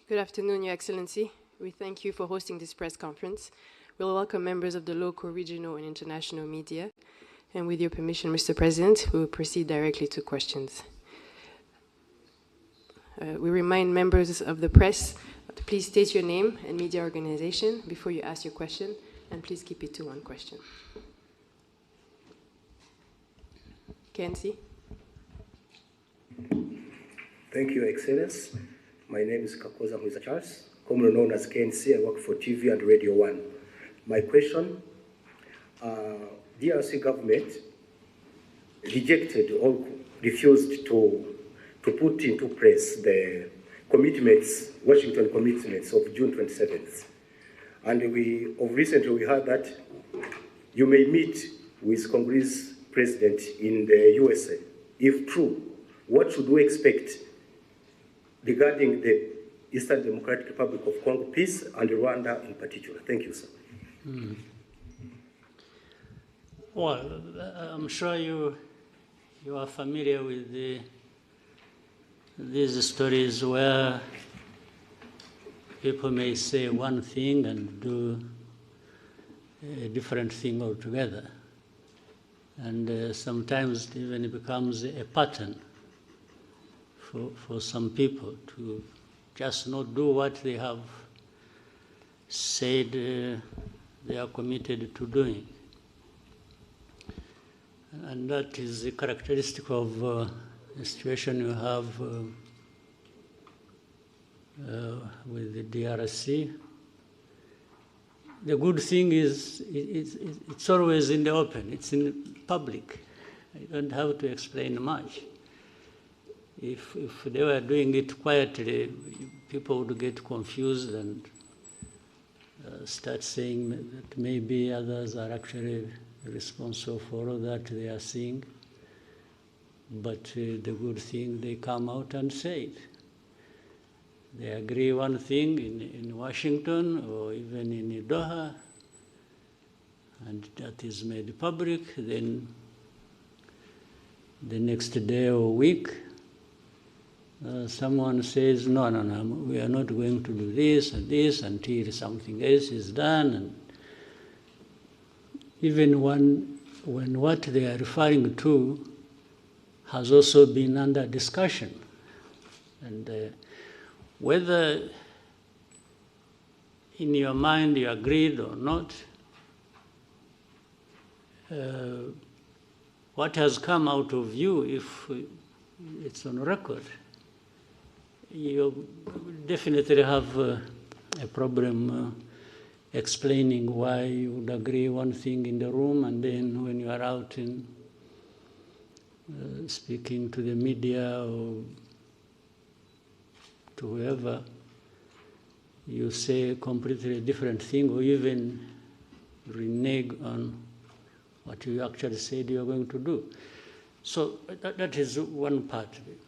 Good afternoon, Your Excellency. We thank you for hosting this press conference. We'll welcome members of the local, regional, and international media. And with your permission, Mr. President, we will proceed directly to questions. We remind members of the press to please state your name and media organization before you ask your question, and please keep it to one question. Kensi. Thank you, Excellence. My name is Kakoza Mwiza Charles, commonly known as KNC. I work for TV and Radio 1. My question, DRC government rejected or refused to put into place the commitments, Washington commitments of June 27th. And recently we heard that you may meet with Congress President in the USA. If true, what should we expect regarding the Eastern Democratic Republic of Congo peace and Rwanda in particular? Thank you, sir. Well, I'm sure you are familiar with these stories where people may say one thing and do a different thing altogether. And sometimes it even becomes a pattern for some people to just not do what they have said they are committed to doing. And that is a characteristic of the situation you have with the DRC. The good thing is it's always in the open, it's in public. You don't have to explain much. If they were doing it quietly, people would get confused and start saying that maybe others are actually responsible for all that they are seeing. But the good thing, they come out and say it. They agree one thing in Washington or even in Doha, and that is made public. Then the next day or week, someone says, no, we are not going to do this and this until something else is done. And even when what they are referring to has also been under discussion. And whether in your mind you agreed or not, what has come out of you, if it's on record, you definitely have a problem explaining why you would agree one thing in the room, and then when you are out in speaking to the media or to whoever, you say a completely different thing, or even renege on what you actually said you are going to do. So that is one part of it.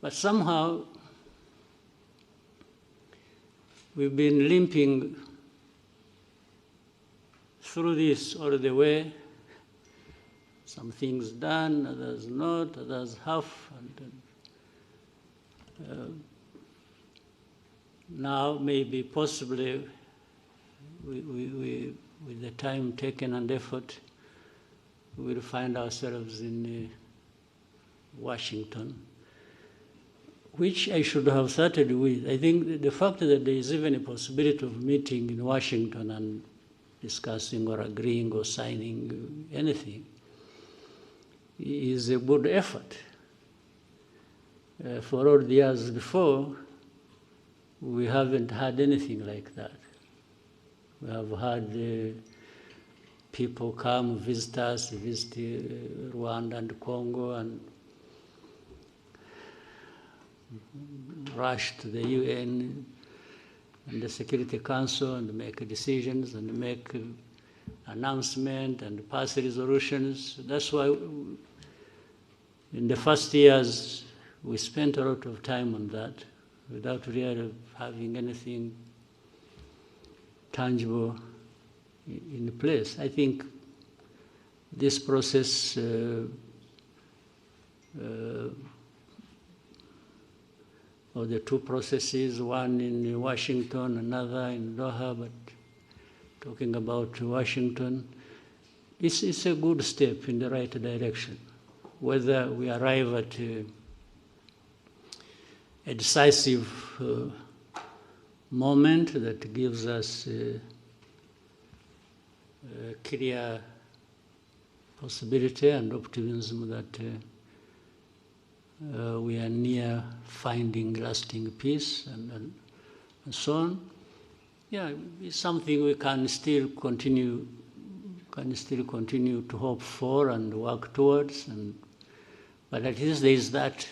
But somehow we've been limping through this all the way. Some things done, others not, others half. And now maybe possibly we with the time taken and effort, we'll find ourselves in Washington, which I should have started with. I think the fact that there is even a possibility of meeting in Washington and discussing or agreeing or signing anything is a good effort. For all the years before, we haven't had anything like that. We have had people come visit us, visit Rwanda and Congo, and rush to the UN and the Security Council and make decisions and make announcements and pass resolutions. That's why in the first years we spent a lot of time on that without really having anything tangible in place. I think this process of the two processes, one in Washington, another in Doha, but talking about Washington, it's a good step in the right direction. Whether we arrive at a decisive moment that gives us a clear possibility and optimism that we are near finding lasting peace and so on. Yeah, it's something we can still continue to hope for and work towards, but at least there is that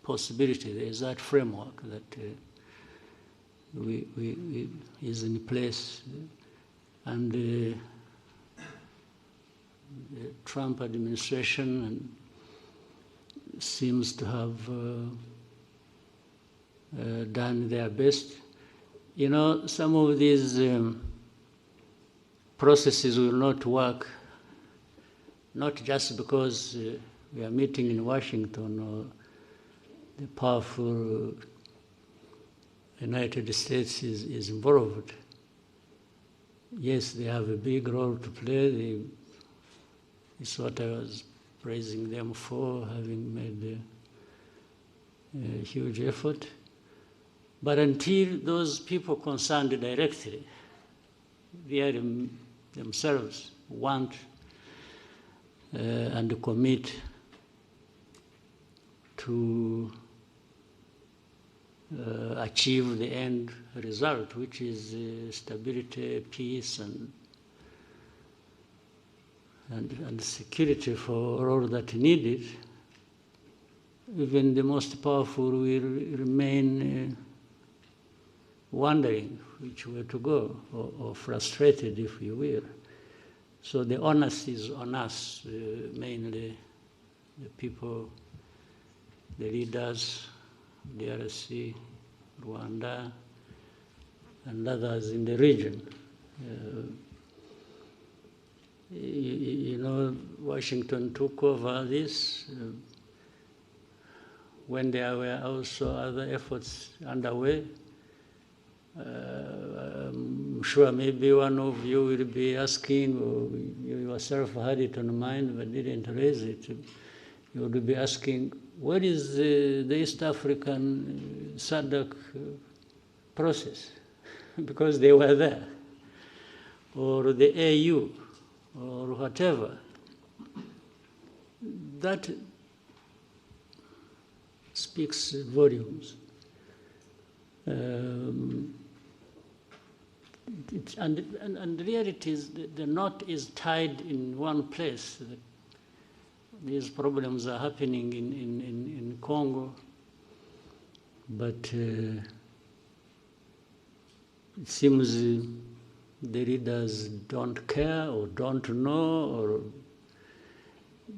possibility, there is that framework that is in place, and the Trump administration seems to have done their best. You know, some of these processes will not work, not just because we are meeting in Washington or the powerful United States is involved. Yes, they have a big role to play. It's what I was praising them for, having made a huge effort. But until those people concerned directly, they themselves want and commit to achieve the end result, which is stability, peace, and security for all that needed, even the most powerful will remain wondering which way to go, or frustrated, if you will. So the onus is on us, mainly the people, the leaders, DRC, Rwanda, and others in the region. You know, Washington took over this when there were also other efforts underway. I'm sure maybe one of you will be asking, or you yourself had it on mind but didn't raise it. You would be asking, what is the East African SADC process? Because they were there. Or the AU, or whatever. That speaks volumes. And the reality is the knot is tied in one place. These problems are happening in Congo, but it seems the leaders don't care or don't know, or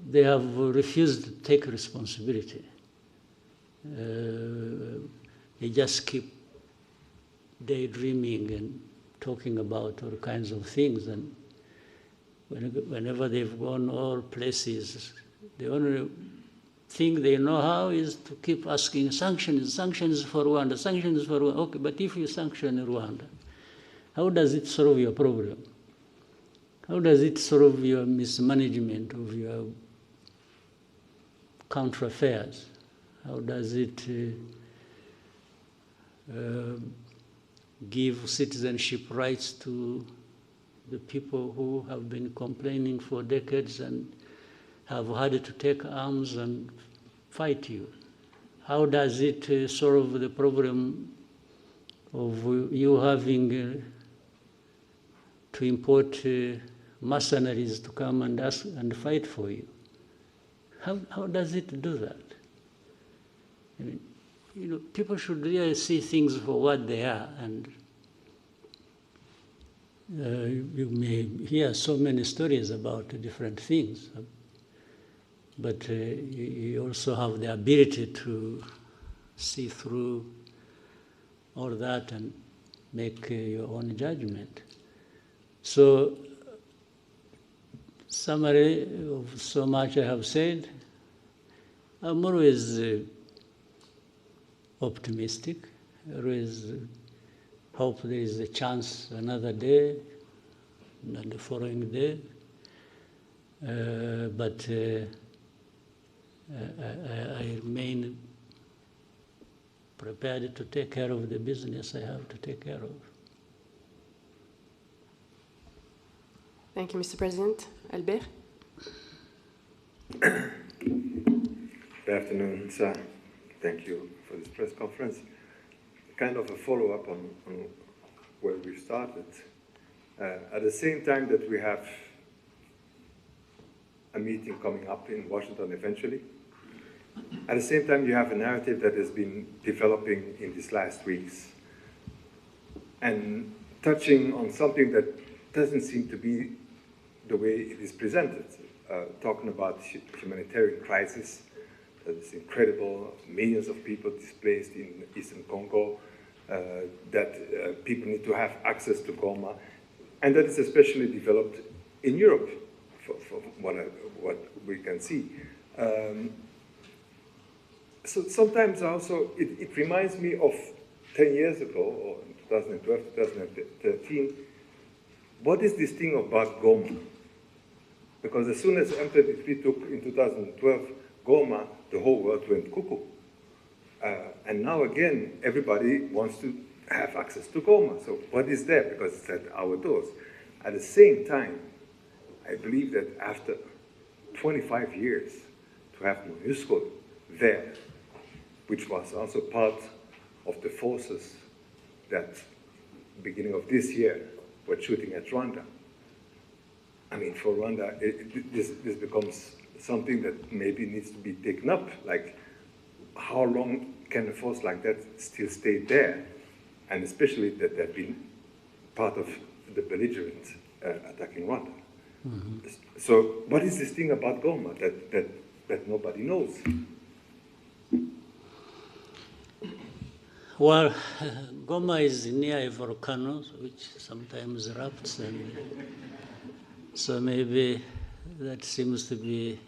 they have refused to take responsibility. They just keep daydreaming and talking about all kinds of things, and whenever they've gone all places, the only thing they know how is to keep asking sanctions for Rwanda, sanctions for Rwanda. Okay, but if you sanction Rwanda, how does it solve your problem? How does it solve your mismanagement of your counter affairs? How does it give citizenship rights to the people who have been complaining for decades and have had to take arms and fight you? How does it solve the problem of you having to import mercenaries to come and ask and fight for you? How does it do that? I mean, you know, people should really see things for what they are, and you may hear so many stories about different things, but you also have the ability to see through all that and make your own judgment. So, summary of so much I have said, I'm always optimistic. Always hope there is a chance another day, and the following day. But I remain prepared to take care of the business I have to take care of. Thank you, Mr. President. Albert? Good afternoon, sir. Thank you for this press conference. Kind of a follow-up on where we started. At the same time that we have a meeting coming up in Washington eventually, at the same time you have a narrative that has been developing in these last weeks and touching on something that doesn't seem to be the way it is presented, talking about humanitarian crisis that is incredible, millions of people displaced in Eastern Congo, that people need to have access to Goma, and that is especially developed in Europe, for what we can see. So sometimes also it reminds me of 10 years ago, or in 2012, 2013, what is this thing about Goma? Because as soon as M23 took in 2012 Goma, the whole world went cuckoo. And now again, everybody wants to have access to Goma. So what is there? Because it's at our doors. At the same time, I believe that after 25 years, to have MONUSCO there, which was also part of the forces that, beginning of this year, were shooting at Rwanda. I mean, for Rwanda, this becomes something that maybe needs to be taken up. Like, how long can a force like that still stay there? And especially that they've been part of the belligerent attacking Rwanda. Mm-hmm. So what is this thing about Goma that nobody knows? Well, Goma is near a volcano, which sometimes erupts, and so maybe that seems to be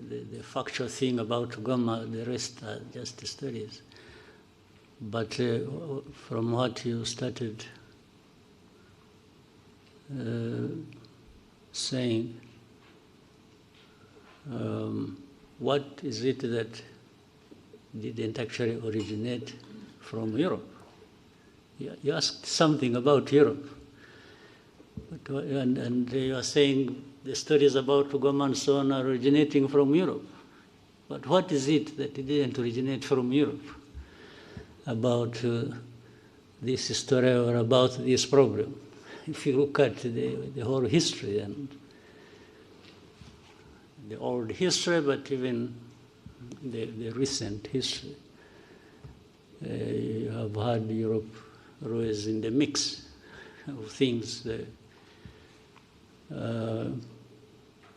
the factual thing about Goma. The rest are just studies. But from what you started saying, what is it that didn't actually originate from Europe? You asked something about Europe, and you are saying the stories about Goma and so on are originating from Europe. But what is it that didn't originate from Europe about this story or about this problem? If you look at the whole history and the old history, but even the recent history, you have had Europe always in the mix of things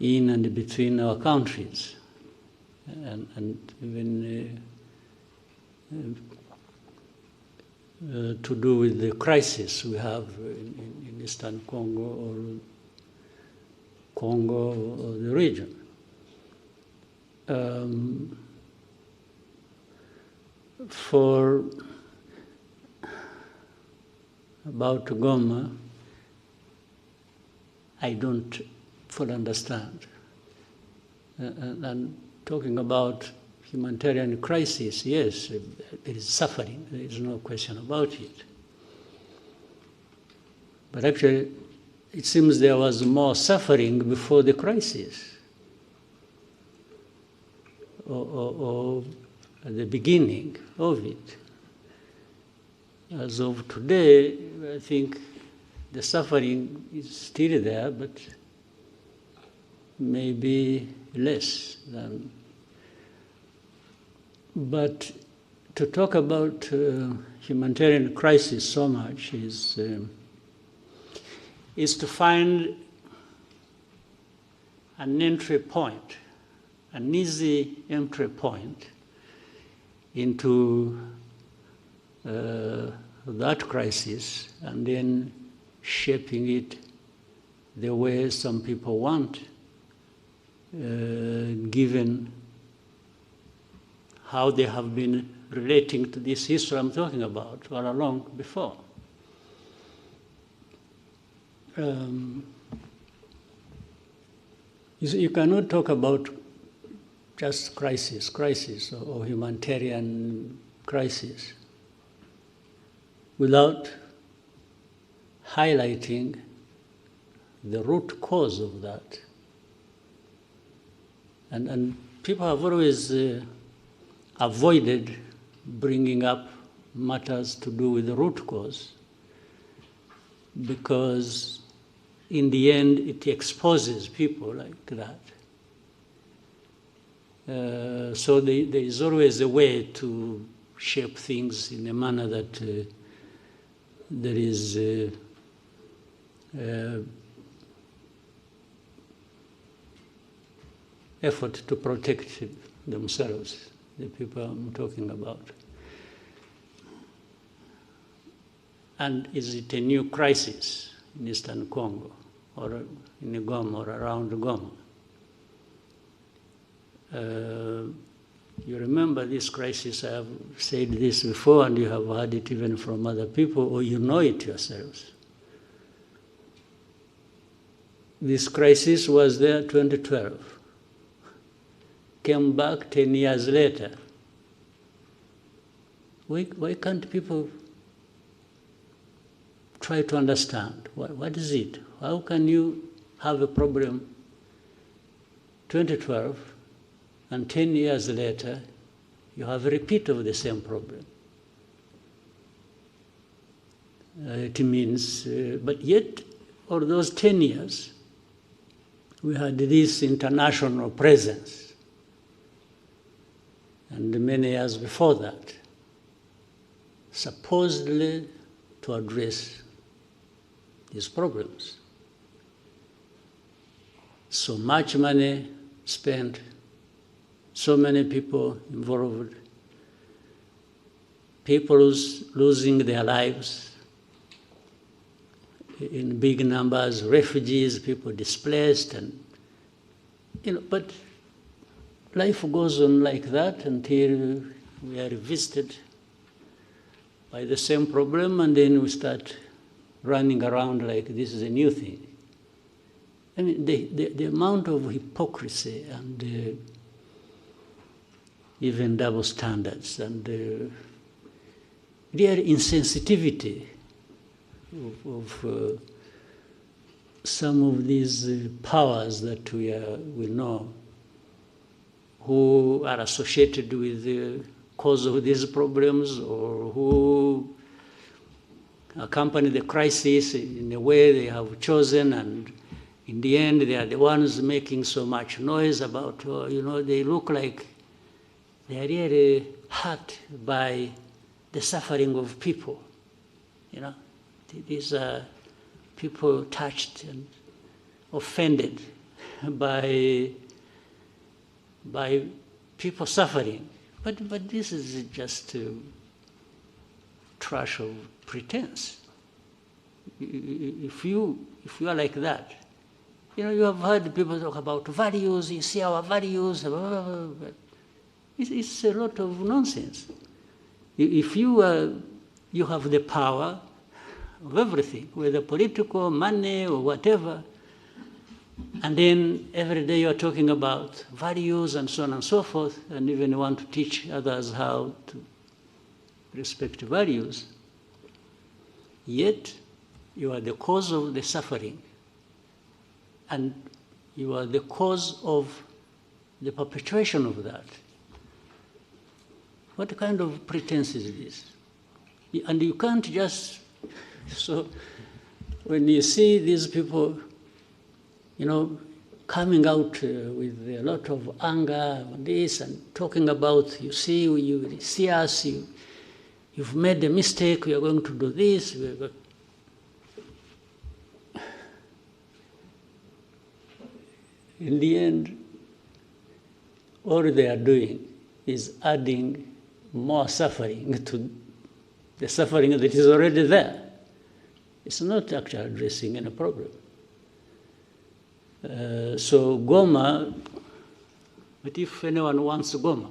in and between our countries, and even to do with the crisis we have in Eastern Congo or the region. For about Goma, I don't fully understand. And talking about humanitarian crisis, yes, there is suffering. There is no question about it. But actually, it seems there was more suffering before the crisis, or at the beginning of it. As of today, I think the suffering is still there, but maybe less than. But to talk about humanitarian crisis so much is to find an entry point, an easy entry point into that crisis, and then shaping it the way some people want, given how they have been relating to this history I'm talking about all along before. You cannot talk about just crisis or humanitarian crisis without highlighting the root cause of that. And people have always avoided bringing up matters to do with the root cause, because in the end it exposes people like that. So there is always a way to shape things in a manner that there is effort to protect themselves, the people I'm talking about. And is it a new crisis in Eastern Congo or in Goma or around Goma? You remember this crisis, I have said this before, and you have heard it even from other people, or you know it yourselves. This crisis was there 2012. Came back 10 years later. Why can't people try to understand? What is it? How can you have a problem 2012 and 10 years later you have a repeat of the same problem? It means, but yet, all those 10 years, we had this international presence. And many years before that, supposedly to address these problems. So much money spent, so many people involved, people losing their lives in big numbers, refugees, people displaced, and but life goes on like that until we are revisited by the same problem, and then we start running around like this is a new thing. I mean, the amount of hypocrisy and even double standards and real insensitivity of some of these powers that we know, who are associated with the cause of these problems, or who accompany the crisis in a way they have chosen, and in the end they are the ones making so much noise about, they look like they are really hurt by the suffering of people. These are people touched and offended by people suffering. But this is just trash of pretense. If you are like that, you have heard people talk about values, you see our values, blah, blah, blah, blah. It's a lot of nonsense. If you have the power of everything, whether political, money, or whatever, and then every day you're talking about values and so on and so forth, and even want to teach others how to respect values, yet you are the cause of the suffering, and you are the cause of the perpetuation of that. What kind of pretense is this? And you can't just... So when you see these people, coming out with a lot of anger on this and talking about, you see us, you've made a mistake, we are going to do this. In the end, all they are doing is adding more suffering to the suffering that is already there. It's not actually addressing any problem. So Goma, but if anyone wants Goma,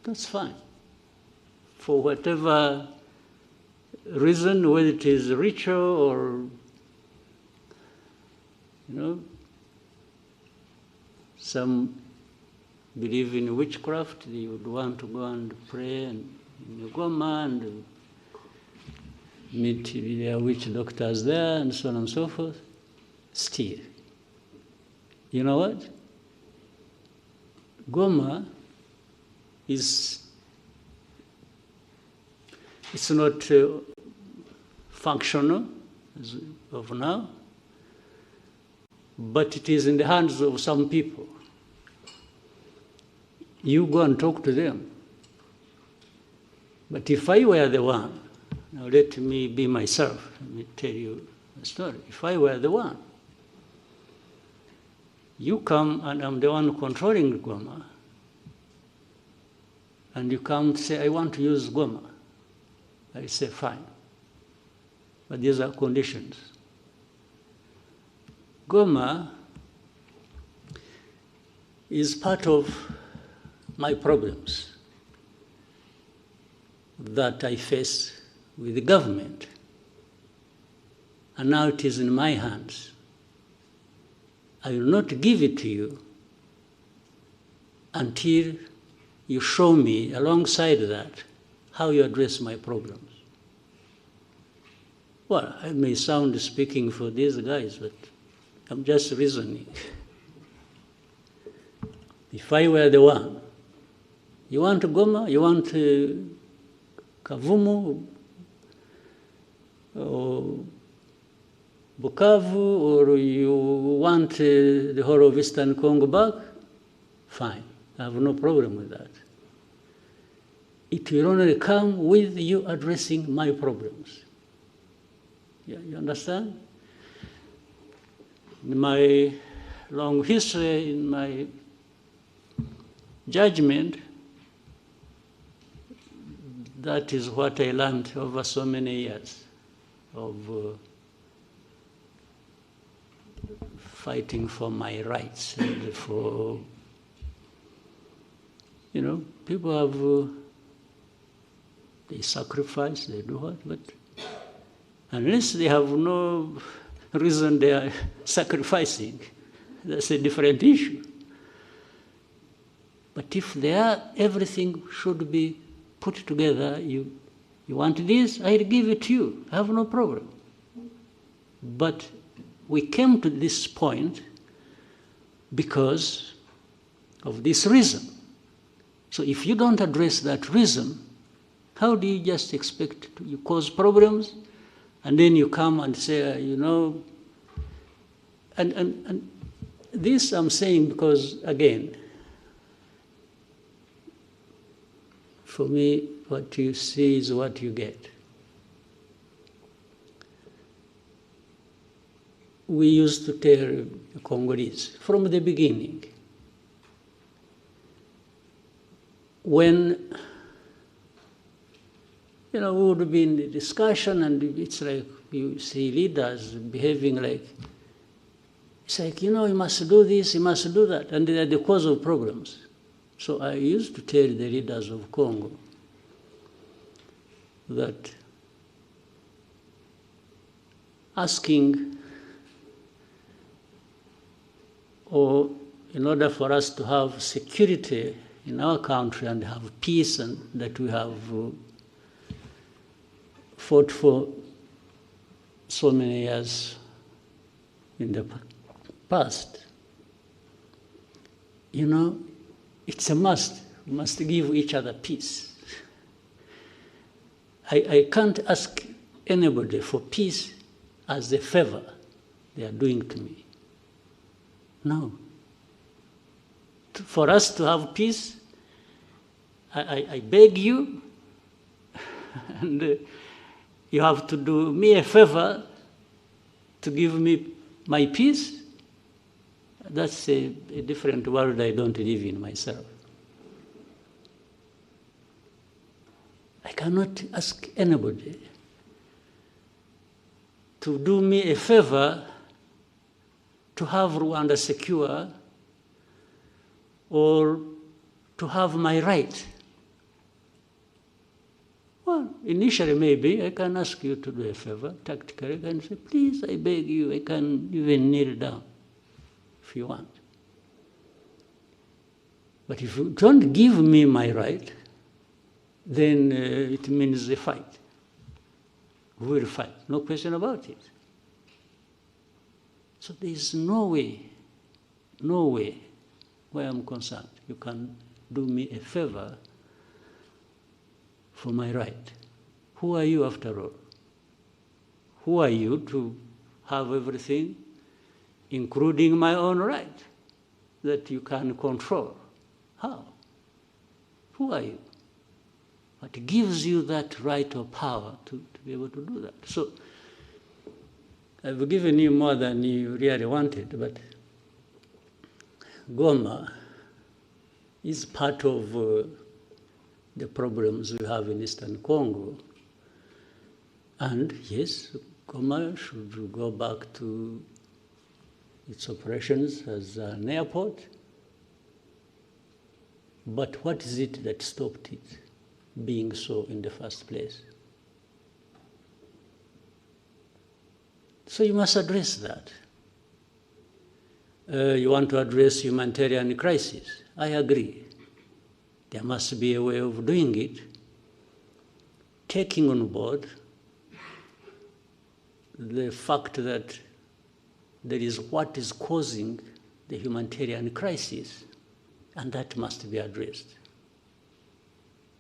that's fine. for whatever reason, whether it is ritual or, some believe in witchcraft, they would want to go and pray in Goma and meet their witch doctors there and so on and so forth. Still, you know what? Goma it's not functional as of now, but it is in the hands of some people. You go and talk to them. But if I were the one, now let me be myself, let me tell you a story. If I were the one, you come and I'm the one controlling Goma, and you come to say, I want to use Goma. I say, fine. But these are conditions. Goma is part of my problems that I face with the government. And now it is in my hands. I will not give it to you until you show me, alongside that, how you address my problems. Well, I may sound speaking for these guys, but I'm just reasoning. If I were the one, you want Goma, you want Kavumu, or Bukavu, or you want the whole of Eastern Congo back, fine. I have no problem with that. It will only come with you addressing my problems. Yeah, you understand? In my long history, in my judgment, that is what I learned over so many years of fighting for my rights and for, people have, they sacrifice, they do what, but unless they have no reason they are sacrificing, that's a different issue. But if they are, everything should be put together. You want this, I'll give it to you. I have no problem. But we came to this point because of this reason. So if you don't address that reason, how do you just expect you cause problems? And then you come and say, and this I'm saying because, again, for me, what you see is what you get. We used to tell the Congolese from the beginning, when we would be in the discussion and it's like you see leaders behaving like, it's like, you must do this, you must do that, and they are the cause of problems. So I used to tell the leaders of Congo that asking, or in order for us to have security in our country and have peace, and that we have fought for so many years in the past, it's a must. We must give each other peace. I can't ask anybody for peace as a favor they are doing to me. No. For us to have peace, I beg you, and you have to do me a favor to give me my peace. That's a different world I don't live in myself. I cannot ask anybody to do me a favor to have Rwanda secure or to have my right No, initially maybe I can ask you to do a favor, tactically. I can say, please, I beg you, I can even kneel down if you want. But if you don't give me my right, then it means a fight. We will fight, no question about it. So there is no way, where I'm concerned, you can do me a favor for my right. Who are you after all? Who are you to have everything, including my own right, that you can control? How? Who are you? What gives you that right or power to be able to do that? So I've given you more than you really wanted, but Goma is part of the problems we have in Eastern Congo. And yes, Goma should go back to its operations as an airport. But what is it that stopped it being so in the first place? So you must address that. You want to address humanitarian crisis. I agree. There must be a way of doing it, taking on board the fact that there is what is causing the humanitarian crisis, and that must be addressed.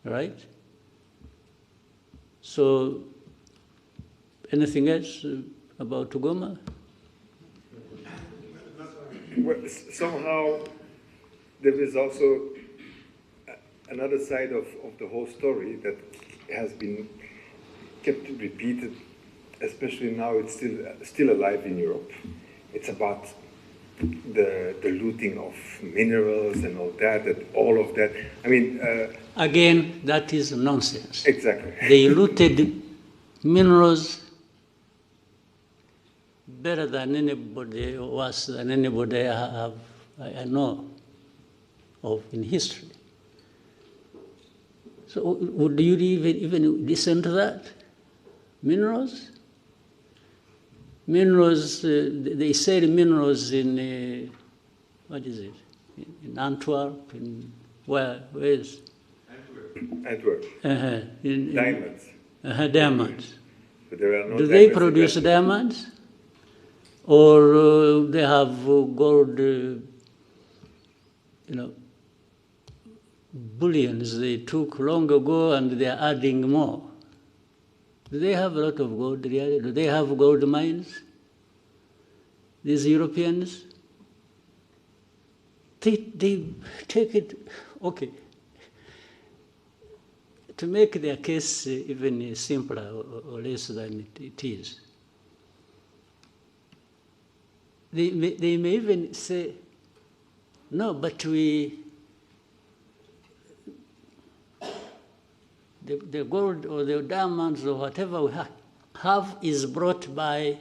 Right? So, anything else about Goma? Well, somehow there is also another side of the whole story that has been kept repeated, especially now it's still alive in Europe. It's about the looting of minerals and all of that. I mean... Again, that is nonsense. Exactly. They looted minerals better than anybody, worse than anybody I know of in history. So would you even listen to that? Minerals? Minerals, they sell minerals in, what is it? In Antwerp, where is? Antwerp. Diamonds. Diamonds. But there are no Do they produce diamonds? Or they have gold, bullions they took long ago and they are adding more? Do they have a lot of gold really? Do they have gold mines? These Europeans? They take it, okay. To make their case even simpler or less than it is, they may even say, no, but the gold or the diamonds or whatever we have is brought by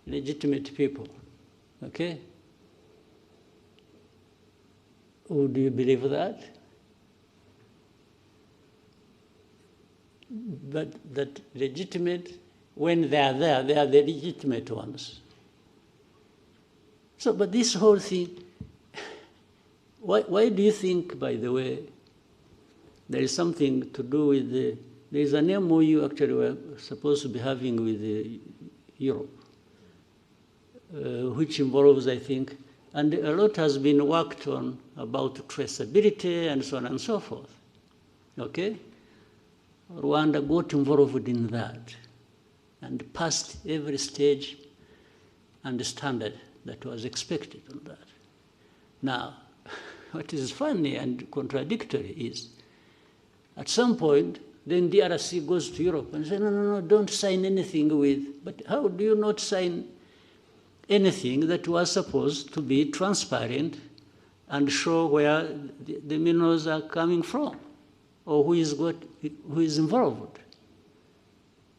legitimate people, okay? Would you believe that? But that legitimate, when they are there, they are the legitimate ones. So, but this whole thing, why do you think, by the way, there is something to do with there is an MOU actually we're supposed to be having with Europe, which involves, I think, and a lot has been worked on about traceability and so on and so forth, okay? Rwanda got involved in that and passed every stage and standard that was expected on that. Now, what is funny and contradictory is, at some point, then DRC goes to Europe and says, no, don't sign anything with, but how do you not sign anything that was supposed to be transparent and show where the minerals are coming from or who is involved?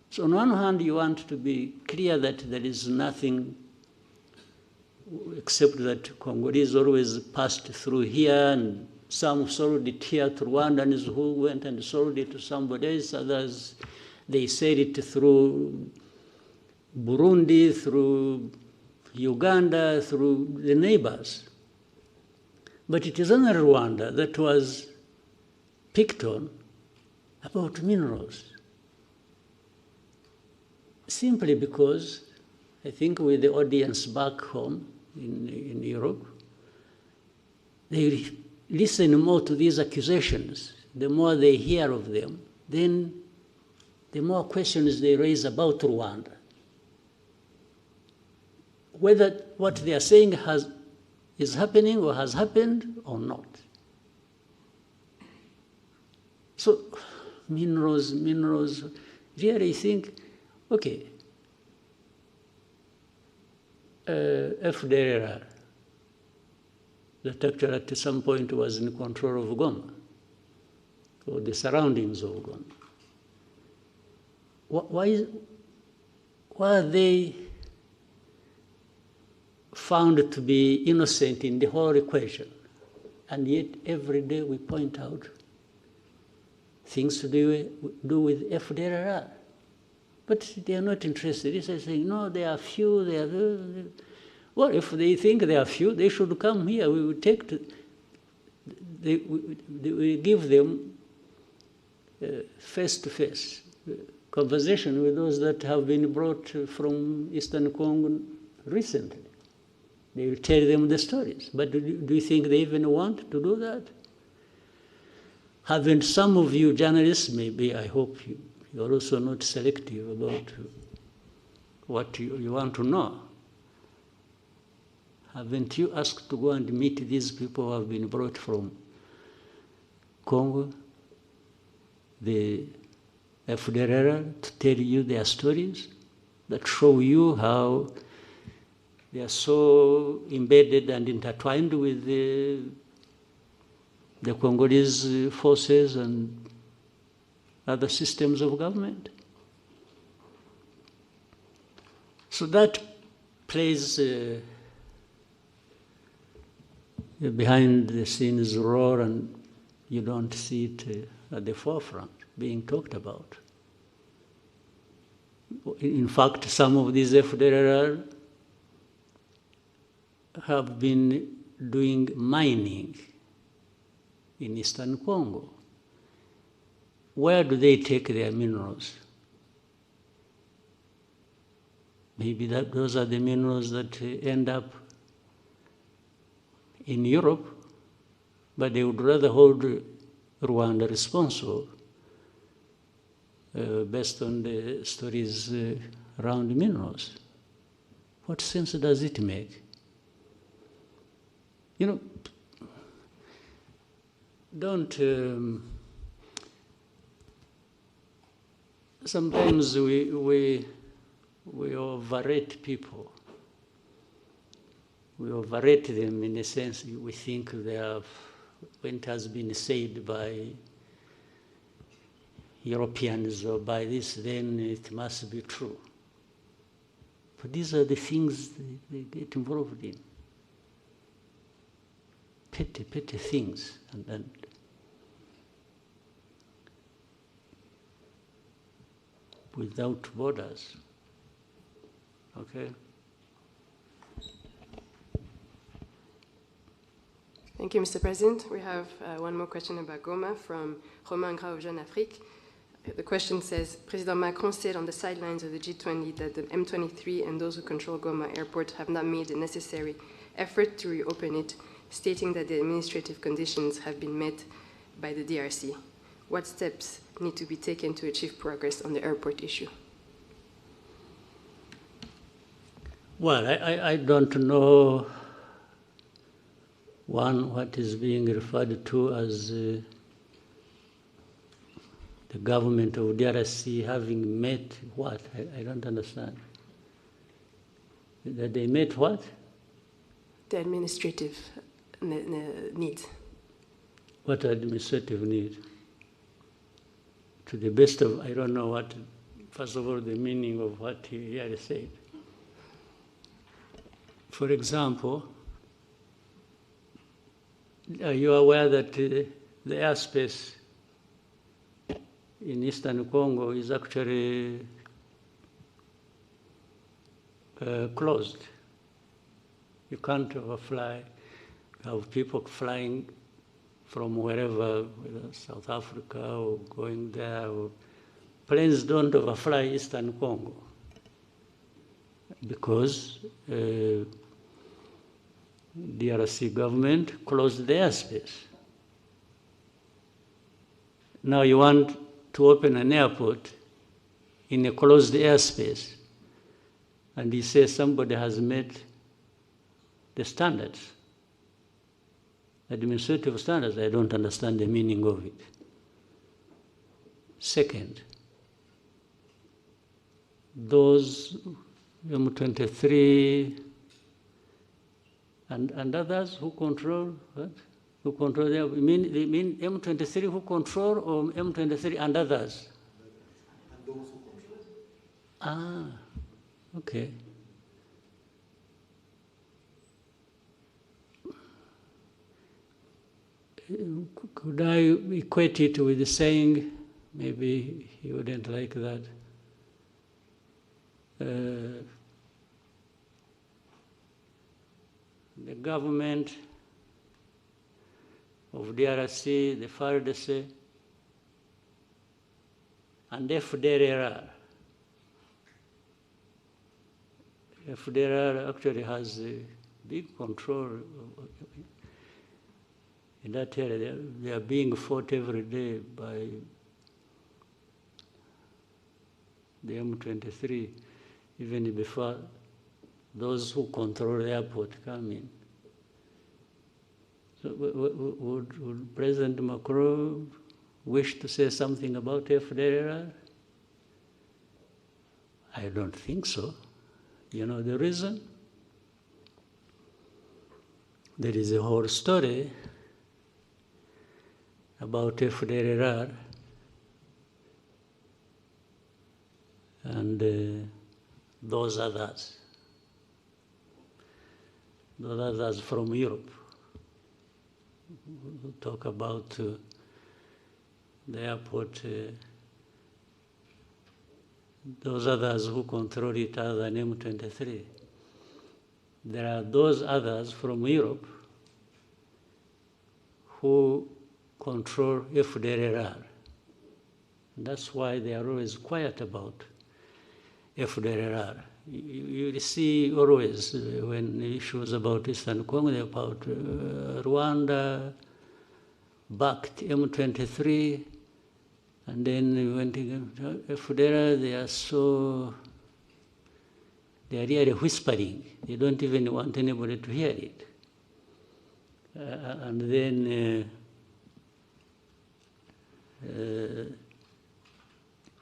So on one hand, you want to be clear that there is nothing except that Congolese always passed through here and Some sold it here to Rwandans who went and sold it to somebody else. Others, they sell it through Burundi, through Uganda, through the neighbors. But it is only Rwanda that was picked on about minerals. Simply because, I think with the audience back home in Europe, they listen more to these accusations. The more they hear of them, then the more questions they raise about Rwanda. Whether what they are saying is happening or has happened or not. So, minerals, really think, okay, FDLR, that actually at some point was in control of Goma, or the surroundings of Goma. Why are they found to be innocent in the whole equation? And yet every day we point out things to do with FDLR. But they are not interested. They say, saying, no, they are few, they are... Well, if they think they are few, they should come here. We will take we give them face-to-face conversation with those that have been brought from Eastern Congo recently. They will tell them the stories. But do you think they even want to do that? Haven't some of you journalists, maybe, I hope you're also not selective about what you want to know. Haven't you asked to go and meet these people who have been brought from Congo, the FDLR, to tell you their stories that show you how they are so embedded and intertwined with the Congolese forces and other systems of government? So that plays behind the scenes role, and you don't see it at the forefront being talked about. In fact, some of these FDLR have been doing mining in Eastern Congo. Where do they take their minerals? Maybe those are the minerals that end up in Europe, but they would rather hold Rwanda responsible based on the stories around minerals. What sense does it make? You know, don't... sometimes we overrate people. We overrate them in a sense. We think they have, when it has been said by Europeans or by this, then it must be true. But these are the things they get involved in. Petty things. And without borders. Okay? Thank you, Mr. President. We have one more question about Goma from Romain Gras of Jeune Afrique. The question says, President Macron said on the sidelines of the G20 that the M23 and those who control Goma airport have not made the necessary effort to reopen it, stating that the administrative conditions have been met by the DRC. What steps need to be taken to achieve progress on the airport issue? Well, I don't know, what is being referred to as the government of DRC having met what? I don't understand. That they met what? The administrative needs. What administrative need? To the best of, I don't know what, first of all, the meaning of what he had said. For example, Are you aware that the airspace in eastern Congo is actually closed? You can't overfly. You have people flying from wherever, whether South Africa or going there. Planes don't overfly eastern Congo because DRC government closed the airspace. Now you want to open an airport in a closed airspace, and you say somebody has met the standards, administrative standards. I don't understand the meaning of it. Second, those M23 and others who control what? Who control them? You mean M23 who control or M23 and others? And those who control. Ah, okay. Could I equate it with saying, maybe he wouldn't like that, the government of DRC, the FARDC, and FDLR. FDLR actually has a big control in that area. They are being fought every day by the M23, even before those who control the airport come in. So would President Macron wish to say something about FDLR? I don't think so. You know the reason? There is a whole story about FDLR and those others from Europe. We'll talk about the airport, those others who control it other than M23. There are those others from Europe who control FDLR. That's why they are always quiet about FDLR. You see always when issues about Eastern Congo, about Rwanda, backed M23, and then went again FDLR, they are really whispering. They don't even want anybody to hear it. And then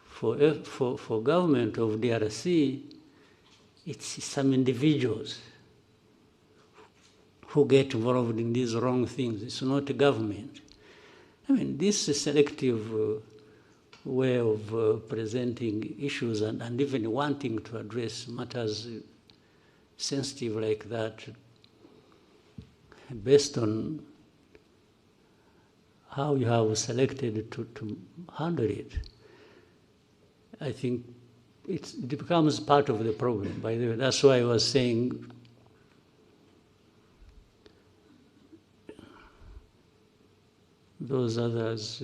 for government of DRC, it's some individuals who get involved in these wrong things. It's not the government. I mean, this is selective way of presenting issues and even wanting to address matters sensitive like that based on how you have selected to handle it. I think it becomes part of the problem, by the way. That's why I was saying those others,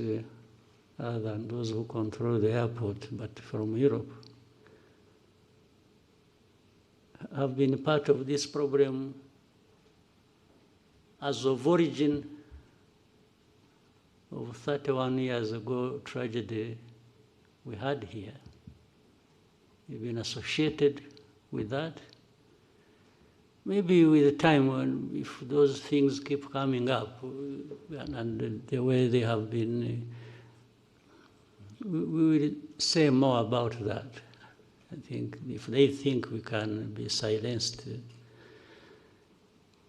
other than those who control the airport, but from Europe, have been part of this problem as of origin of 31 years ago tragedy we had here. We've been associated with that. Maybe with time, when if those things keep coming up, and the way they have been, we will say more about that. I think if they think we can be silenced,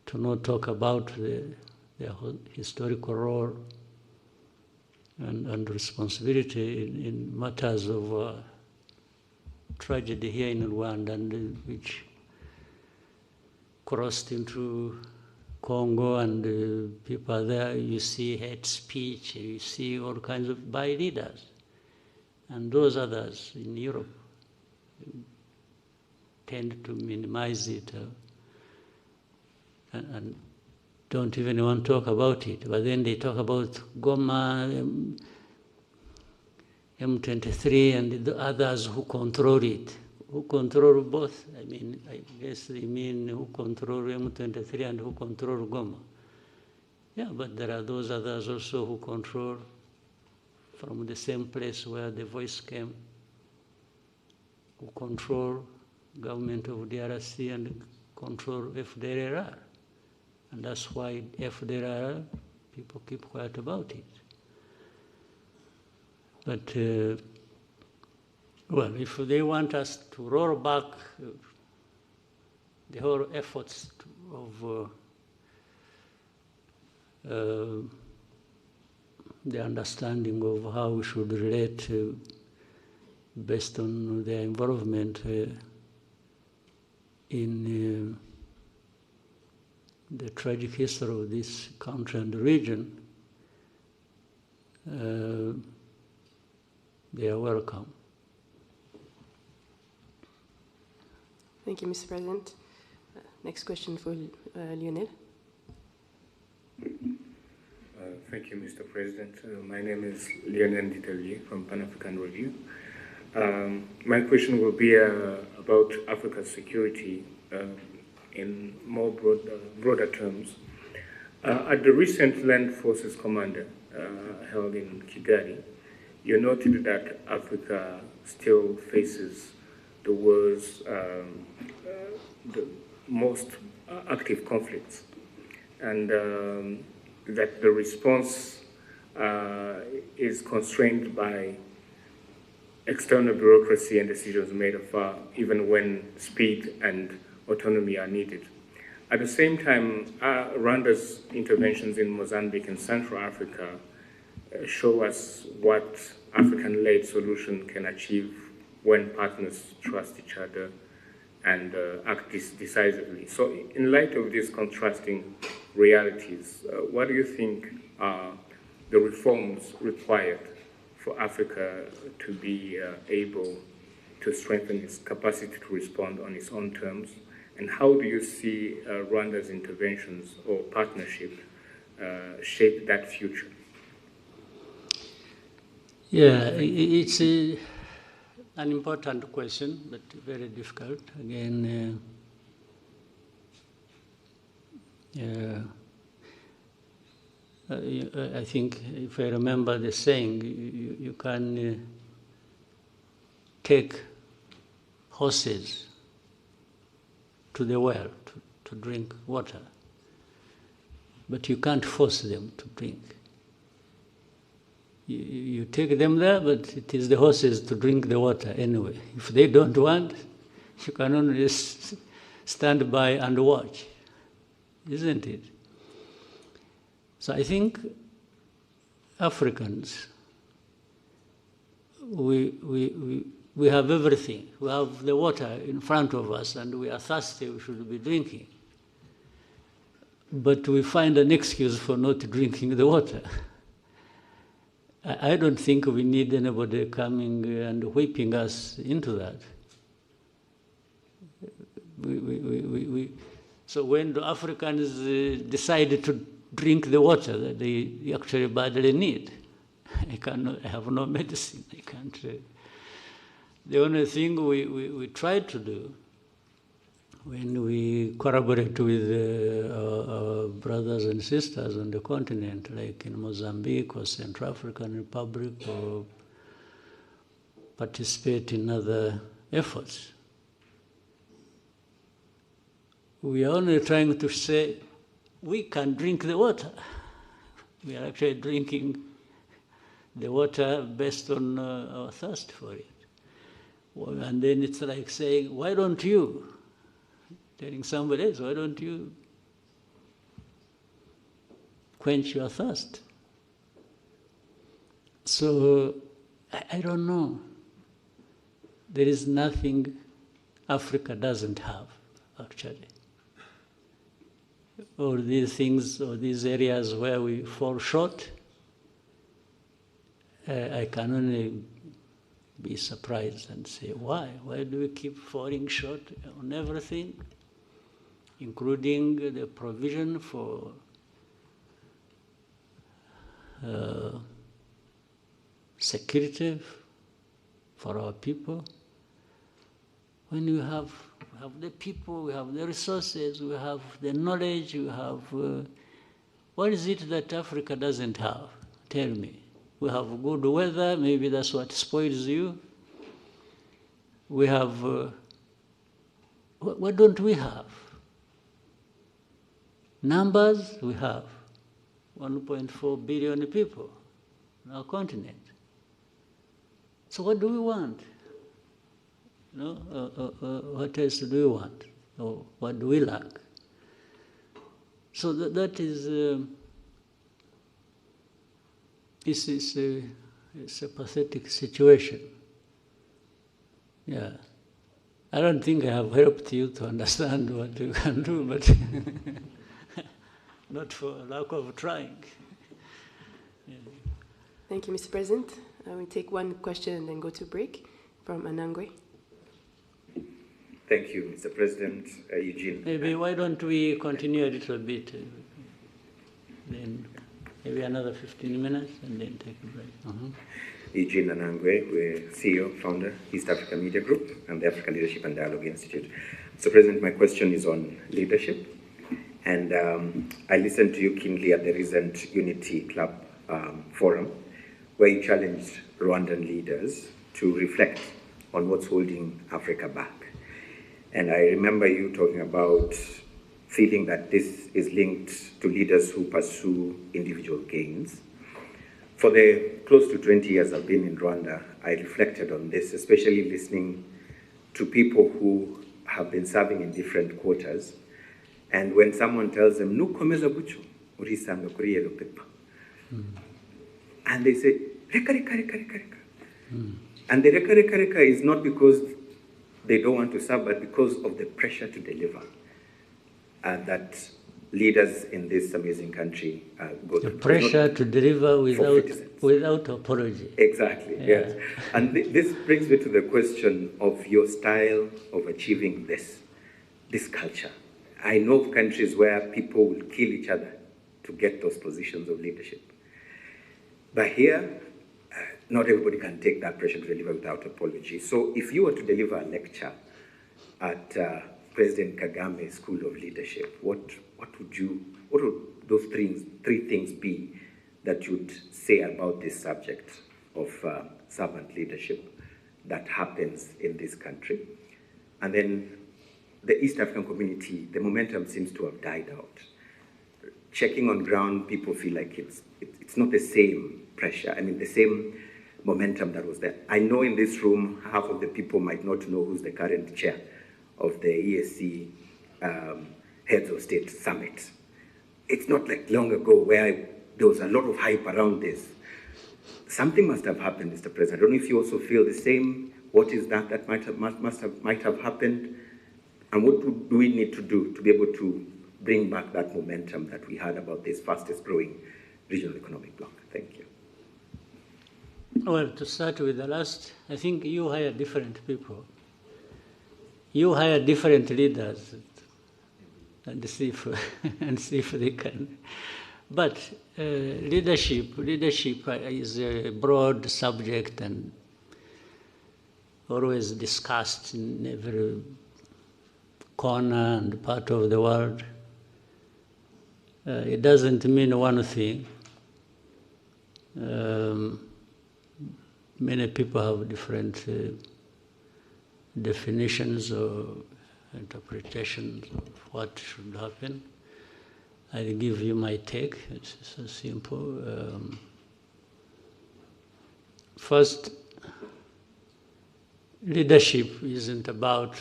to not talk about their historical role and responsibility in matters of tragedy here in Rwanda, and which crossed into Congo and people there, you see hate speech, you see all kinds of by leaders. And those others in Europe tend to minimize it and don't even want to talk about it. But then they talk about Goma, M23, and the others who control it. Who control both? I mean, I guess they mean who control M23 and who control Goma. Yeah, but there are those others also who control from the same place where the voice came, who control government of DRC and control FDLR. And that's why FDLR, people keep quiet about it. But, well, if they want us to roll back the whole efforts of the understanding of how we should relate based on their involvement in the tragic history of this country and region, they are welcome. Thank you, Mr. President. Next question for Lionel. Thank you, Mr. President. My name is Lionel Nditeli from Pan-African Review. My question will be about Africa's security in more broader terms. At the recent Land Forces Commander held in Kigali, you noted that Africa still faces the world's the most active conflicts, and that the response is constrained by external bureaucracy and decisions made afar, even when speed and autonomy are needed. At the same time, Rwanda's interventions in Mozambique and Central Africa show us what African-led solution can achieve when partners trust each other and act decisively. So in light of these contrasting realities, what do you think are the reforms required for Africa to be able to strengthen its capacity to respond on its own terms? And how do you see Rwanda's interventions or partnership shape that future? Yeah, it's an important question, but very difficult. Again, I think if I remember the saying, you can take horses to the well to drink water, but you can't force them to drink. You take them there, but it is the horses to drink the water anyway. If they don't want, you can only stand by and watch, isn't it? So I think Africans, we have everything. We have the water in front of us and we are thirsty, we should be drinking. But we find an excuse for not drinking the water. I don't think we need anybody coming and whipping us into that. So when the Africans decide to drink the water that they actually badly need, I have no medicine. I can't. The only thing we try to do when we collaborate with our brothers and sisters on the continent, like in Mozambique or Central African Republic, or participate in other efforts, we are only trying to say, we can drink the water. We are actually drinking the water based on our thirst for it. And then it's like saying, why don't you? Telling somebody else, why don't you quench your thirst? So, I don't know. There is nothing Africa doesn't have, actually. all these things or these areas where we fall short, I can only be surprised and say, why? Why do we keep falling short on everything, including the provision for security for our people? When we have the people, we have the resources, we have the knowledge, we have... what is it that Africa doesn't have? Tell me. We have good weather, maybe that's what spoils you. We have... what don't we have? Numbers, we have 1.4 billion people on our continent. So what do we want? What else do we want? Or what do we lack? So that is... it's a pathetic situation. Yeah. I don't think I have helped you to understand what you can do, but not for lack of trying. Yeah. Thank you, Mr. President. We take one question and then go to break from Anangwe. Thank you, Mr. President. Eugene. Maybe why don't we continue a little bit, then maybe another 15 minutes and then take a break. Eugene Anangwe, we're CEO, founder, East Africa Media Group, and the African Leadership and Dialogue Institute. Mr. President, my question is on leadership. And I listened to you keenly at the recent Unity Club forum, where you challenged Rwandan leaders to reflect on what's holding Africa back. And I remember you talking about feeling that this is linked to leaders who pursue individual gains. For the close to 20 years I've been in Rwanda, I reflected on this, especially listening to people who have been serving in different quarters. And when someone tells them, "Nukomeza bucho, urisanga kuri yellow paper," and they say, "Reka, reka, reka, reka, reka." And the reka, reka, reka is not because they don't want to serve, but because of the pressure to deliver that leaders in this amazing country go through. The pressure to deliver without apology. Exactly, Yeah. yes. And this brings me to the question of your style of achieving this culture. I know of countries where people will kill each other to get those positions of leadership. But here, not everybody can take that pressure to deliver without apology. So if you were to deliver a lecture at President Kagame's School of Leadership, what would those three things be that you would say about this subject of servant leadership that happens in this country? And then the East African community, the momentum seems to have died out. Checking on ground, people feel like it's not the same pressure, the same momentum that was there. I know in this room, half of the people might not know who's the current chair of the ESC Heads of State Summit. It's not like long ago where there was a lot of hype around this. Something must have happened, Mr. President. I don't know if you also feel the same. What is that might have happened? And what do we need to do to be able to bring back that momentum that we had about this fastest growing regional economic bloc? Thank you. Well, to start with the last, I think you hire different people. You hire different leaders and see if they can. But leadership is a broad subject and always discussed in every corner and part of the world. It doesn't mean one thing. Many people have different definitions or interpretations of what should happen. I'll give you my take. It's so simple. First, leadership isn't about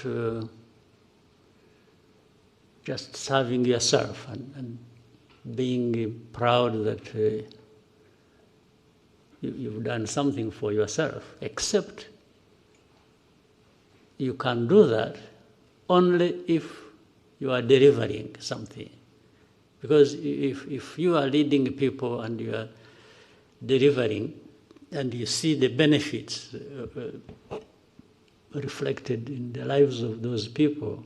just serving yourself and being proud that you've done something for yourself, except you can do that only if you are delivering something. Because if you are leading people and you are delivering, and you see the benefits reflected in the lives of those people,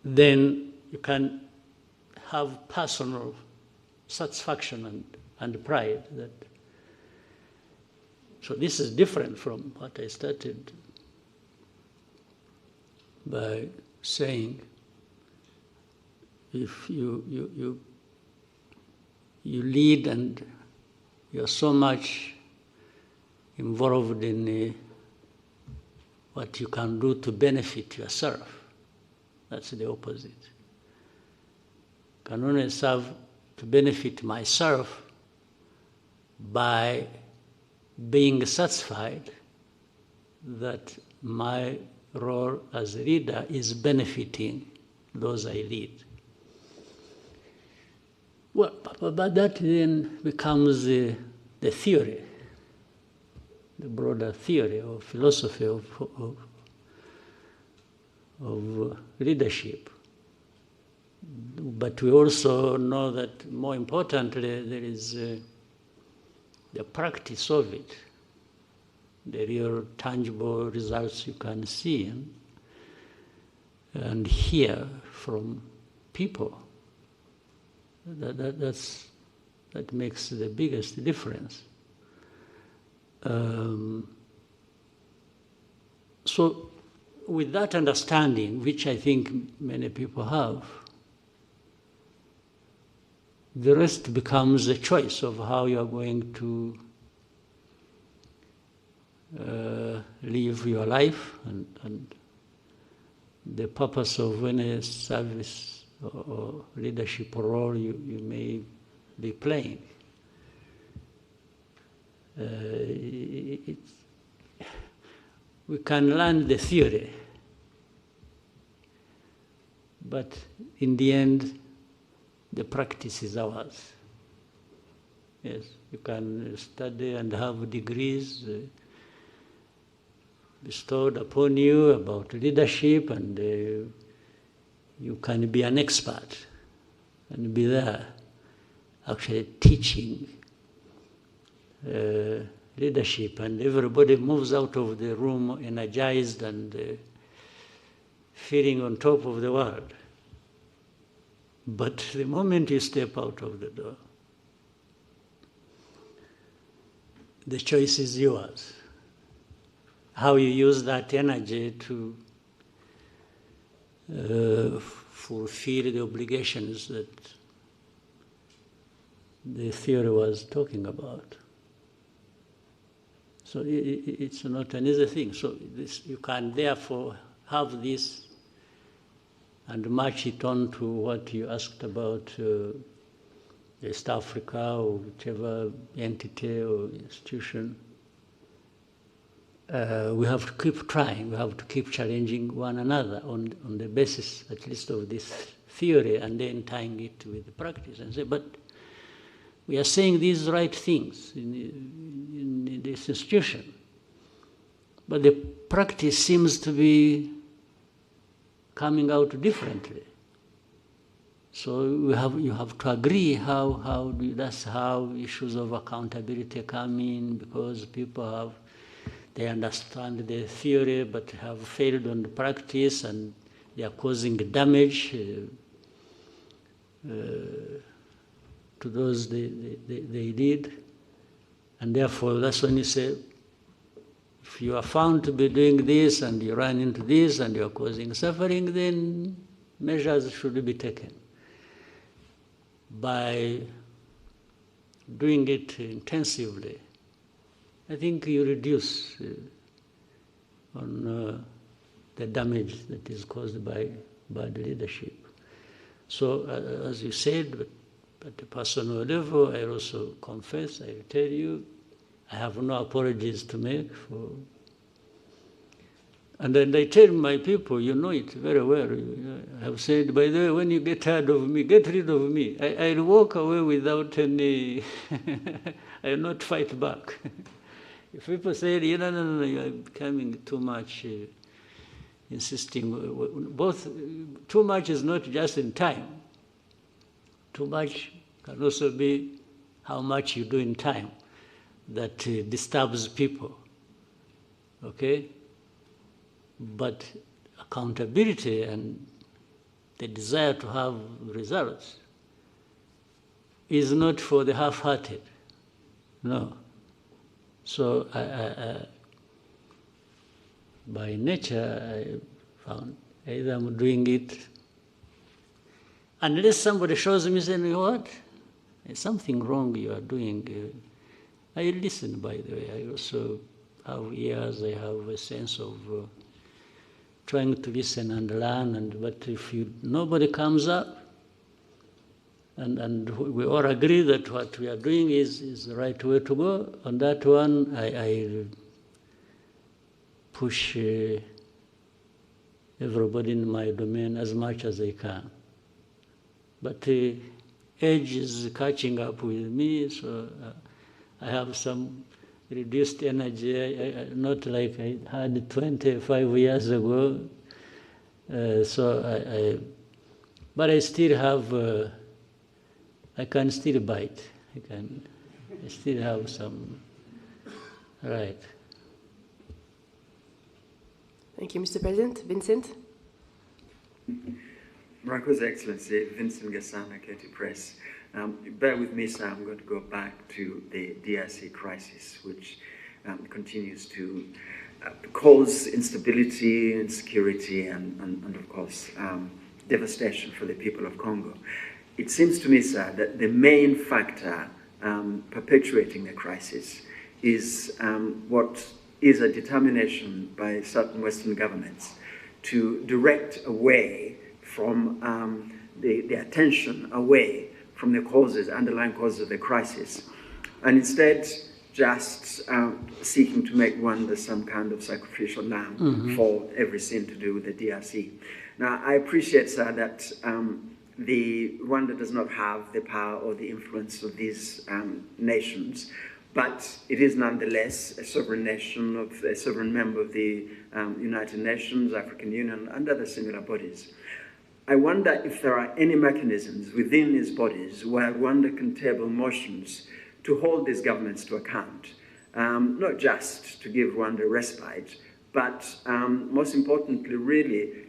then you can have personal satisfaction and pride. So this is different from what I started by saying. If you lead and you're so much involved in what you can do to benefit yourself, that's the opposite. I can only serve to benefit myself by being satisfied that my role as a leader is benefiting those I lead. Well, but that then becomes the theory, the broader theory or philosophy of leadership. But we also know that more importantly, there is the practice of it, the real tangible results you can see and hear from people. That makes the biggest difference. So with that understanding, which I think many people have, the rest becomes a choice of how you are going to live your life and the purpose of any service or leadership role you may be playing. We can learn the theory, but in the end, the practice is ours. Yes, you can study and have degrees bestowed upon you about leadership, and you can be an expert and be there actually teaching leadership, and everybody moves out of the room energized and feeling on top of the world. But the moment you step out of the door, the choice is yours. How you use that energy to fulfill the obligations that the theory was talking about. So it's not an easy thing. So you can therefore have this and match it on to what you asked about East Africa or whichever entity or institution. We have to keep trying, we have to keep challenging one another on the basis at least of this theory, and then tying it with the practice and say, but we are saying these right things in this institution, but the practice seems to be coming out differently. So you have to agree that's how issues of accountability come in, because people they understand the theory but have failed on the practice, and they are causing damage to those they lead. And therefore, that's when you say, if you are found to be doing this and you run into this and you are causing suffering, then measures should be taken. By doing it intensively, I think you reduce on the damage that is caused by bad leadership. So, as you said, at the personal level, I also confess, I tell you, I have no apologies to make for. And then I tell my people, you know it very well. I have said, by the way, when you get tired of me, get rid of me. I'll walk away without any, I will not fight back. If people say, no, you are becoming too much, insisting, both, too much is not just in time. too much can also be how much you do in time that disturbs people, okay? But accountability and the desire to have results is not for the half-hearted, no. So by nature, I found either I'm doing it, unless somebody shows me saying, what? There's something wrong you are doing. I listen, by the way. I also have ears, I have a sense of trying to listen and learn, but if nobody comes up, and we all agree that what we are doing is the right way to go, on that one I push everybody in my domain as much as I can. But age is catching up with me, so I have some reduced energy, not like I had 25 years ago. But I still have, I can still bite. I still have some, right. Thank you, Mr. President. Vincent? Marco's Excellency, Vincent Gasana, Katy Press. Bear with me, sir, I'm going to go back to the DRC crisis, which continues to cause instability, insecurity, and of course, devastation for the people of Congo. It seems to me, sir, that the main factor perpetuating the crisis is what is a determination by certain Western governments to direct away from the attention away from the causes, underlying causes of the crisis, and instead just seeking to make Rwanda some kind of sacrificial lamb for every sin to do with the DRC. Now, I appreciate, sir, that Rwanda does not have the power or the influence of these nations, but it is nonetheless a sovereign nation, a sovereign member of the United Nations, African Union, and other similar bodies. I wonder if there are any mechanisms within these bodies where Rwanda can table motions to hold these governments to account, not just to give Rwanda respite, but most importantly, really,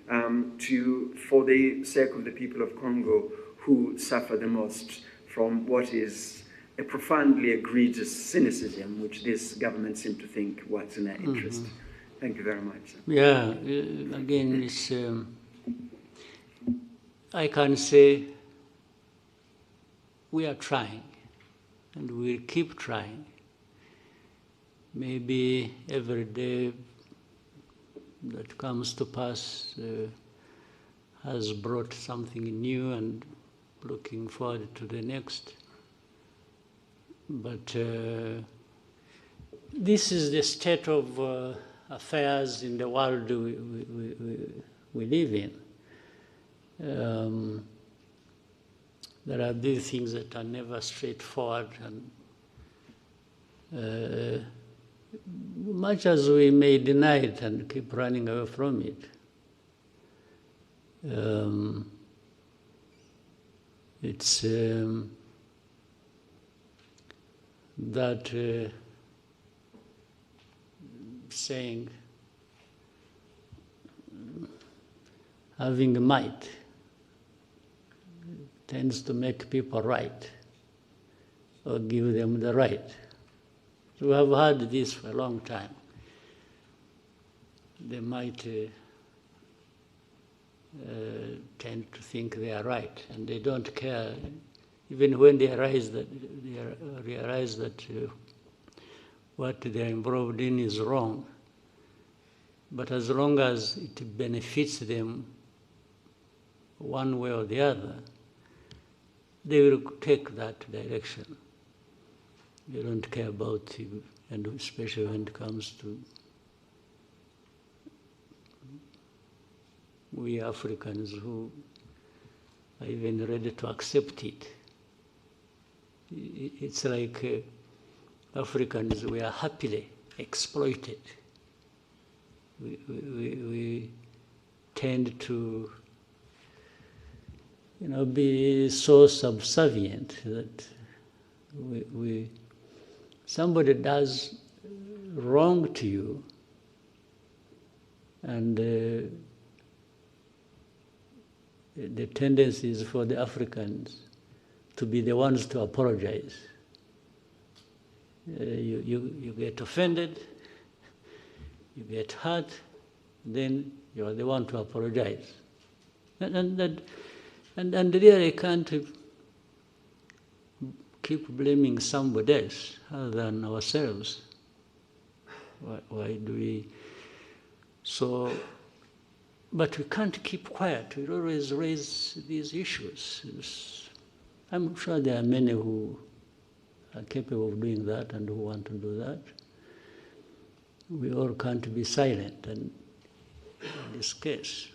for the sake of the people of Congo who suffer the most from what is a profoundly egregious cynicism, which this government seem to think works in their interest. Thank you very much. Yeah, again, it's, I can say we are trying, and we'll keep trying. Maybe every day that comes to pass has brought something new, and looking forward to the next. But this is the state of affairs in the world we live in. There are these things that are never straightforward, and much as we may deny it and keep running away from it, it's that saying, having might tends to make people right, or give them the right. So we have had this for a long time. They might tend to think they are right, and they don't care, even when they realize that what they are involved in is wrong. But as long as it benefits them one way or the other, they will take that direction. They don't care about it, and especially when it comes to we Africans who are even ready to accept it. It's like Africans, we are happily exploited. We tend to be so subservient that somebody does wrong to you, and the tendency is for the Africans to be the ones to apologize. You get offended, you get hurt, then you are the one to apologize. And really I can't keep blaming somebody else other than ourselves. Why do we? So, but we can't keep quiet. We always raise these issues. I'm sure there are many who are capable of doing that and who want to do that. We all can't be silent in this case.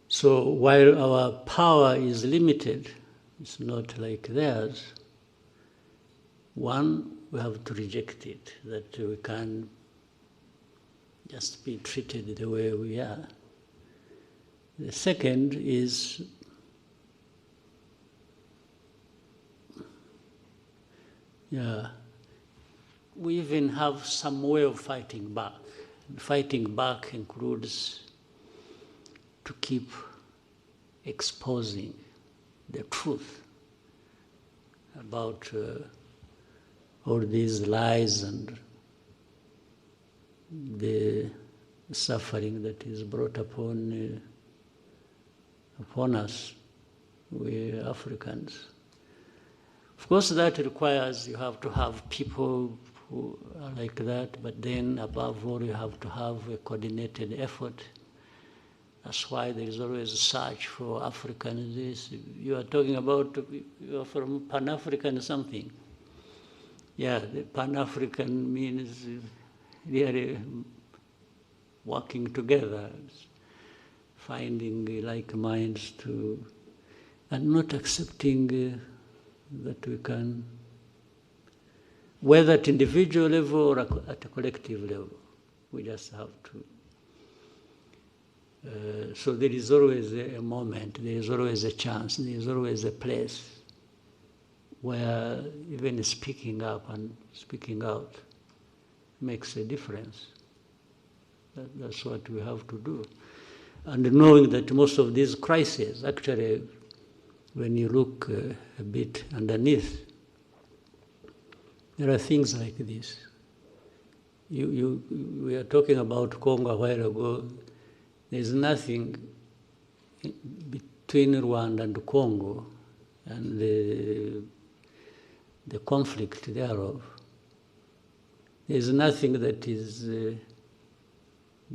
So while our power is limited, it's not like theirs. One, we have to reject it, that we can't just be treated the way we are. The second is we even have some way of fighting back. Fighting back includes to keep exposing the truth about all these lies and the suffering that is brought upon us, we Africans. Of course, that requires you have to have people who are like that, but then above all, you have to have a coordinated effort. That's why there is always a search for Africans. You are talking about, you are from Pan-African something. Yeah, the Pan-African means really working together, finding like minds to, and not accepting that we can, whether at individual level or at a collective level, we just have to. So there is always a moment, there is always a chance, there is always a place where even speaking up and speaking out makes a difference. That's what we have to do. And knowing that most of these crises, actually, when you look a bit underneath, there are things like this. We are talking about Congo a while ago. There's nothing between Rwanda and Congo and the conflict thereof. There's nothing that is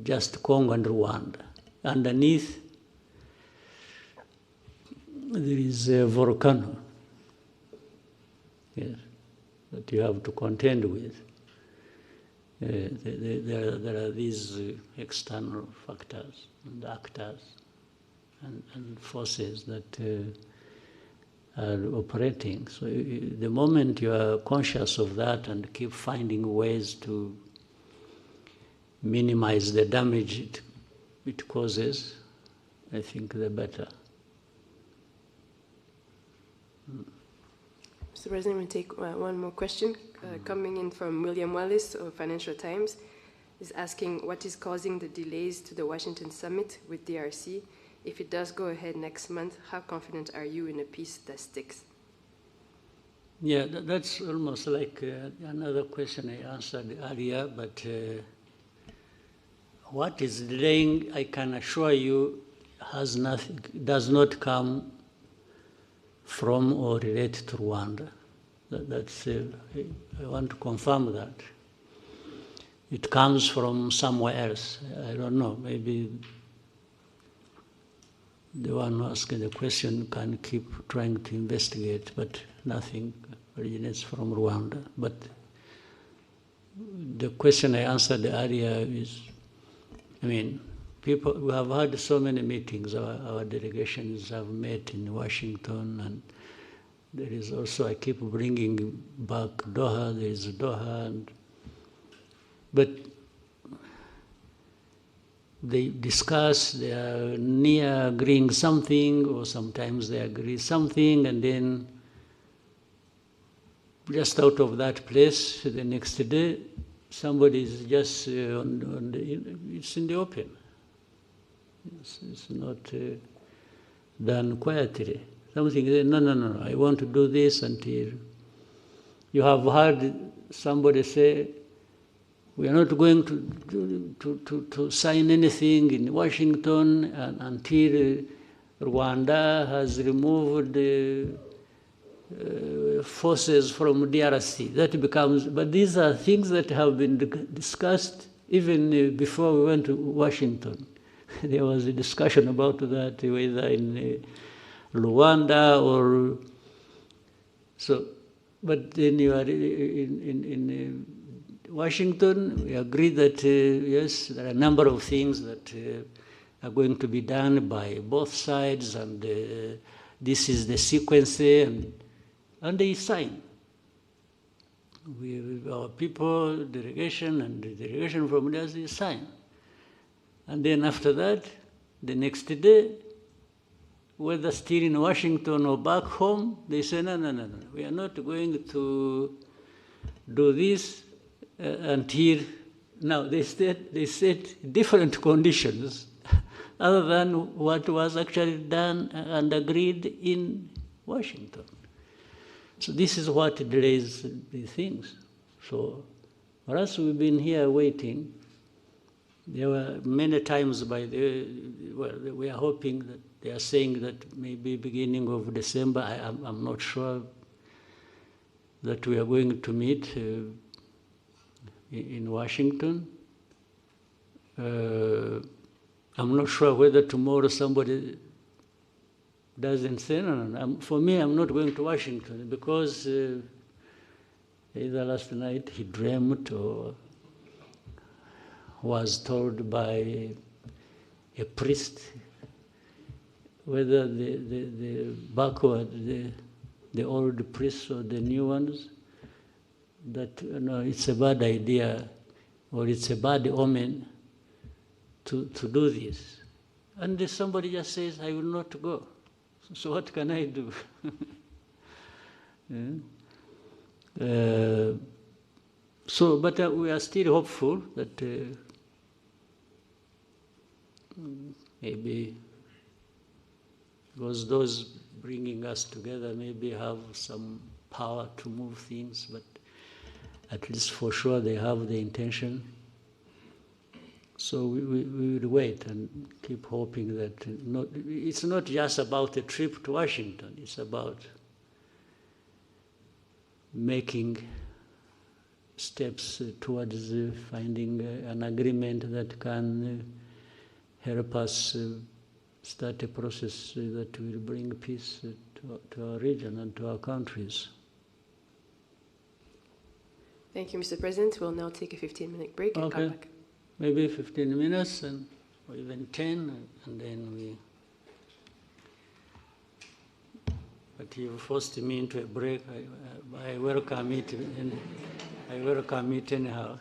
just Congo and Rwanda. Underneath, there is a volcano, yes, that you have to contend with. There are these external factors and actors and forces that are operating. So the moment you are conscious of that and keep finding ways to minimize the damage it causes, I think the better. Mr. President, we'll take one more question coming in from William Wallace of Financial Times. He's asking what is causing the delays to the Washington summit with DRC. If it does go ahead next month, how confident are you in a peace that sticks? Yeah, that's almost like another question I answered earlier, but what is delaying, I can assure you, does not come from or relate to Rwanda. That's I want to confirm that. It comes from somewhere else. I don't know, maybe the one who asking the question can keep trying to investigate, but nothing originates from Rwanda. But the question I answered earlier is, I mean, people, we have had so many meetings. Our delegations have met in Washington, and there is also, I keep bringing back Doha, there is Doha, but they discuss, they are near agreeing something, or sometimes they agree something, and then just out of that place, the next day, somebody is just it's in the open. It's not done quietly. Something, no, I want to do this until you have heard somebody say, we are not going to sign anything in Washington until Rwanda has removed forces from DRC. That becomes, but these are things that have been discussed even before we went to Washington. There was a discussion about that, whether in Rwanda or so. But then you are in Washington, we agree that yes, there are a number of things that are going to be done by both sides, and this is the sequence, and they sign. Our people, delegation, and the delegation from there, they sign. And then after that, the next day, whether still in Washington or back home, they say, no, we are not going to do this until, now they set different conditions other than what was actually done and agreed in Washington. So this is what delays the things. So for us, we've been here waiting. There were many times we are hoping that they are saying that maybe beginning of December, I'm not sure that we are going to meet in Washington. I'm not sure whether tomorrow somebody doesn't say, no. For me, I'm not going to Washington because either last night he dreamt or was told by a priest whether the backward, the old priests or the new ones, that it's a bad idea or it's a bad omen to do this. And somebody just says, I will not go. So what can I do? Yeah. But we are still hopeful that maybe because those bringing us together maybe have some power to move things, but at least for sure they have the intention. So we will wait and keep hoping that it's not just about a trip to Washington, it's about making steps towards finding an agreement that can help us start a process that will bring peace to our region and to our countries. Thank you, Mr. President. We'll now take a 15-minute break and come back. Maybe 15 minutes or even 10, and then we... But you forced me into a break. I welcome it, and I welcome it anyhow.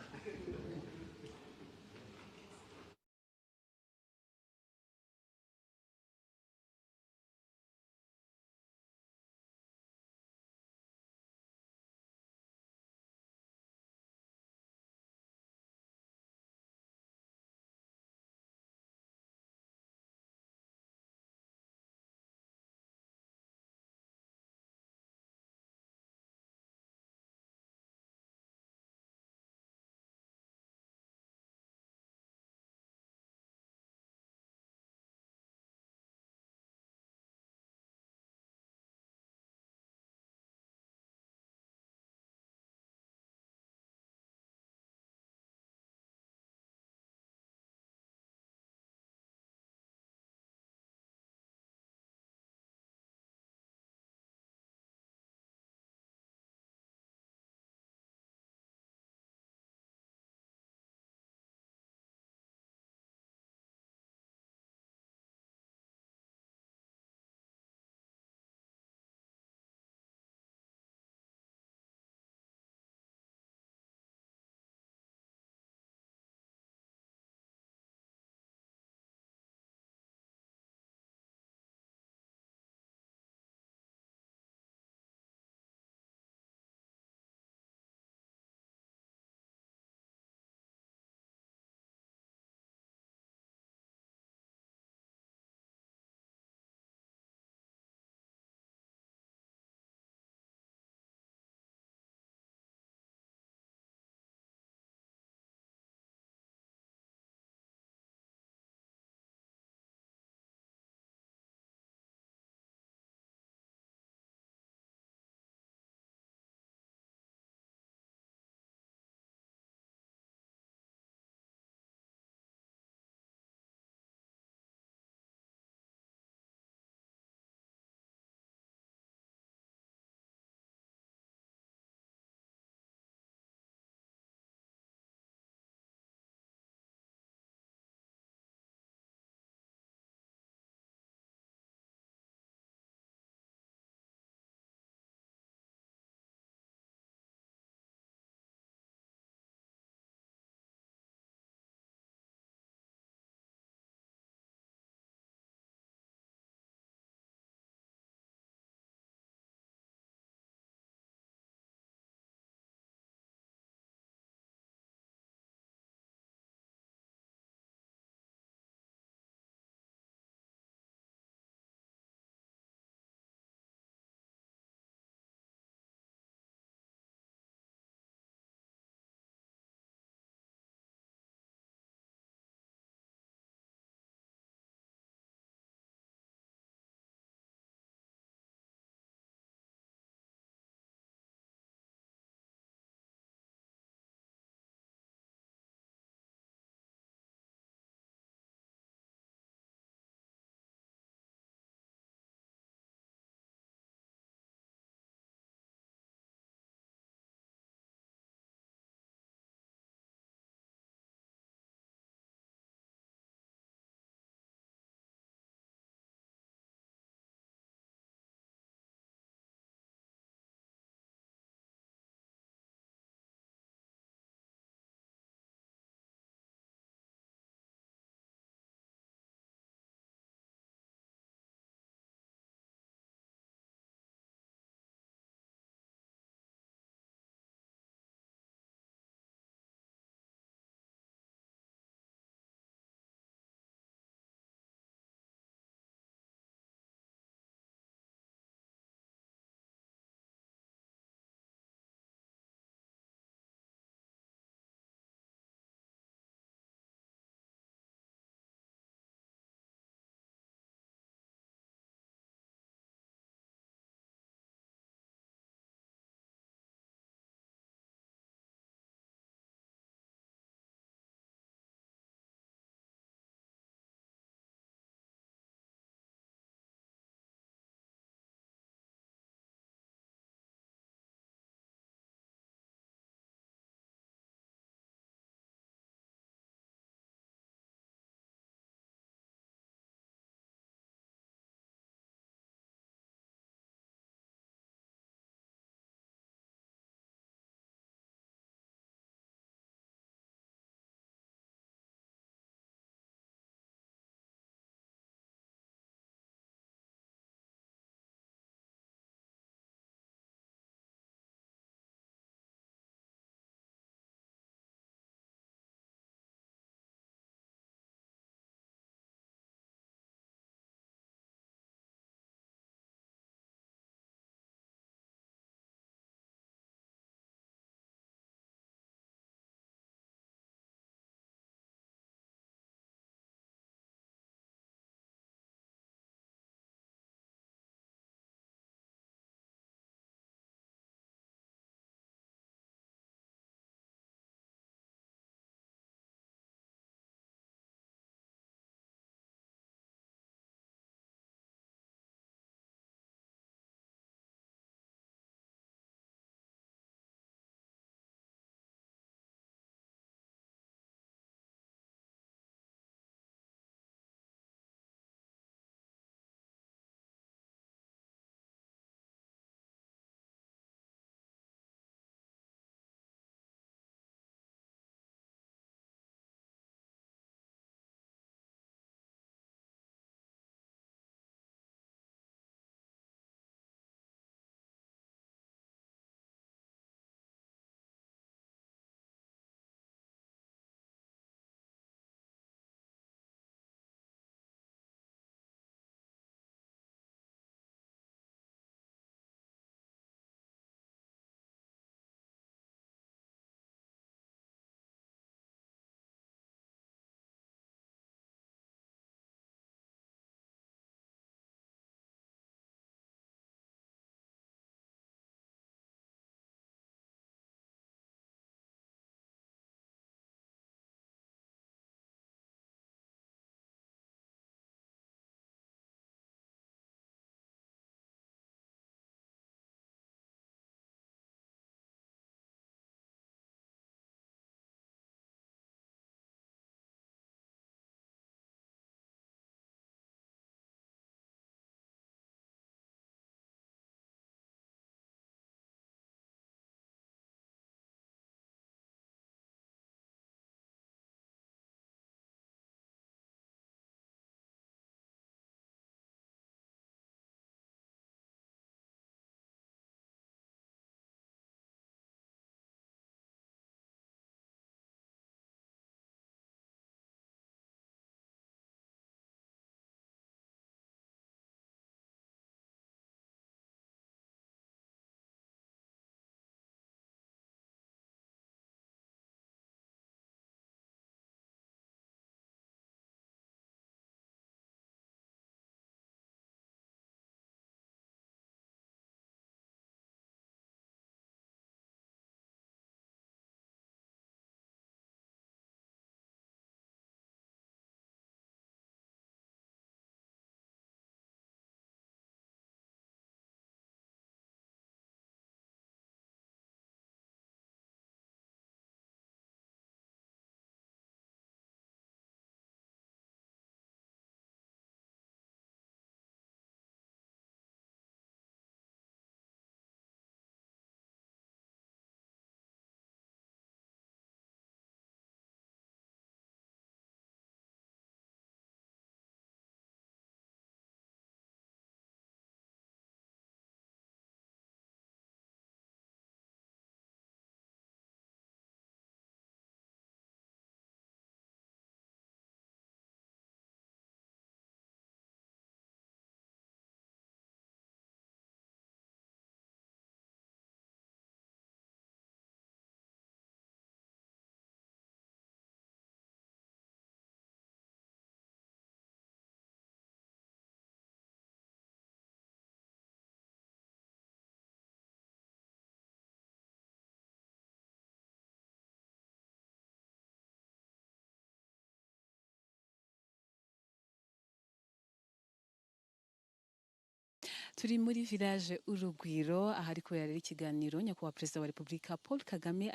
turi muri village Urugwiro ahari kubera ikiganiro nyakubahwa Perezida wa Repubulika Paul Kagame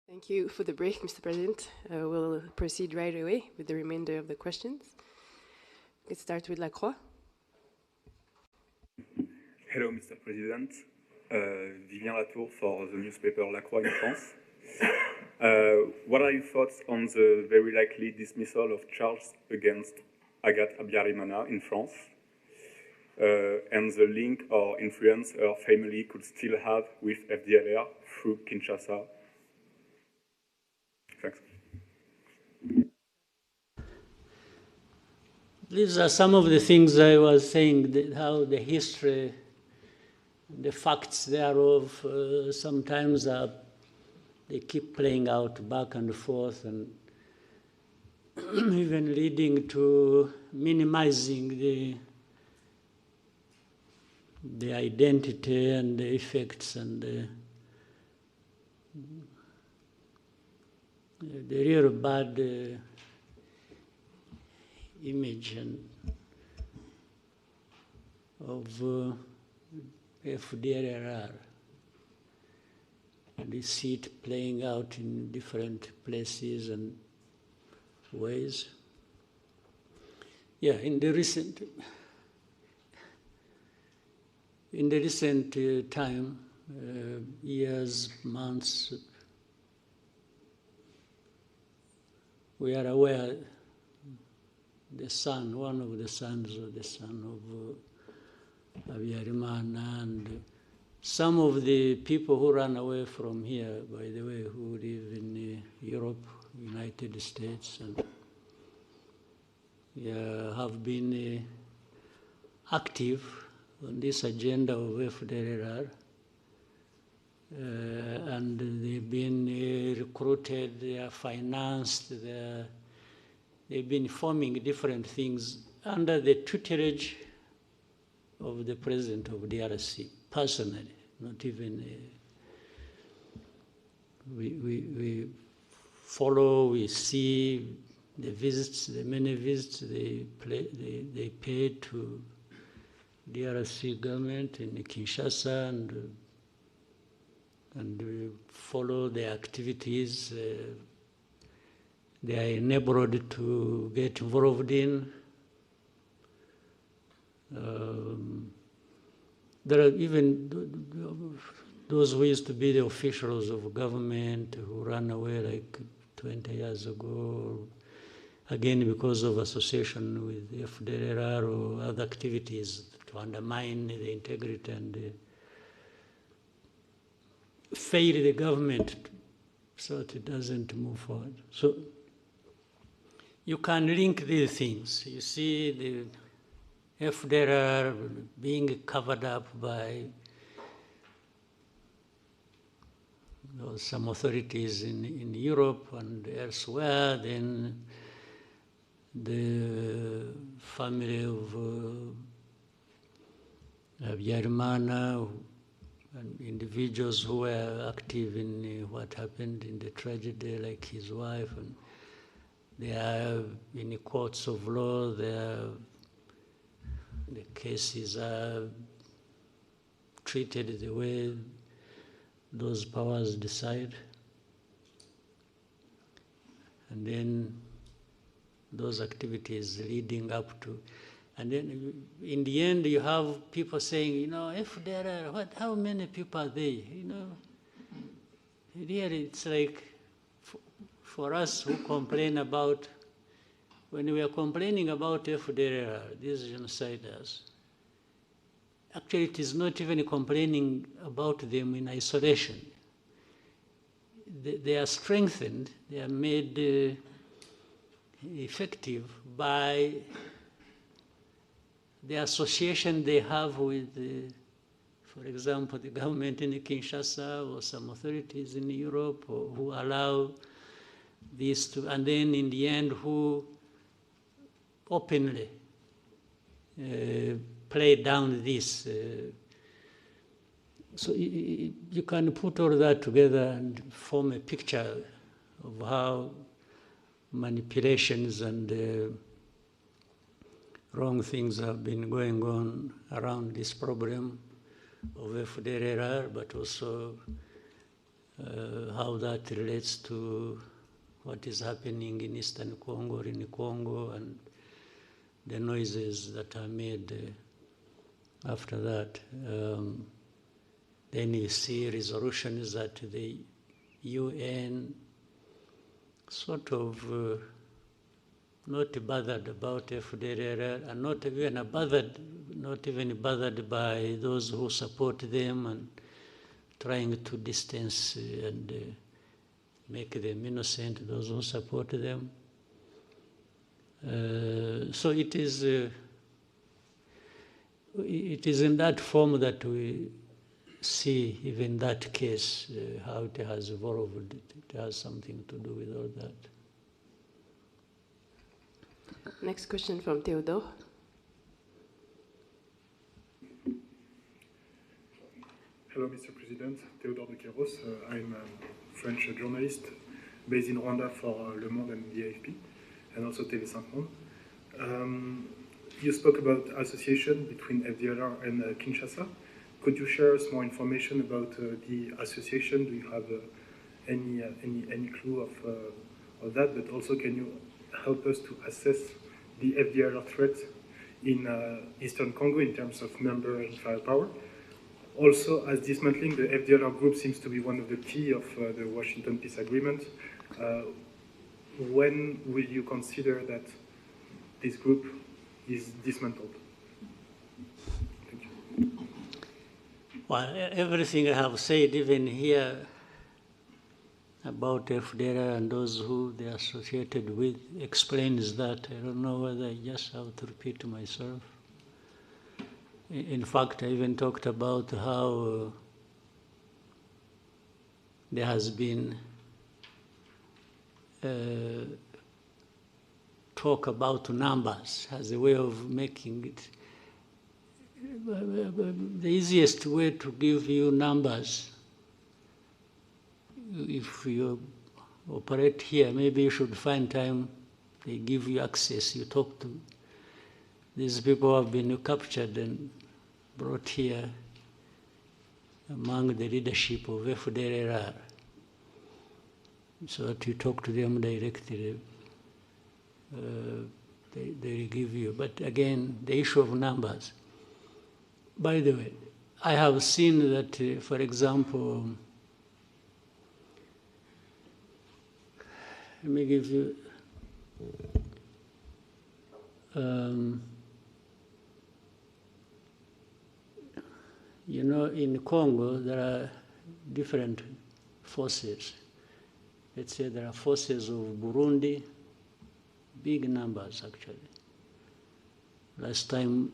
Thank you for the break, Mr. President. We'll proceed right away with the remainder of the questions. Let's start with Lacroix. Hello, Mr. President. Vivien Latour for the newspaper La Croix in France. What are your thoughts on the very likely dismissal of charges against Agathe Habyarimana in France and the link or influence her family could still have with FDLR through Kinshasa? Thanks. These are some of the things I was saying, how the history, the facts thereof, sometimes they keep playing out back and forth and even leading to minimizing the identity and the effects and the real bad image of FDLR. And you see it playing out in different places and ways. Yeah, in the recent time, years, months, we are aware one of the sons of the son of Habyarimana, and some of the people who ran away from here, by the way, who live in Europe, United States, and have been active on this agenda of FDLR. And they've been recruited, they are financed, they've been forming different things under the tutelage of the president of DRC, personally, not even... we follow, we see the visits, the many visits they pay to DRC government in Kinshasa, and we follow the activities they are enabled to get involved in. There are even those who used to be the officials of government who ran away like 20 years ago, again because of association with FDLR or other activities to undermine the integrity and fail the government so that it doesn't move forward. So you can link these things. You see the FDLR being covered up by some authorities in Europe and elsewhere, then the family of Agirana and individuals who were active in what happened in the tragedy, like his wife, and they are in the courts of law, the cases are treated the way those powers decide. And then those activities leading up to, and then in the end you have people saying, you know, if there are, how many people are they? You know, really it's like, for us who complain about, when we are complaining about if there are these genociders, actually it is not even complaining about them in isolation. They are strengthened, they are made effective by the association they have with, for example, the government in Kinshasa or some authorities in Europe, or who allow this to, and then in the end who openly play down this. So you can put all that together and form a picture of how manipulations and wrong things have been going on around this problem of FDLR, but also how that relates to what is happening in Eastern Congo, or in Congo, and the noises that are made after that. Then you see resolutions that the UN sort of not bothered about FDLR, and not even bothered by those who support them, and trying to distance and make them innocent, those who support them. So it is in that form that we see even that case, how it has evolved. It has something to do with all that. Next question from Theodore. Hello, Mr. President. Theodore de Queiroz. I'm a French journalist based in Rwanda for Le Monde and the AFP, and also TV5 Monde. You spoke about association between FDLR and Kinshasa. Could you share us more information about the association? Do you have any clue of that? But also, can you help us to assess the FDLR threat in Eastern Congo in terms of number and firepower? Also, as dismantling the FDLR group seems to be one of the key of the Washington Peace Agreement, when will you consider that this group is dismantled? Thank you. Well, everything I have said, even here, about FDLR and those who they are associated with, explains that. I don't know whether I just have to repeat myself. In fact, I even talked about how there has been talk about numbers as a way of making it the easiest way to give you numbers, if you operate here, maybe you should find time, they give you access, you talk to these people who have been captured and brought here among the leadership of FDLR, so that you talk to them directly. They give you. But again, the issue of numbers. By the way, I have seen that, for example, let me give you, you know, in Congo, there are different forces. Let's say there are forces of Burundi, big numbers actually. Last time,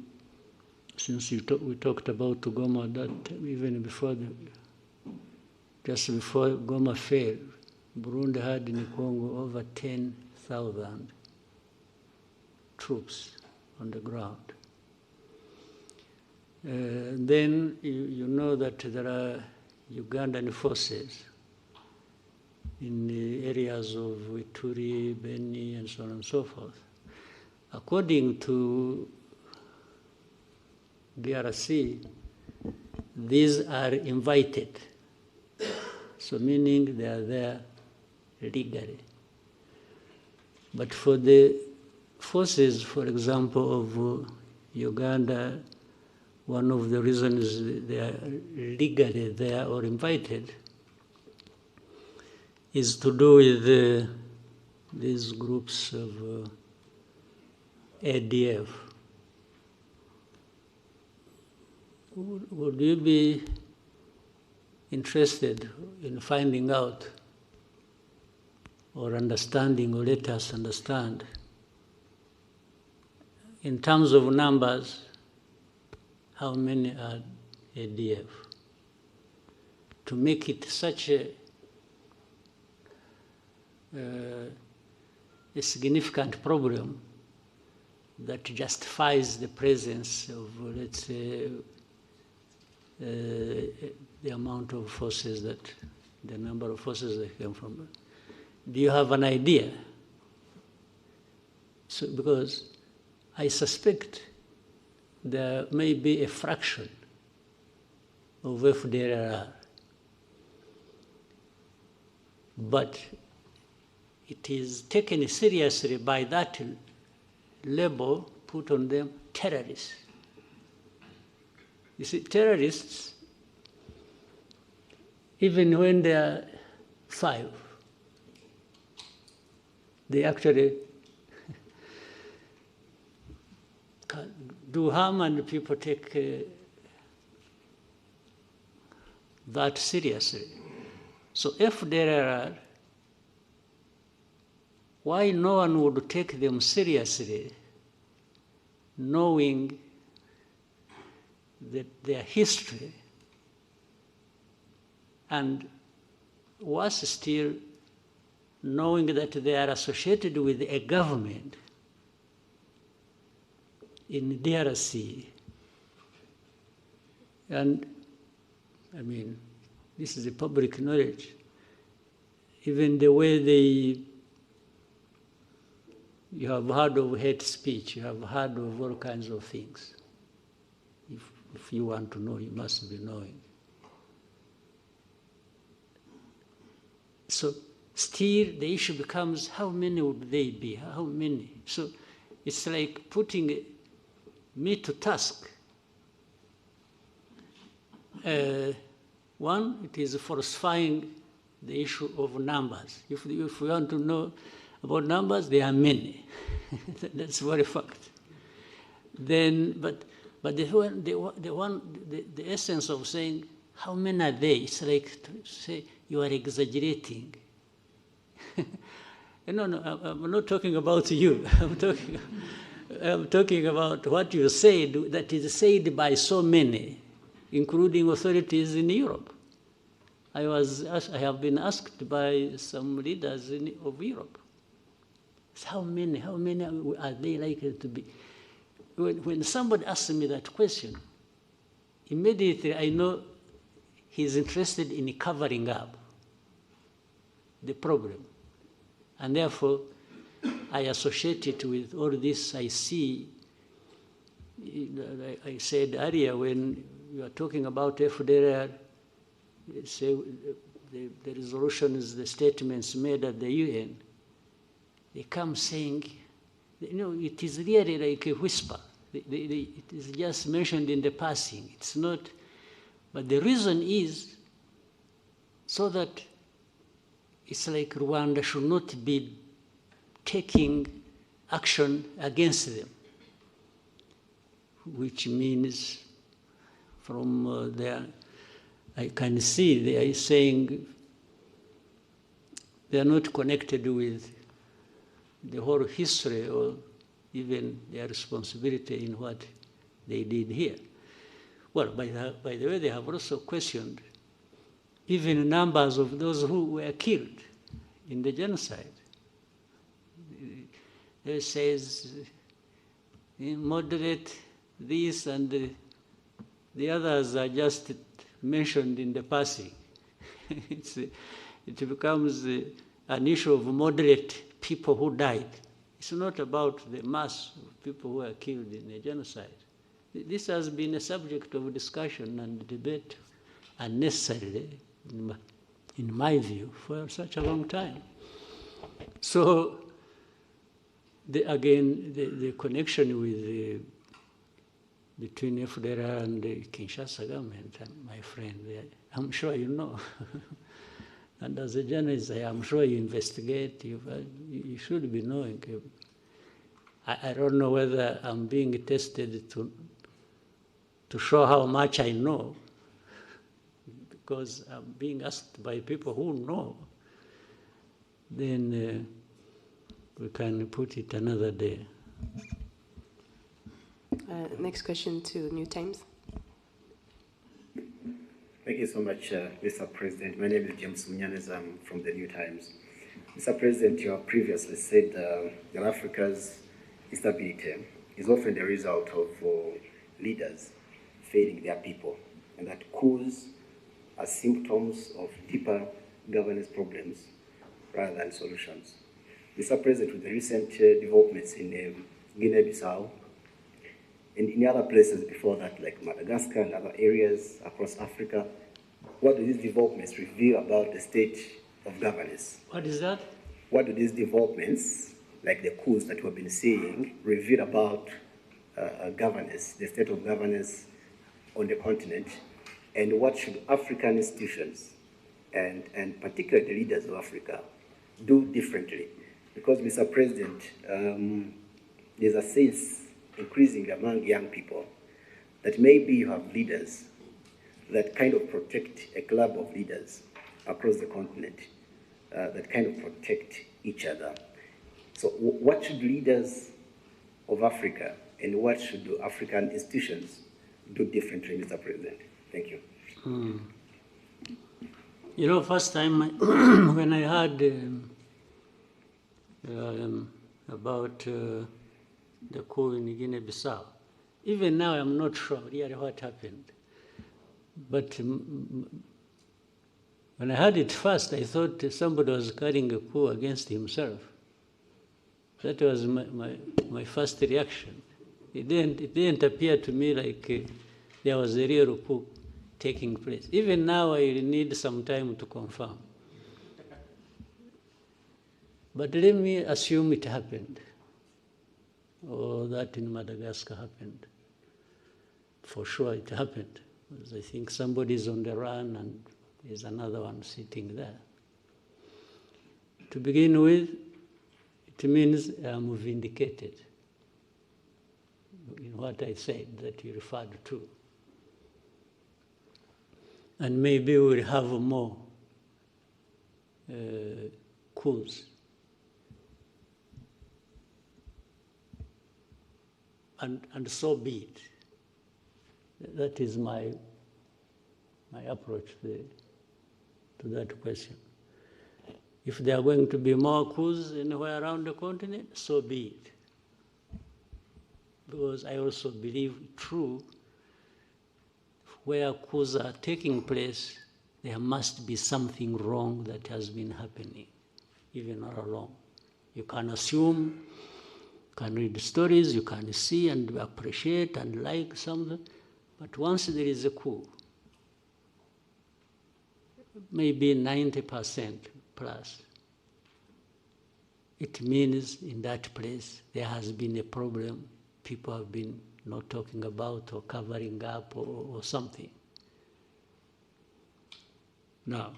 since we talked about Goma, that even before, just before Goma fell, Burundi had in Congo over 10,000 troops on the ground. Then you know that there are Ugandan forces in the areas of Ituri, Beni, and so on and so forth. According to DRC, these are invited, so meaning they are there legally. But for the forces, for example, of Uganda, one of the reasons they are legally there or invited is to do with these groups of ADF. Would you be interested in finding out or understanding, or let us understand, in terms of numbers, how many are ADF? To make it such a significant problem that justifies the presence of, let's say, the amount of forces that, the number of forces that came from. Do you have an idea? So, because I suspect there may be a fraction of FDLR, but it is taken seriously by that label put on them, terrorists. You see, terrorists, even when they are 5, they actually do harm, and people take that seriously. So if there are, why no one would take them seriously, knowing that their history, and worse still, knowing that they are associated with a government in DRC. And I mean, this is a public knowledge. Even the way you have heard of hate speech, you have heard of all kinds of things. If you want to know, you must be knowing. So still the issue becomes, how many would they be? How many? So it's like putting me to task. One, it is falsifying the issue of numbers. If we want to know about numbers, there are many. That's very fact. Then, but the essence of saying how many are they? It's like to say you are exaggerating. No, I'm not talking about you. I'm talking about what you said that is said by so many, including authorities in Europe. I have been asked by some leaders of Europe, how many are they likely to be? When somebody asks me that question, immediately I know he's interested in covering up the problem. And therefore, I associate it with all this I see. I said earlier when you are talking about FDLR, say the resolutions, the statements made at the UN, they come saying, it is really like a whisper. It is just mentioned in the passing. It's not, but the reason is so that it's like Rwanda should not be taking action against them, which means from there, I can see they are saying they are not connected with the whole history or even their responsibility in what they did here. Well, by the way, they have also questioned even numbers of those who were killed in the genocide. It says moderate this and the others are just mentioned in the passing. It becomes an issue of moderate people who died. It's not about the mass of people who were killed in the genocide. This has been a subject of discussion and debate unnecessarily, in my view, for such a long time. So, the connection with between FDLR and the Kinshasa government, my friend, I'm sure you know. And as a journalist, I'm sure you investigate, you should be knowing. I don't know whether I'm being tested to show how much I know, because I'm being asked by people who know. Then we can put it another day. Next question to New Times. Thank you so much, Mr. President. My name is James Munyanez. I'm from the New Times. Mr. President, you have previously said that Africa's instability is often the result of leaders failing their people, and that coups are symptoms of deeper governance problems rather than solutions. Mr. President, with the recent developments in Guinea-Bissau and in other places before that, like Madagascar and other areas across Africa, what do these developments reveal about the state of governance? What is that? What do these developments, like the coups that we've been seeing, reveal about governance, the state of governance on the continent, and what should African institutions and particularly the leaders of Africa do differently? Because, Mr. President, there's a sense increasing among young people that maybe you have leaders that kind of protect a club of leaders across the continent that kind of protect each other. So what should leaders of Africa and what should African institutions do differently, Mr. President? Thank you. You know, first time when I heard about the coup in Guinea-Bissau, even now I'm not sure really what happened. But when I heard it first, I thought somebody was carrying a coup against himself. That was my first reaction. It didn't appear to me like there was a real coup taking place. Even now, I need some time to confirm. But let me assume it happened, or that in Madagascar happened. For sure it happened, because I think somebody's on the run and there's another one sitting there. To begin with, it means I'm vindicated in what I said that you referred to. And maybe we'll have more coups. And so be it. That is my approach to that question. If there are going to be more coups anywhere around the continent, so be it. Because I also believe true where coups are taking place, there must be something wrong that has been happening, even all along. You can assume, you can read stories, you can see and appreciate and like something, but once there is a coup, maybe 90% plus, it means in that place there has been a problem. People have been not talking about or covering up or something. Now,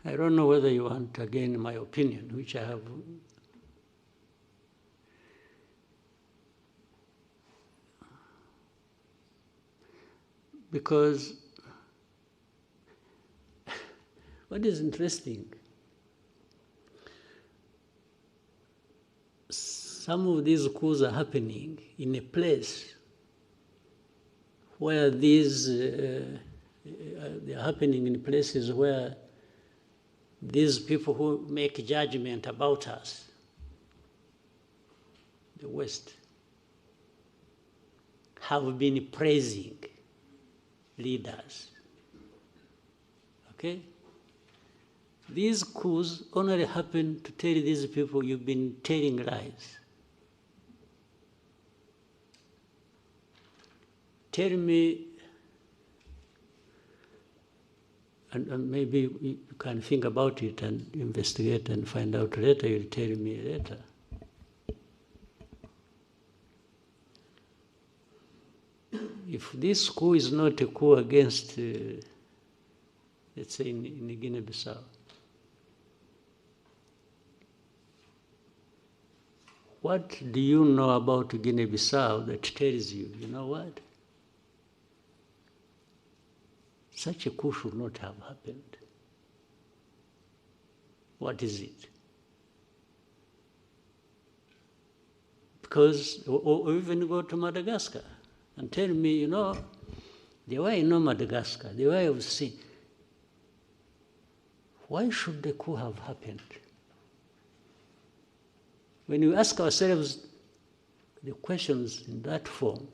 I don't know whether you want again my opinion, which I have. Because what is interesting, some of these coups are happening in a place where these, they are happening in places where these people who make judgment about us, the West, have been praising leaders. Okay? These coups only happen to tell these people you've been telling lies. Tell me, and maybe you can think about it and investigate and find out later, you'll tell me later. If this coup is not a coup against, let's say in Guinea-Bissau, what do you know about Guinea-Bissau that tells you, you know what? Such a coup should not have happened. What is it? Because, or even go to Madagascar and tell me, you know, the way I know Madagascar, the way I've seen, why should the coup have happened? When we ask ourselves the questions in that form,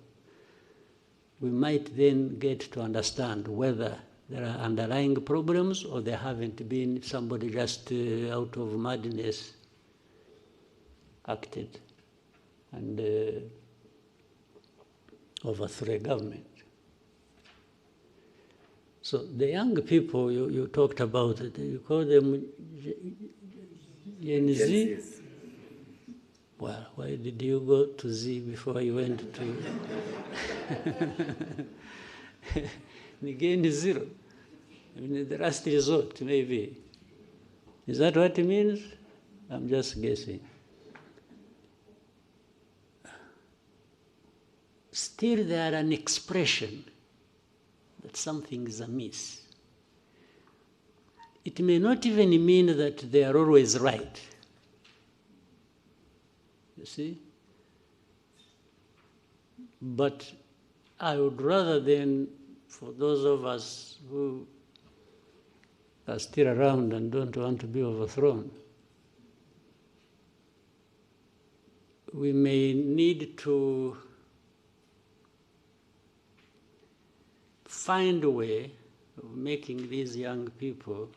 we might then get to understand whether there are underlying problems or there haven't been, somebody just out of madness acted and overthrew a government. So the young people you talked about, you call them Gen Z? Well, why did you go to Z before you went to Gen Zero? I mean, the last resort, maybe. Is that what it means? I'm just guessing. Still, there are an expression that something is amiss. It may not even mean that they are always right. You see? But I would rather than, for those of us who are still around and don't want to be overthrown, we may need to find a way of making these young people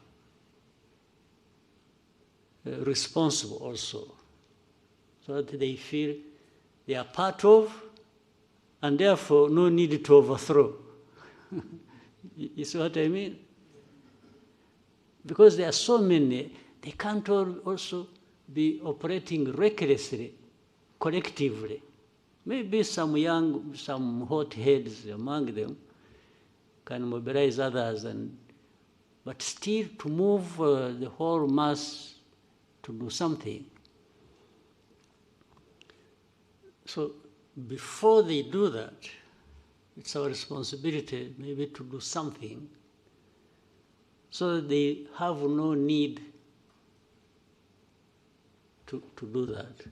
responsible also, so that they feel they are part of, and therefore no need to overthrow. You see what I mean? Because there are so many, they can't all also be operating recklessly, collectively. Maybe some young, some hot heads among them can mobilize others, but still to move the whole mass to do something. So before they do that, it's our responsibility maybe to do something so that they have no need to do that.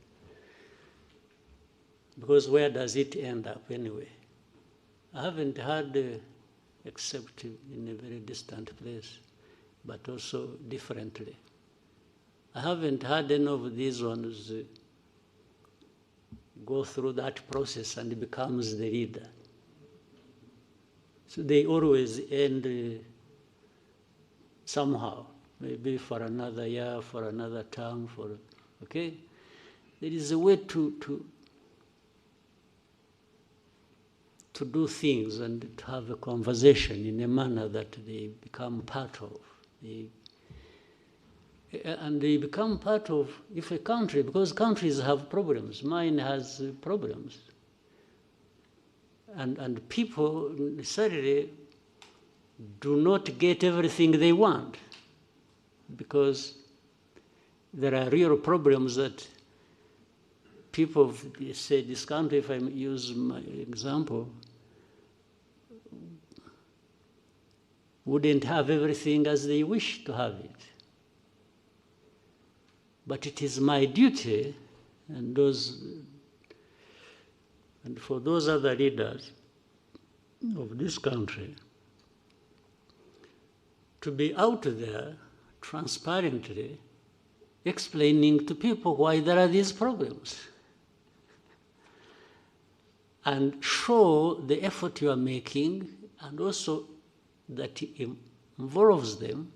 Because where does it end up anyway? I haven't heard, except in a very distant place, but also differently. I haven't had any of these ones go through that process and becomes the leader. So they always end somehow, maybe for another year, for another term, okay? There is a way to do things and to have a conversation in a manner that they become part of. And they become part of, if a country, because countries have problems, mine has problems. And people necessarily do not get everything they want, because there are real problems that people say, this country, if I use my example, wouldn't have everything as they wish to have it. But it is my duty, and for those other leaders of this country, to be out there transparently explaining to people why there are these problems, and show the effort you are making, and also that it involves them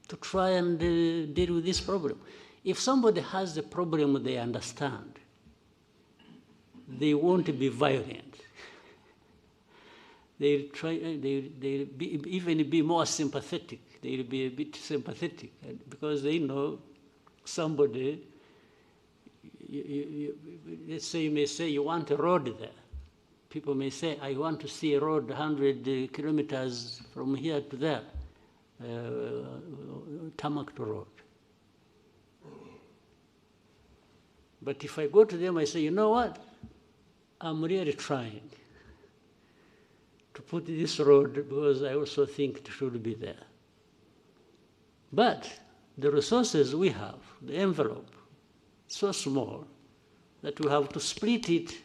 to try and deal with this problem. If somebody has the problem they understand, they won't be violent. They'll even be more sympathetic. They'll be a bit sympathetic because they know somebody, let's say you may say you want a road there. People may say, I want to see a road 100 kilometers from here to there. Tarmac road. But if I go to them, I say, you know what? I'm really trying to put this road because I also think it should be there. But the resources we have, the envelope, so small that we have to split it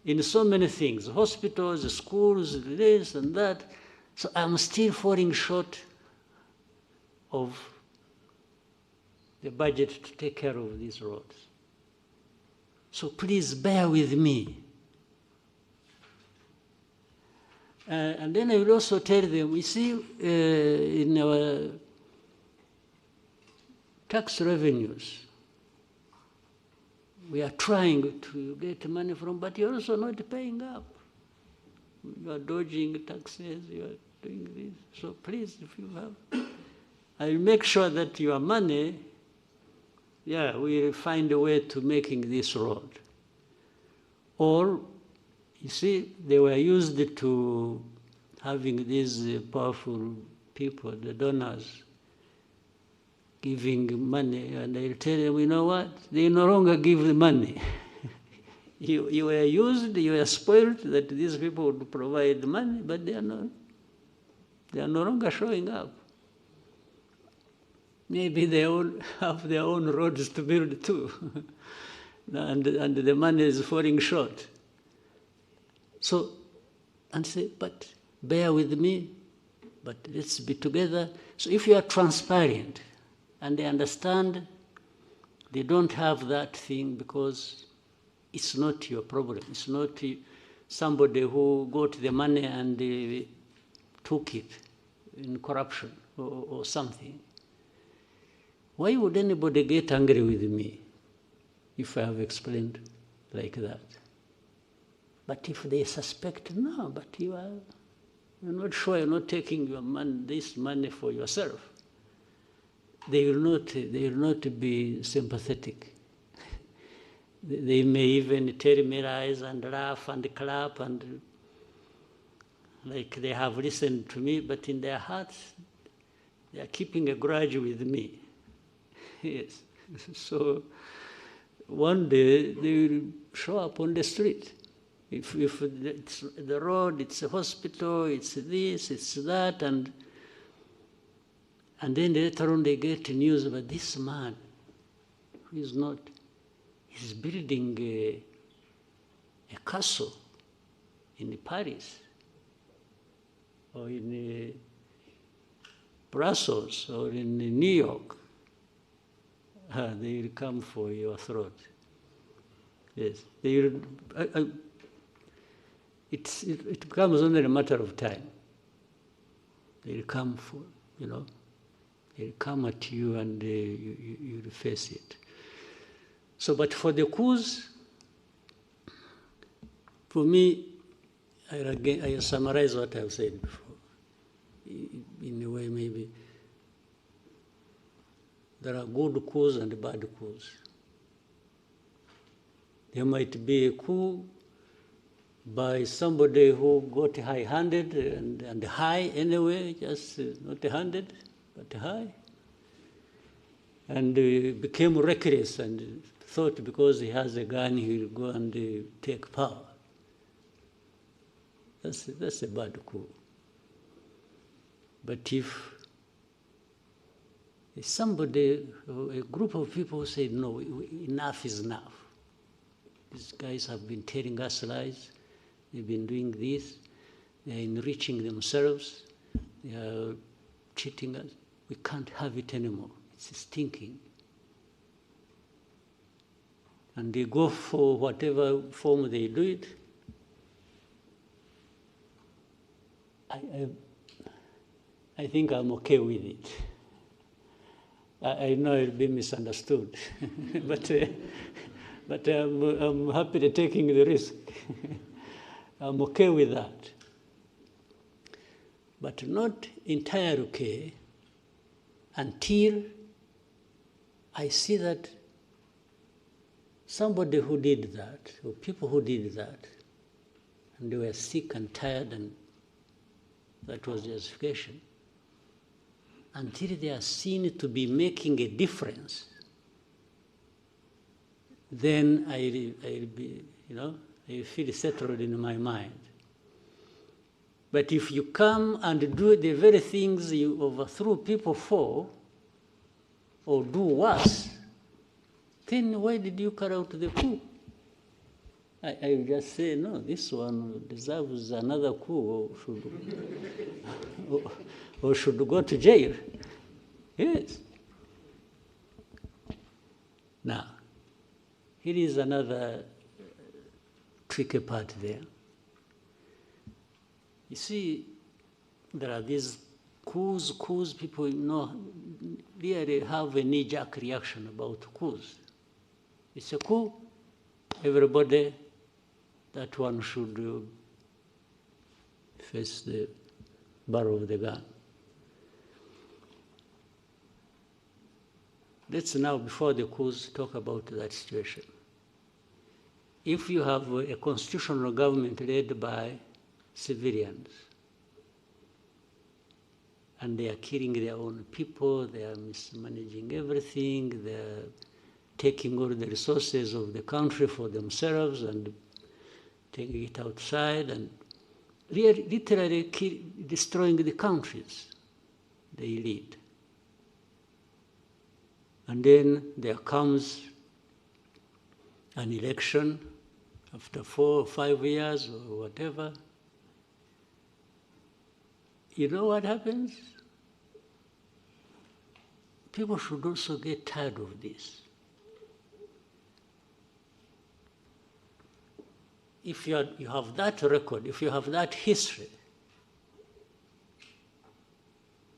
in so many things, hospitals, schools, this and that. So I'm still falling short of the budget to take care of these roads. So please bear with me. And then I will also tell them, we see in our tax revenues, we are trying to get money from, but you're also not paying up. You are dodging taxes, you are doing this. So please, if you have, I'll make sure that your money, we'll find a way to making this road. Or, you see, they were used to having these powerful people, the donors, giving money, and I'll tell them, you know what? They no longer give the money. You were used, you were spoiled that these people would provide the money, but they are no longer showing up. Maybe they all have their own roads to build too, and the money is falling short. So, and say, but bear with me, but let's be together. So if you are transparent and they understand, they don't have that thing because it's not your problem. It's not somebody who got the money and took it in corruption or something. Why would anybody get angry with me if I have explained like that? But if they suspect, no, but you're not sure, you're not taking your this money for yourself, they will not be sympathetic. They may even tear me eyes and laugh and clap and like they have listened to me, but in their hearts, they are keeping a grudge with me. Yes. So one day they will show up on the street. If it's the road, it's a hospital, it's this, it's that, and then later on they get news about this man who is not, he's building a castle in Paris or in Brussels or in New York. They will come for your throat. Yes, they will. it becomes only a matter of time. They'll come for, they'll come at you and you'll face it. So, but for the coups, for me, I summarize what I've said before. In a way, maybe there are good coups and bad coups. There might be a coup by somebody who got high-handed and high anyway, just not 100, but high, and became reckless and thought because he has a gun he will go and take power. That's a bad coup. But if somebody, a group of people say, no, enough is enough. These guys have been telling us lies. They've been doing this. They're enriching themselves. They are cheating us. We can't have it anymore. It's stinking. And they go for whatever form they do it. I think I'm okay with it. I know it'll be misunderstood, but I'm happy to taking the risk. I'm okay with that, but not entirely okay until I see that somebody who did that, or people who did that, and they were sick and tired, and that was justification, until they are seen to be making a difference, then I'll be, I feel settled in my mind. But if you come and do the very things you overthrew people for, or do worse, then why did you carry out the coup? I just say, no, this one deserves another coup, or should go to jail. Yes. Now, here is another tricky part there. You see, there are these coups, people really have a knee-jerk reaction about coups. It's a coup, everybody, that one should face the barrel of the gun. Let's now, before the coups, talk about that situation. If you have a constitutional government led by civilians, and they are killing their own people, they are mismanaging everything, they are taking all the resources of the country for themselves and taking it outside and literally destroying the countries they lead. And then there comes an election after 4 or 5 years or whatever. You know what happens? People should also get tired of this. If you have that record, if you have that history,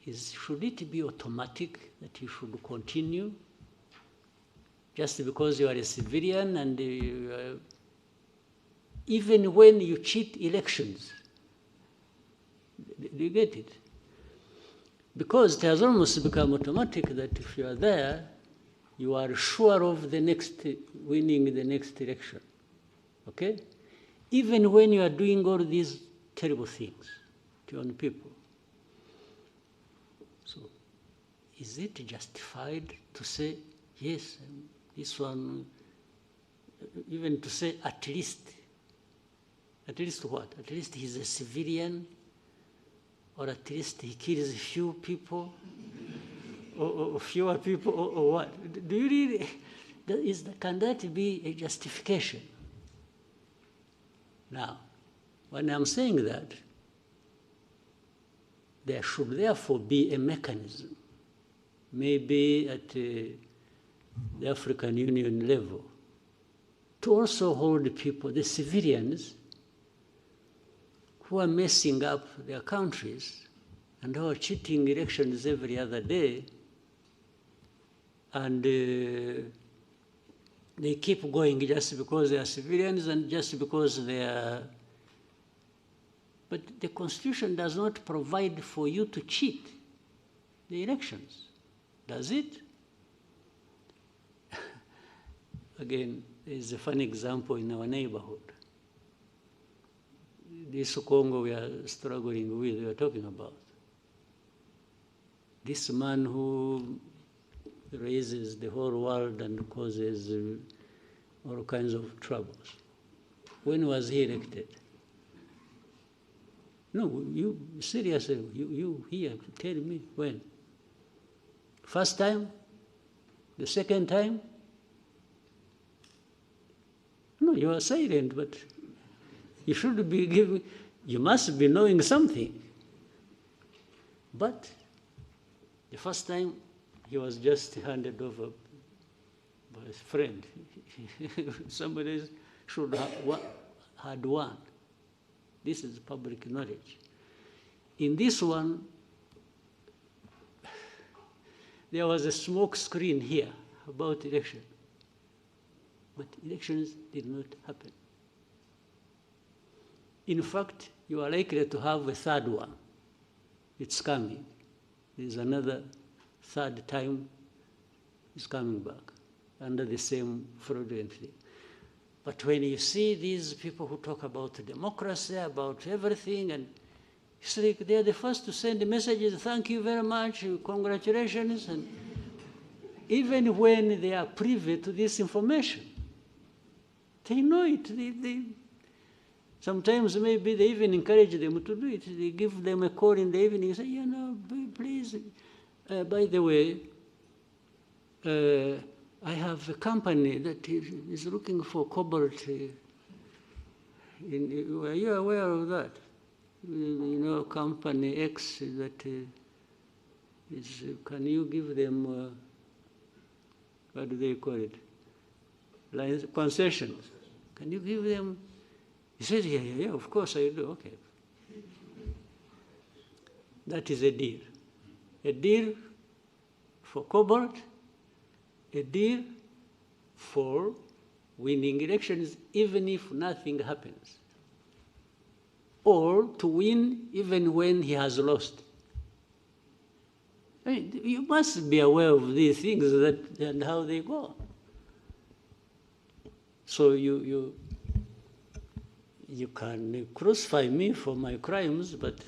should it be automatic that you should continue just because you are a civilian and even when you cheat elections? Do you get it? Because it has almost become automatic that if you are there, you are sure of winning the next election. Okay? Even when you are doing all these terrible things to your own people. So, is it justified to say, yes, this one, even to say at least what? At least he's a civilian, or at least he kills few people, or fewer people, or what? Do you really, can that be a justification? Now, when I'm saying that, there should therefore be a mechanism, maybe at the African Union level, to also hold people, the civilians, who are messing up their countries and who are cheating elections every other day, and they keep going just because they are civilians and just because they are. But the Constitution does not provide for you to cheat the elections, does it? Again, there's a funny example in our neighborhood. This Congo we are struggling with, we are talking about. This man who raises the whole world and causes all kinds of troubles. When was he elected? No, you seriously, you here, tell me when. First time? The second time? No, you are silent, but you should be giving, you must be knowing something. But the first time, he was just handed over by his friend. Somebody should have had won. This is public knowledge. In this one, there was a smoke screen here about election. But elections did not happen. In fact, you are likely to have a third one. It's coming. There's another third time it's coming back under the same fraudulent thing. But when you see these people who talk about democracy, about everything, and it's like they're the first to send messages, thank you very much, congratulations, and even when they are privy to this information, they know it. Sometimes maybe they even encourage them to do it. They give them a call in the evening and say, you know, please, by the way, I have a company that is looking for cobalt. Are you aware of that? You know, company X that is, can you give them, what do they call it? Concessions. Can you give them? He said, yeah, of course I do, okay. That is a deal. A deal for cobalt, a deal for winning elections even if nothing happens, or to win even when he has lost. I mean, you must be aware of these things and how they go. So you can crucify me for my crimes, but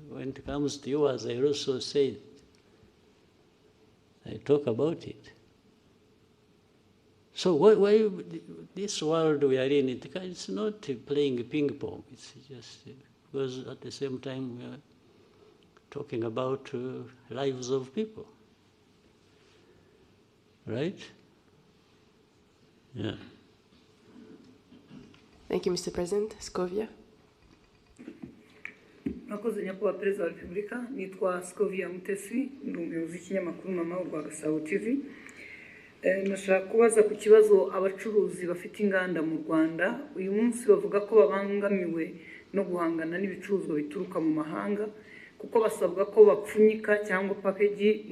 when it comes to yours, I also say, I talk about it. So why this world we are in, it's not playing ping pong. It's just because at the same time we are talking about lives of people, right? Yeah. Thank you, Mr. President. Scovia. Mwakoze nyakubahwa Perezida wa Repubulika, nitwa Scovia Mutesi, ndi umuyobozi w'ikinyamakuru Mama urwa Gasabo TV. Nashaka kubaza ku kibazo abacuruzi bafite inganda mu Rwanda uyu munsi bavuga ko babangamiwe no guhangana n'ibicuruzwa bituruka mu mahanga kuko basabwa ko bapfunyika cyangwa package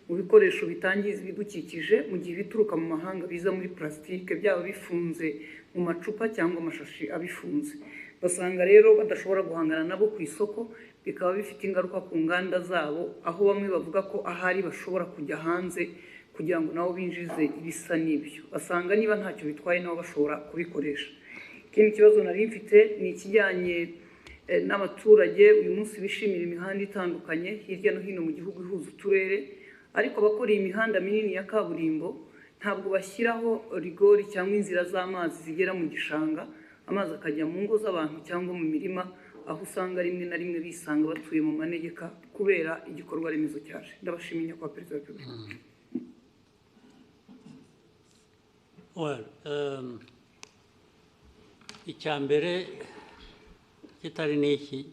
mu bikoresho bitangiza ibidukikije mu gihe bituruka mu mahanga biza muri plastique byaba bifunze mu macupa cyangwa amashashi abifunze. Basanga rero badashobora guhangana nabo ku isoko, bikaba bifite ingaruka ku nganda zabo, aho bamwe bavuga ko ahari bashobora kujya hanze kugira ngo nabo binjize ibisa n'ibyo. Basanga niba ntacyo bitwaye nabo bashobora kubikoresha. Ikindi kibazo nari mfite ni ikijyanye n'abaturage uyu munsi bishimira imihanda itandukanye hirya no hino mu gihugu ihuza uturere, ariko abakora iyi mihanda minini ya kaburimbo ntabwo bashyiraho rigori cyangwa inzira z'amazi zigera mu gishanga, amazi akajya mu ngo z'abantu cyangwa mu mirima, aho usanga rimwe na rimwe bisanga batuye mu manegeka kubera igikorwa remezo cyaje. Ndabashimiye kwa Perezida wa Repubulika. Well, icyambere kitari n'iki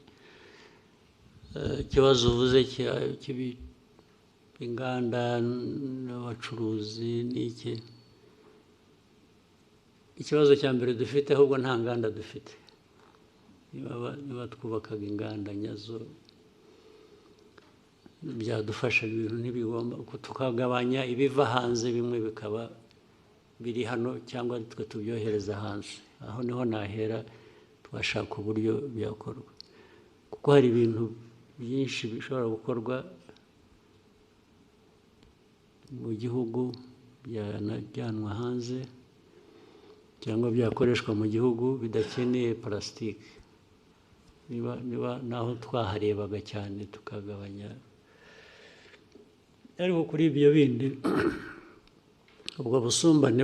ikibazo uvuze inganda n'abacuruzi n'iki. Ikibazo cya mbere dufite ahubwo nta nganda dufite. niba twubakaga inganda nyazo byadufasha ibintu ntibigomba tukagabanya ibiva hanze bimwe bikaba biri hano cyangwa twe tubyohereza hanze aho niho nahera twashaka uburyo byakorwa kuko hari ibintu byinshi bishobora gukorwa mu gihugu byanajyanwa hanze cyangwa byakoreshwa mu gihugu bidakeneye plastique niba naho twaharebaga cyane tukagabanya ariko kuri ibyo bindi ubwo busumbane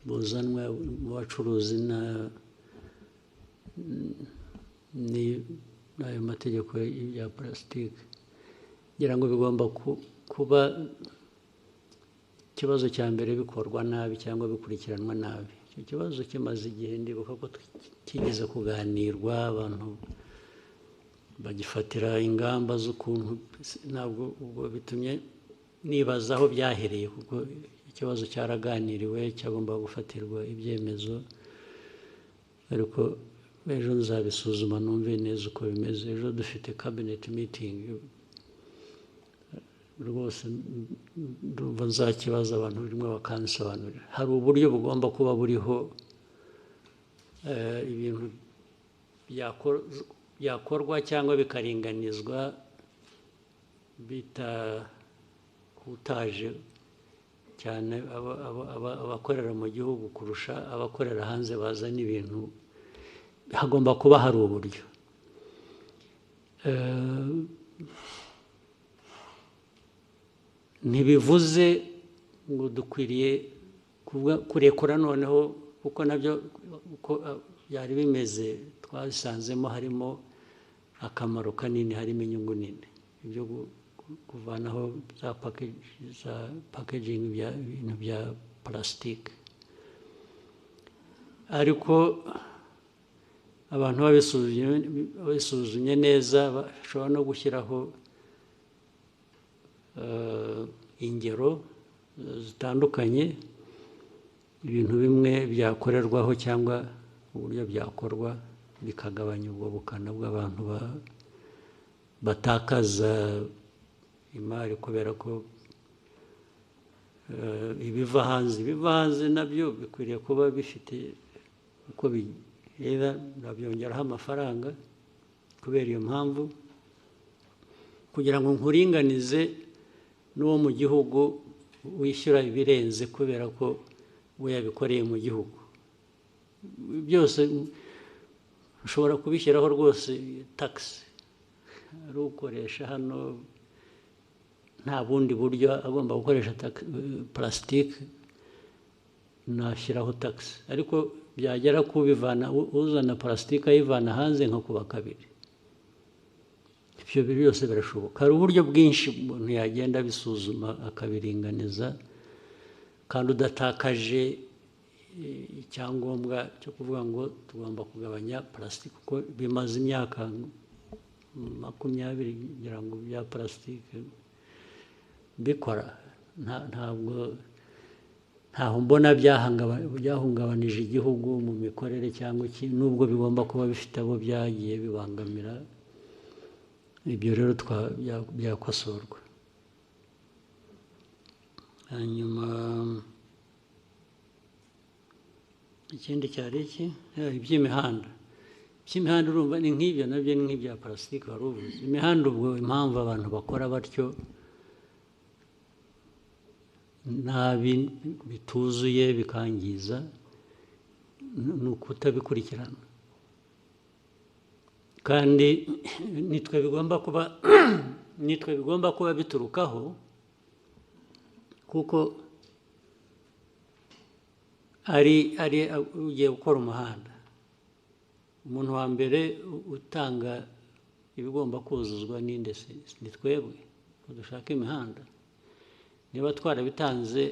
buzanwa mu bacuruzi n'ayo mategeko ya plastique ngira ngo bigomba kuba ikibazo cya mbere bikorwa nabi cyangwa bikurikiranwa nabi icyo kibazo kimaze igihe ndibuka ko kigeze kuganirwa abantu bagifatira ingamba z'ukuntu ntabwo ubwo bitumye nibaza aho byahereye kuko ikibazo cyaraganiriwe cyagomba gufatirwa ibyemezo ariko ejo nzabisuzuma numve neza uko bimeze ejo dufite cabinet meeting rwose ndumva nzakibaza abantu birimo bakansobanurira hari uburyo bugomba kuba buriho ibintu byakorwa cyangwa bikaringanizwa bitahutaje cyane abakorera mu gihugu kurusha abakorera hanze bazana ibintu hagomba kuba hari uburyo ntibivuze ngo dukwiriye kurekura noneho kuko nabyo uko byari bimeze twasanzemo harimo akamaro kanini harimo inyungu nini ibyo kuvanaho za packaging ibintu bya plastique ariko abantu babisuzumye neza bashobora no gushyiraho ingero zitandukanye ibintu bimwe byakorerwaho cyangwa uburyo byakorwa bikagabanya ubwo bukana bw'abantu batakaza imari kubera ko ibiva hanze nabyo bikwiriye kuba bifite uko bihera babyongeraho amafaranga kubera iyo mpamvu kugira ngo nkuringanize n'uwo mu gihugu wishyura ibirenze kubera ko we yabikoreye mu gihugu byose ushobora kubishyiraho rwose taxi ari ukoresha hano nta bundi buryo agomba gukoresha plastique nashyiraho taxi ariko byagera kubivana uzana plastique ayivana hanze nko kuba kabiri ibyo byose birashoboka hari uburyo bwinshi umuntu yagenda bisuzuma akabiringaniza kandi udatakaje icyangombwa cyo kuvuga ngo tugomba kugabanya plastique kuko bimaze imyaka 20 ngira ngo bya plastique bikora ntaho mbona byahungabanije igihugu mu mikorere cyangwa nubwo bigomba kuba bifite abo byagiye bibangamira ibyo rero byakosorwa hanyuma ikindi cyari iby'imihanda urumva ni nk'ibyo nabyo ni nk'ibya plastique wari uvuze imihanda ubwo impamvu abantu bakora batyo nabi bituzuye bikangiza ni ukutabikurikirana kandi nitwe bigomba kuba biturukaho kuko ari ugiye gukora umuhanda umuntu wa mbere utanga ibigomba kuzuzwa n'inde ni twebwe dushaka imihanda niba twarabitanze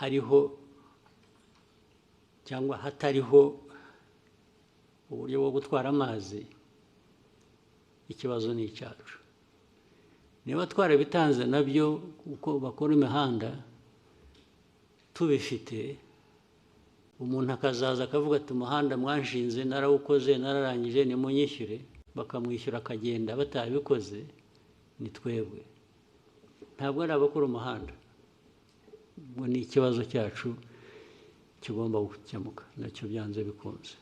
hariho cyangwa hatariho uburyo bwo gutwara amazi ikibazo ni icyacu niba twarabitanze nabyo uko bakora imihanda tubifite umuntu akazaza akavuga ati umuhanda mwanshinze narawukoze nararangije nimunyishyure, bakamwishyura akagenda batabikoze, ni twebwe, ntabwo ari abakora umuhanda. Ngo ni ikibazo cyacu kigomba gukemuka, nacyo byanze bikunze.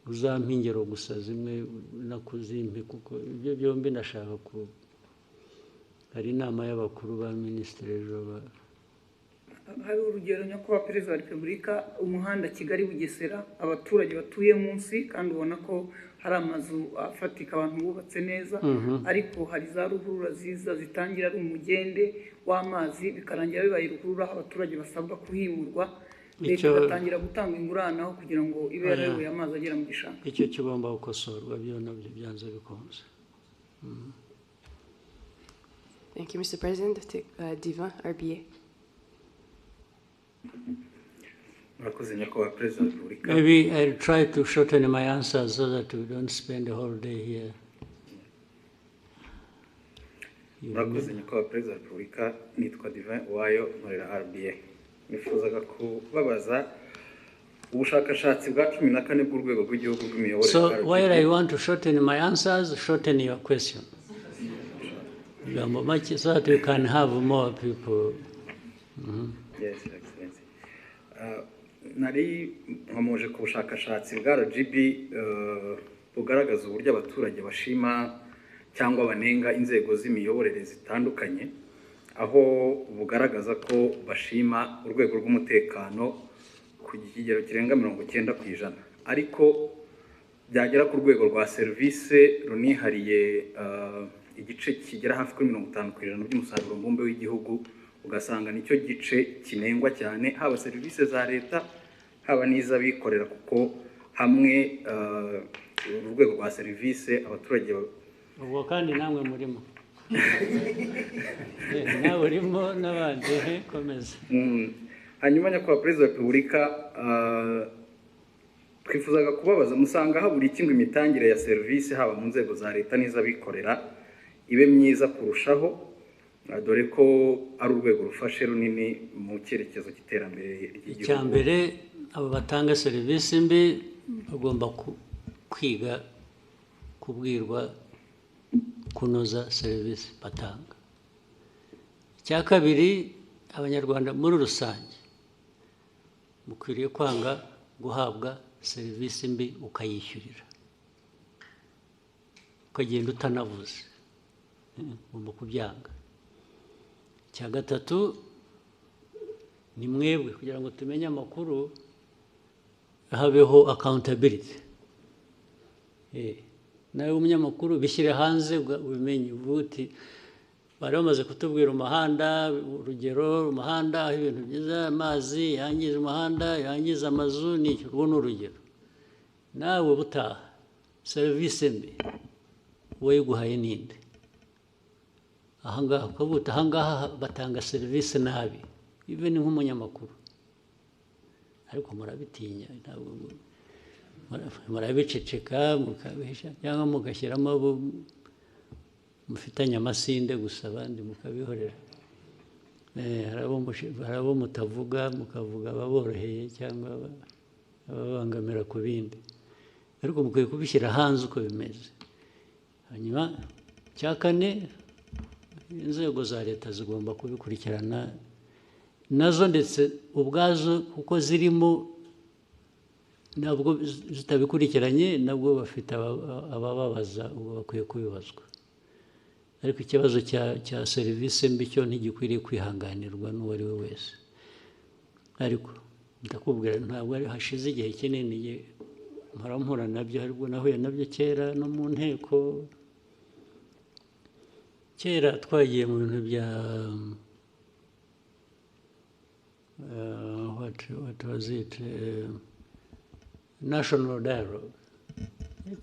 Uzampa ingero gusa zimwe nakuzimpe, kuko ibyo byombi ndashaka ku, hari inama y'abakuru ba minisitiri ejo hari urugero nyakubahwa Perezida wa Repubulika, umuhanda Kigali Bugesera, abaturage batuye munsi kandi ubona ko hari amazu afatika abantu bubatse neza, ariko hari za ruhurura ziza zitangira ari umugende w'amazi bikarangira bibaye ruhurura, abaturage basabwa kuhimurwa, leta igatangira gutanga ingurane aho kugira ngo ibe yarayoboye amazi agera mu gishanga. Icyo kigomba gukosorwa, byo nabyo byanze bikunze. Thank you, Mr. President. Divan, RBA. Maybe I'll try to shorten my answers so that we don't spend the whole day here. Murakoze nyakubahwa Perezida wa Repubulika, nitwa Divan Uwayo, nkorera RBA. Nifuzaga kubabaza ubushakashatsi bwa 14 bw'urwego rw'igihugu rw'imiyoborere. So while I want to shorten my answers, shorten your question. So that we can have more people. Yes, Excellency. Nari nkomoje ku bushakashatsi bwa RGB bugaragaza uburyo abaturage bashima cyangwa banenga inzego z'imiyoborere zitandukanye, aho bugaragaza ko bashima urwego rw'umutekano ku kigero kirenga 90%, ariko byagera ku rwego rwa service runihariye igice kigera hafi kuri 50% by'umusaruro mbumbe w'igihugu, ugasanga nicyo gice kinengwa cyane, haba service za leta haba n'iz'abikorera, kuko hamwe urwego rwa service abaturage ubwo kandi namwe murimo nawe urimo n'abandi komeza. Hanyuma nyakubahwa Perezida wa Repubulika, twifuzaga kubabaza, musanga habura iki ngo imitangire ya service haba mu nzego za leta n'iz'abikorera ibe myiza kurushaho, dore ko ari urwego rufashe runini mu cyerekezo cy'iterambere ry'igihugu? Icyambere, abo batanga serivisi mbi bagomba kwiga kubwirwa kunoza serivisi batanga. Icya kabiri, abanyarwanda muri rusange mukwiriye kwanga guhabwa serivisi mbi ukayishyurira, ukagenda utanavuze, ugomba kubyanga. Icya gatatu, ni mwebwe kugira ngo tumenye amakuru habeho accountability. Nawe umunyamakuru bishyire hanze ubimenye, uvuti bari bamaze kutubwira umuhanda, urugero umuhanda aho ibintu byiza, amazi yangiza umuhanda, yangiza amazu, n'icyo rwo n'urugero. Nawe butaha serivisi mbi wayiguhaye ninde? Ahangaha ukavuta ahangaha batanga serivisi nabi, even nk'umunyamakuru, ariko murabitinya, murabiceceka mukabihisha, cyangwa mugashyiramo abo mufitanye amasinde gusa, abandi mukabihorera. Hari abo mutavuga, mukavuga ababoroheye cyangwa ababangamira ku bindi, ariko mukwiye kubishyira hanze uko bimeze. Hanyuma cya kane, inzego za leta zigomba kubikurikirana nazo ndetse ubwazo, kuko zirimo, nabwo zitabikurikiranye nabwo bafite abababaza, ubwo bakwiye kubibazwa. Ariko ikibazo cya serivisi mbi cyo ntigikwiriye kwihanganirwa n'uwo ari we wese. Ariko ndakubwira, ntabwo ari hashize igihe kinini mpora nabyo, ariko nahuye nabyo kera no mu nteko. Kera twagiye mu bintu bya what was it, national dialogue.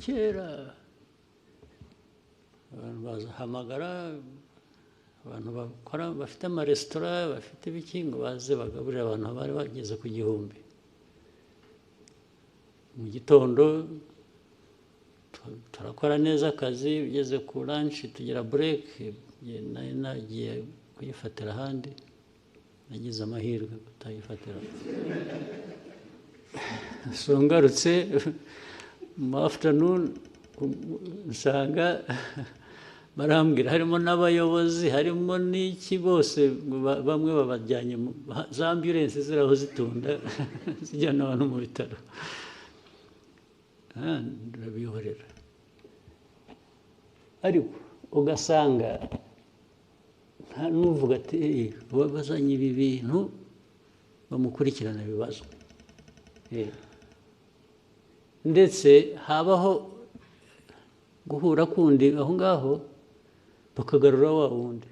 Kera abantu bazahamagara abantu bakora, bafite amaresitora, bafite ibiki, ngo baze bagaburira abantu bari bageze ku 1000 mu gitondo. Turakora neza akazi, ugeze ku lunch tugira break, nagiye kuyifatira ahandi. nagize amahirwe kutayifatira. So ngarutse mu afternoon nsanga barambwira harimo n'abayobozi harimo n'iki bose bamwe babajyanye za ambulance ziraho zitunda zijyana abantu mu bitaro. Ndabihorera ariko ugasanga nta n'uvuga ati bazanye ibi bintu bamukurikirana ibibazo, ndetse habaho guhura kundi aho ngaho bakagarura wa wundi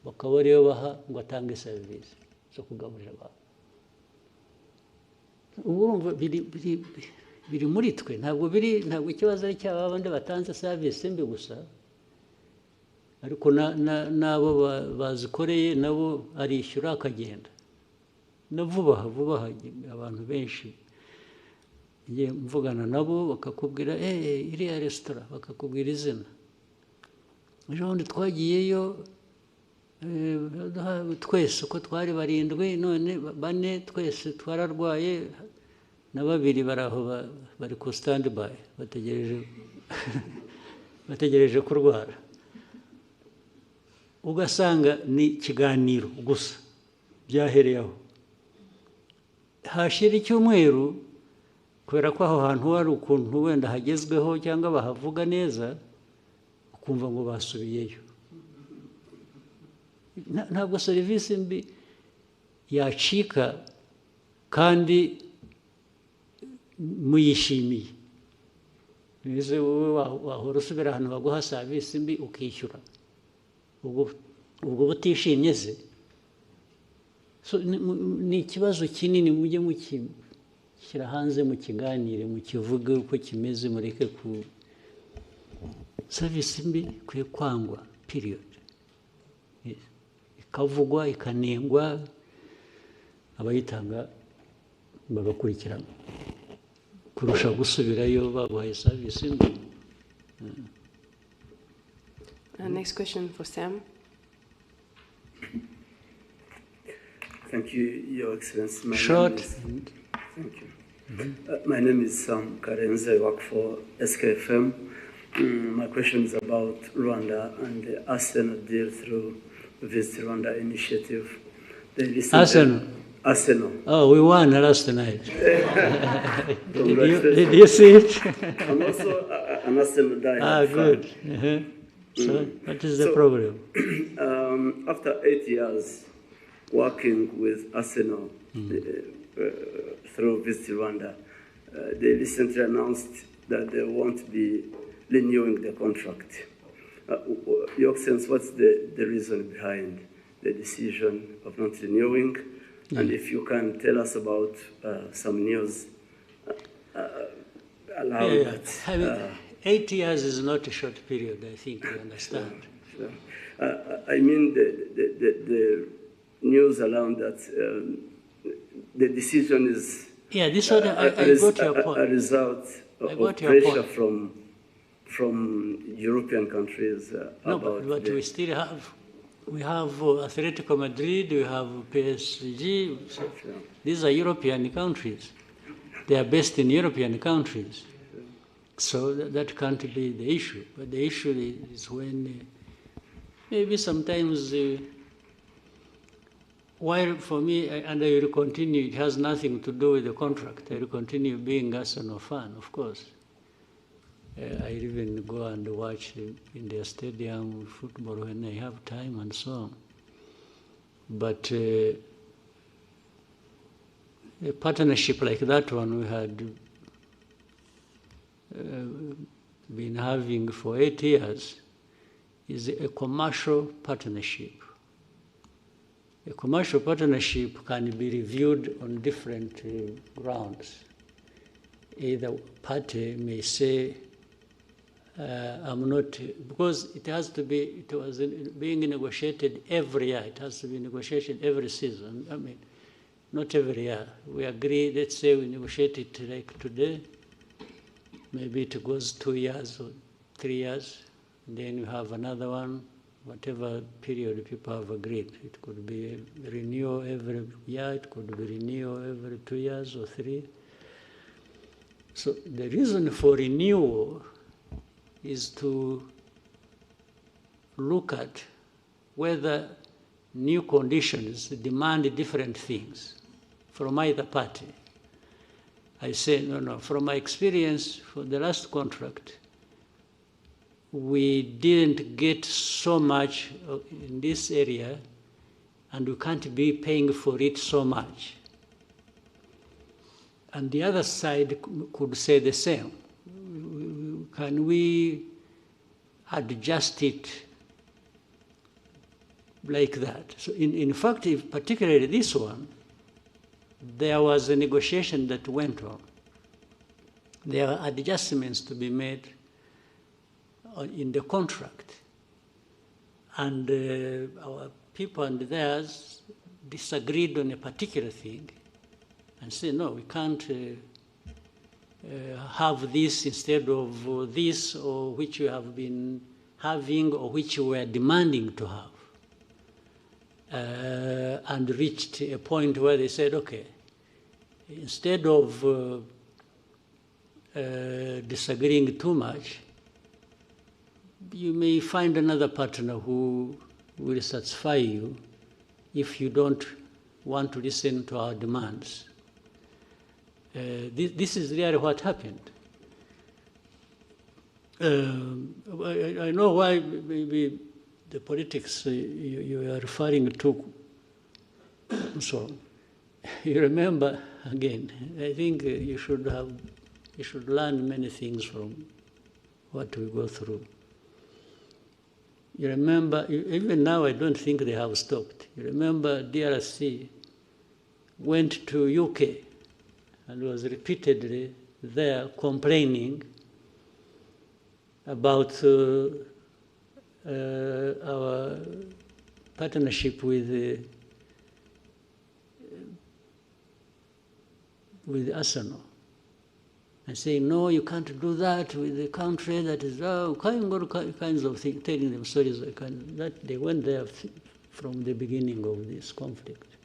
bakaba ariyo baha ngo atange serivisi zo kugaburira abantu. Ubu urumva biri muri twe, ntabwo ikibazo ari cy'aba bandi batanze serivisi mbi gusa, ariko n'abo bazikoreye nabo arishyura akagenda na vuba aha abantu benshi ngiye mvugana nabo bakakubwira iriya resitora bakakubwira izina, ejo bundi twagiyeyo twese uko twari 7 none 4 twese twararwaye na 2 bari aho bari ku standby bategereje kurwara. Ugasanga ni ikiganiro gusa byahereyeho, hashira icyumweru kubera ko aho hantu hari ukuntu wenda hagezweho cyangwa bahavuga neza ukumva ngo basubiyeyo. Ntabwo serivisi mbi yacika kandi muyishimiye. Nize wowe wahora usubira ahantu baguha serivisi mbi ukishyura, ubwo butishimye se. Ni ikibazo kinini, mujye mukishyira hanze mu kiganire, mukivuge uko kimeze, mureke ku serivisi mbi kwiye kwangwa period, ikavugwa ikanengwa, abayitanga bagakurikirana kurusha gusubirayo babahaye serivisi mbi. Next question for Sam. Thank you, Your Excellency. Short. Thank you. My name is Sam Karenze. I work for SKFM. My question is about Rwanda and the Arsenal deal through the Visit Rwanda initiative. Arsenal. Oh, we won last night. Did you see it? I'm also an Arsenal diehard fan. Good. So, what is the problem? After 8 years working with Arsenal through Visit Rwanda, they recently announced that they won't be renewing the contract. Your Excellency, what's the reason behind the decision of not renewing? And if you can tell us about some news around that. 8 years is not a short period, I think you understand. Sure. I mean the news around that the decision is this one, I got your point. A result of pressure from European countries but we still have. We have Atletico Madrid, we have PSG. These are European countries. They are based in European countries. So that can't be the issue. But the issue is when maybe sometimes, while for me, and I will continue, it has nothing to do with the contract. I will continue being Arsenal fan, of course. I even go and watch in their stadium football when I have time and so on. But a partnership like that one we had been having for 8 years is a commercial partnership. A commercial partnership can be reviewed on different grounds. Either party may say, I'm not, because it has to be, it was being negotiated every year. It has to be negotiated every season. I mean, not every year. We agree, let's say we negotiate it like today. Maybe it goes 2 years or 3 years. Then you have another one whatever period people have agreed. It could be renewal every year, it could be renewal every 2 years or 3. So the reason for renewal is to look at whether new conditions demand different things from either party. I say, no, from my experience for the last contract, we didn't get so much in this area, and we can't be paying for it so much. And the other side could say the same. Can we adjust it like that? So in fact, particularly this one, there was a negotiation that went on. There are adjustments to be made in the contract. And our people and theirs disagreed on a particular thing and said, no, we can't have this instead of this, or which you have been having, or which you were demanding to have. And reached a point where they said, okay, instead of disagreeing too much, you may find another partner who will satisfy you if you don't want to listen to our demands. This is really what happened. I know why maybe the politics you are referring to. So you remember, again, I think you should learn many things from what we go through. You remember, even now I don't think they have stopped. You remember DRC went to UK and was repeatedly there complaining about our partnership with Arsenal, and saying, no, you can't do that with the country that is, kinds of things, telling them stories that they went there from the beginning of this conflict.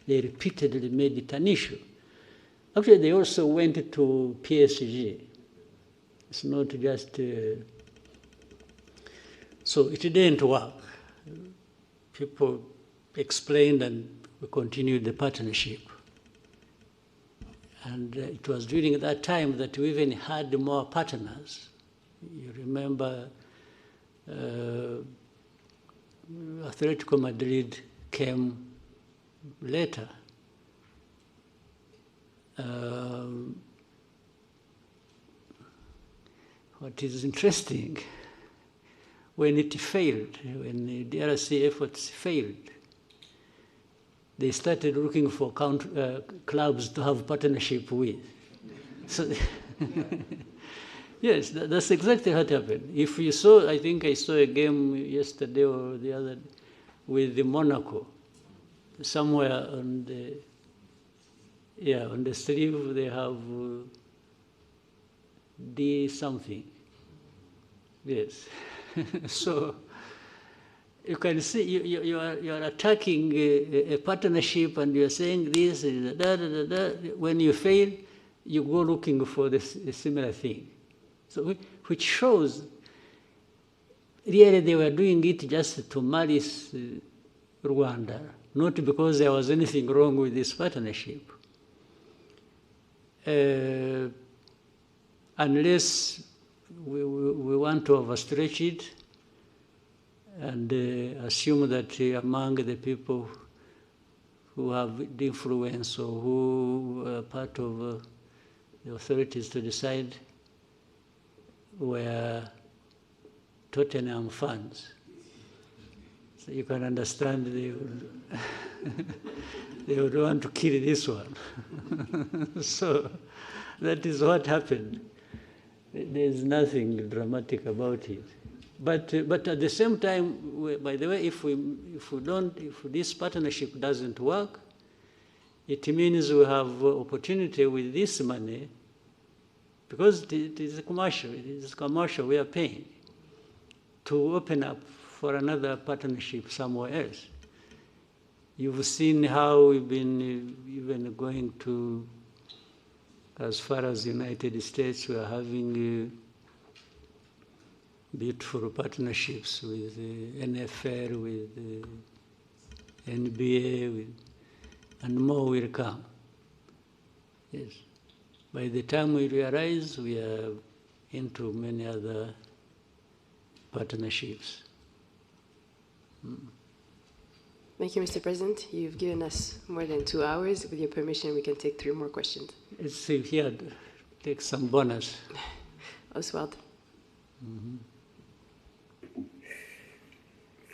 They repeatedly made it an issue. Actually, they also went to PSG. It's not just... So it didn't work. People explained and we continued the partnership. And it was during that time that we even had more partners. You remember Atletico Madrid came later. What is interesting, when it failed, when the DRC efforts failed, they started looking for clubs to have partnership with. So, yes, that's exactly what happened. If you saw, I think I saw a game yesterday or the other with the Monaco. Somewhere on the sleeve they have D something. Yes. So you can see you are attacking a partnership and you are saying this, When you fail, you go looking for a similar thing. So which shows really they were doing it just to malice Rwanda, not because there was anything wrong with this partnership. Unless we want to overstretch it and assume that among the people who have the influence or who are part of the authorities to decide were Tottenham fans. So you can understand they would want to kill this one. So that is what happened. There's nothing dramatic about it. But at the same time, by the way, if this partnership doesn't work, it means we have opportunity with this money, because it is commercial. We are paying to open up for another partnership somewhere else. You've seen how we've been even going to, as far as the United States, we are having beautiful partnerships with NFL, with NBA, and more will come. Yes. By the time we realize, we are into many other partnerships. Thank you, Mr. President. You've given us more than 2 hours. With your permission, we can take 3 more questions. Let's see here, take some bonus. Oswald.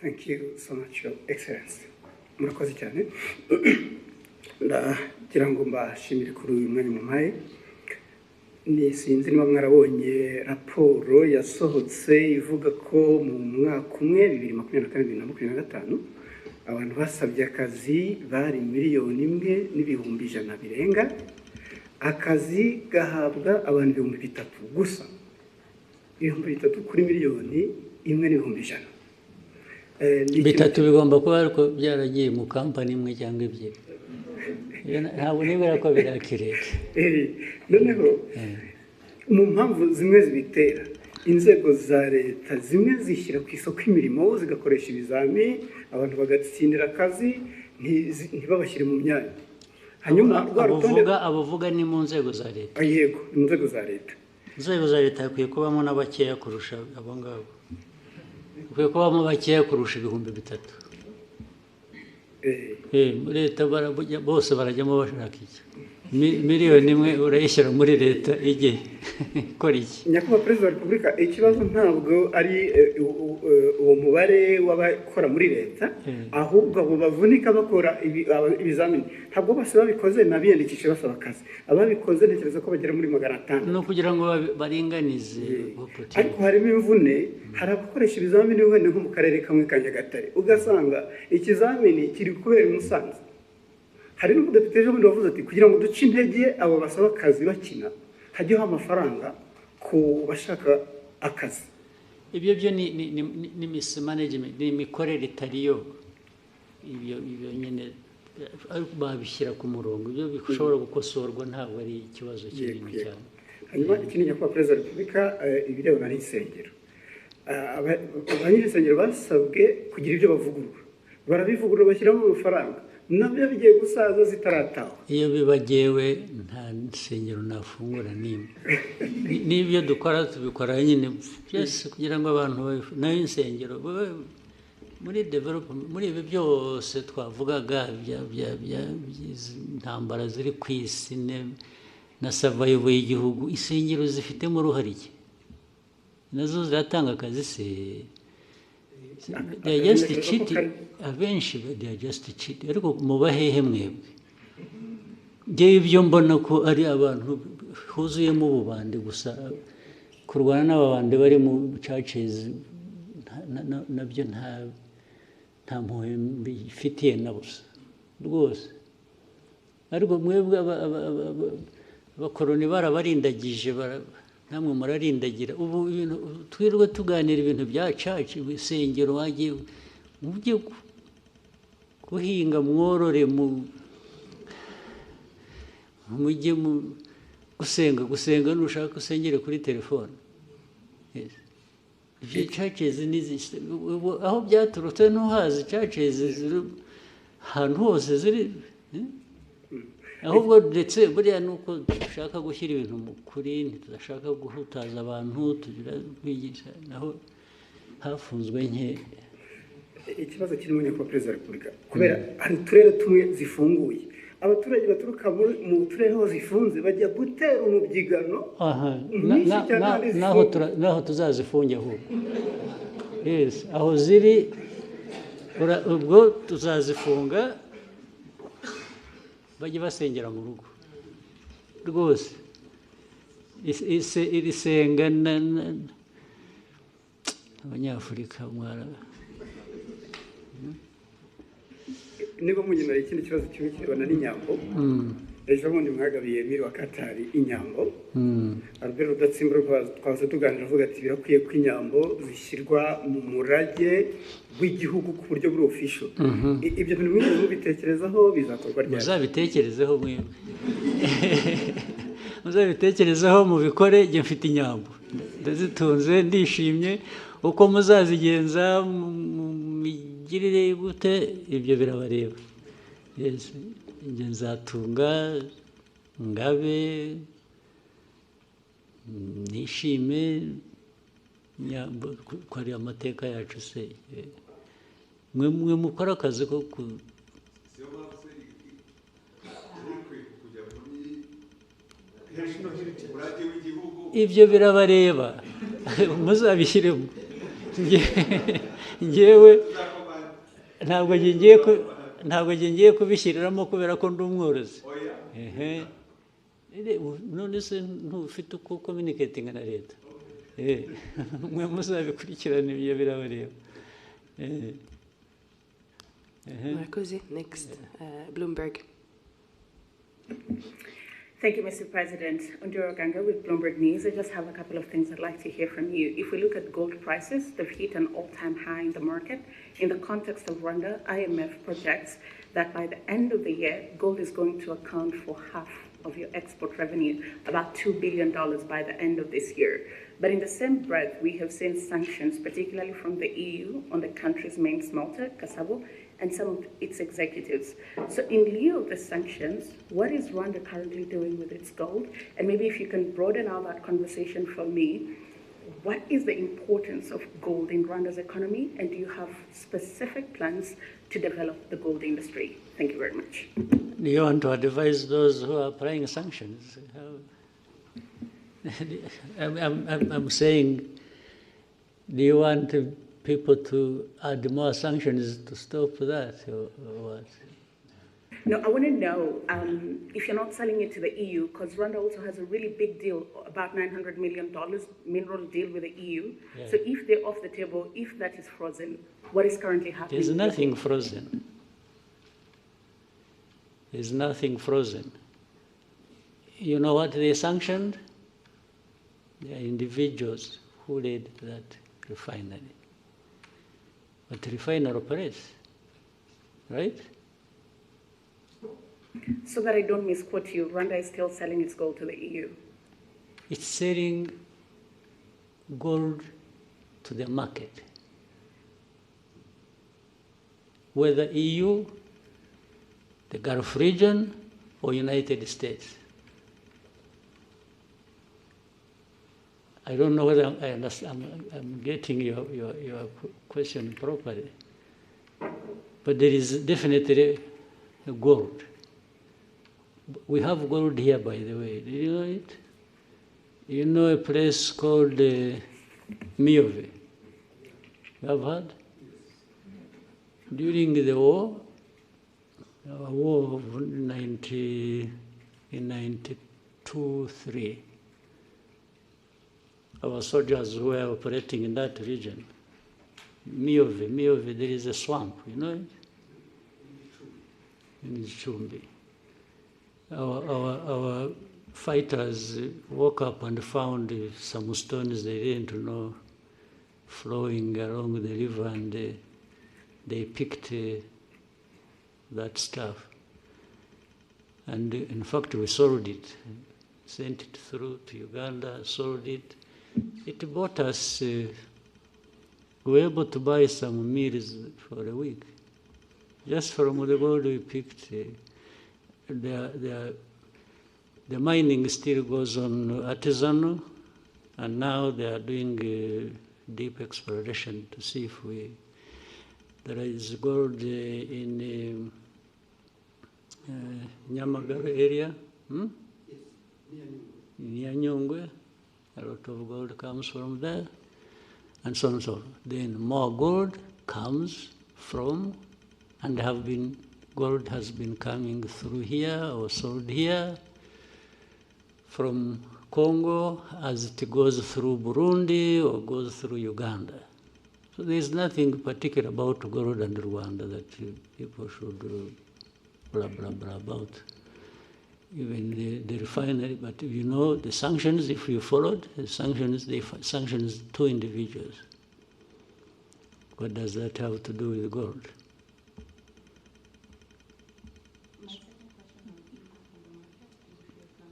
Thank you so much, Your Excellency. Murakoze cyane. Ndagira ngo mbashimire kuri uyu mwanya mumpaye. Ni sinzi niba mwarabonye raporo yasohotse ivuga ko mu mwaka umwe 2024-2025 abantu basabye akazi bari 1,100,000 birenga. Akazi gahabwa abantu 3,000 gusa. 3,000 kuri 1,100,000. Bitatu bigomba kuba ariko byaragiye mu kampani imwe cyangwa ebyiri. Ntabwo nibera ko birakireka. Noneho mu mpamvu zimwe zibitera, inzego za leta zimwe zishyira ku isoko imirimo zigakoresha ibizami, abantu bagatsindira akazi ntibabashyire mu myanya. Hanyuma abavuga ni mu nzego za leta. Yego, mu nzego za leta. Inzego za leta hakwiye kubamo n'abakeya kurusha abo ngabo. Hakwiye kubamo bakeya kurusha 3,000. Leta bose barajyamo bashaka iki. 1,000,000 urayishyira muri leta igihe ikora iki? Nyakubahwa Perezida wa Repubulika, ikibazo ntabwo ari uwo mubare w'abakora muri leta, ahubwo abo bavunika bakora ibizamini. Ntabwo bose babikoze nabiyandikishe basaba akazi. Ababikoze ntekereza ko bagera muri 500. No kugira ngo baringanize. Ariko harimo imvune, hari abakoresha ibizamini wenda nko mu karere kamwe ka Nyagatare. Ugasanga ikizamini kiri kubera i Musanze. Hari n'umudepite ejo bundi wavuze ati kugira ngo duce intege abo basaba akazi bakina hajyeho amafaranga ku bashaka akazi. Ibyo byo ni mismanagement, ni imikorere itariyo. Ibyo nyine babishyira ku murongo. Ibyo bishobora gukosorwa, ntabwo ari ikibazo kinini cyane. Hanyuma ikindi nyakubahwa Perezida wa Repubulika, ibirebana n'insengero. Abanyirinsengero basabwe kugira ibyo bavugurura. Barabivugurura bashyiramo amafaranga. Nabyo bigiye gusaza zitarataho. Iyo bibagewe nta nsengero nafungura nimwe. N'ibyo dukora tubikora nyine byose kugira ngo abantu nayo insengero muri development, muri ibi byose twavugaga intambara ziri ku isi na survival y'igihugu, insengero zifitemo uruhare iki? Nazo ziratanga akazi se? They are just cheating. Abenshi they are just cheating. Ariko mubahehe mwebwe. Ngewe ibyo mbona ko ari abantu huzuyemo ububande gusa, kurwana n'ababande bari mu churches nabyo nta mpuhwe mbifitiye na busa rwose. Ariko mwebwe abakoroni barabarindagije, namwe murarindagira. Ubu twirwe tuganira ibintu bya church, ibisengero wagiye mujye guhinga, mworore, mujye gusenga nushaka usengere kuri telefone. Ibyo churches aho byaturutse ntuhazi. Churches ahantu hose ziri, ahubwo ndetse buriya nuko dushaka gushyira ibintu mu kuri, ntitudashaka guhutaza abantu, tugira kwigisha, naho hafunzwe nke. Ikibazo kirimo nyakubahwa Perezida wa Repubulika, kubera hari uturere tumwe zifunguye, abaturage baturuka mu turere aho zifunze bajya gutera umubyigano. Naho tuzazifunge ahubwo. Yes, aho ziri ubwo tuzazifunga, bajye basengera mu rugo rwose. Iri senga abanyafurika mwara. Niba munyemera ikindi kibazo kimwe kirebana n'inyambo, ejo bundi mwagabiye miri wa Katari inyambo Albert Rudatsimburwa twaza tuganira avuga ati birakwiye ko inyambo zishyirwa mu murage w'igihugu ku buryo buri official. Ibyo bintu mwigeze mubitekerezaho bizakorwa ryari? Muzabitekerezeho mwebwe. Muzabitekerezeho mubikore, njye mfite inyambo ndazitunze ndishimye, uko muzazigenza migirire gute ibyo birabareba. Yes, njye nzatunga ngabe nishime nyambo ko ari amateka yacu se. Mwe mukora akazi ko ibyo birabareba muzabishyiremo. Njyewe ntabwo ngiye kubishyiriramo kubera ko ndi umworozi. None se ntufite uko communicating na leta? Mwe muzabikurikirana ibyo birabareba. Next, Bloomberg. Thank you, Mr. President. Ondiro Ganga with Bloomberg News. I just have a couple of things I'd like to hear from you. If we look at gold prices, they've hit an all-time high in the market. In the context of Rwanda, IMF projects that by the end of the year, gold is going to account for half of your export revenue, about $2 billion by the end of this year. But in the same breath, we have seen sanctions, particularly from the EU, on the country's main smelter, Kasabo, and some of its executives. So in lieu of the sanctions, what is Rwanda currently doing with its gold? And maybe if you can broaden out that conversation for me, what is the importance of gold in Rwanda's economy? And do you have specific plans to develop the gold industry? Thank you very much. Do you want to advise those who are applying sanctions? I'm saying, do you want people to add more sanctions to stop that, or what? No, I want to know if you're not selling it to the EU, because Rwanda also has a really big deal, about $900 million mineral deal with the EU. Yeah. So if they're off the table, if that is frozen, what is currently happening? There's nothing frozen. There's nothing frozen. You know what they sanctioned? They are individuals who led that refinery. But the refinery operates, right? So that I don't misquote you, Rwanda is still selling its gold to the EU? It's selling gold to the market. Whether EU, the Gulf region, or United States. I don't know whether I understand, I'm getting your question properly. But there is definitely gold. We have gold here, by the way. Do you know it? You know a place called Miove? You have heard? During the war of 1992-3, our soldiers were operating in that region. Miove, there is a swamp, you know it? In Chumbi. Our fighters woke up and found some stones they didn't know flowing along the river, and they picked that stuff. And in fact, we sold it, sent it through to Uganda, sold it. It bought us, we were able to buy some meals for a week, just from the gold we picked. The mining still goes on artisanal, and now they are doing deep exploration to see if there is gold in Nyamagabe area, near Nyungwe. A lot of gold comes from there, and so on and so on. Then more gold comes from, and gold has been coming through here or sold here from Congo as it goes through Burundi or goes through Uganda. So there is nothing particular about gold and Rwanda that people should blah, blah, blah about. even the refinery. But you know, the sanctions, if you followed, the sanctions, they sanctions 2 individuals. What does that have to do with gold?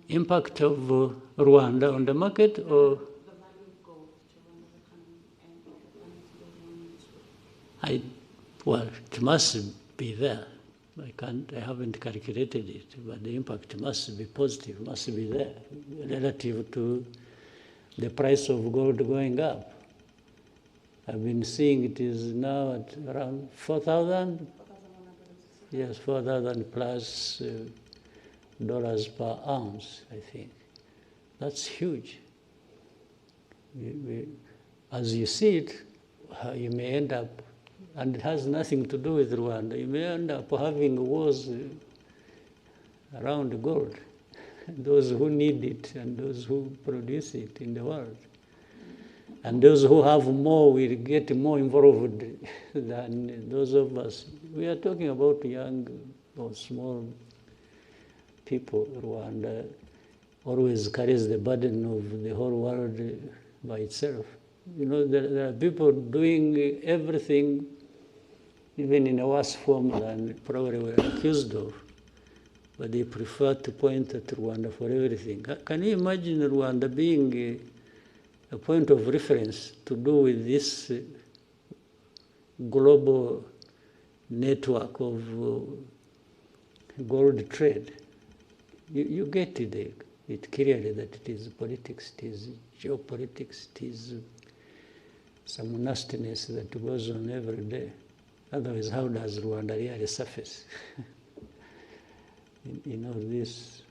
Impact of Rwanda on the market, or well, it must be there. I haven't calculated it, but the impact must be positive, must be there relative to the price of gold going up. I've been seeing it is now at around 4,000. Yes, 4,000 plus dollars per ounce, I think. That's huge. As you see it, you may end up, and it has nothing to do with Rwanda, you may end up having wars around gold, those who need it and those who produce it in the world. And those who have more will get more involved than those of us. We are talking about young or small people. Rwanda always carries the burden of the whole world by itself. You know, there are people doing everything, even in a worse form than probably we're accused of, but they prefer to point at Rwanda for everything. Can you imagine Rwanda being a point of reference to do with this global network of gold trade? You get it clearly that it is politics, it is geopolitics, it is some nastiness that goes on every day. Otherwise, how does Rwanda really surface in all this?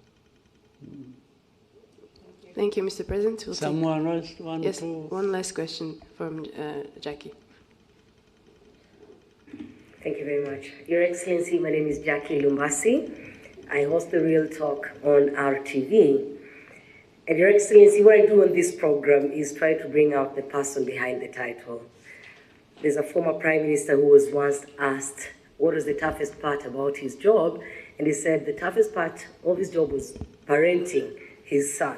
Thank you, Mr. President. We'll Someone else want yes, to? one last question from Jackie. Thank you very much. Your Excellency, my name is Jackie Lumbasi. I host the Real Talk on RTV. And Your Excellency, what I do on this program is try to bring out the person behind the title. There's a former Prime Minister who was once asked what was the toughest part about his job, and he said the toughest part of his job was parenting his son.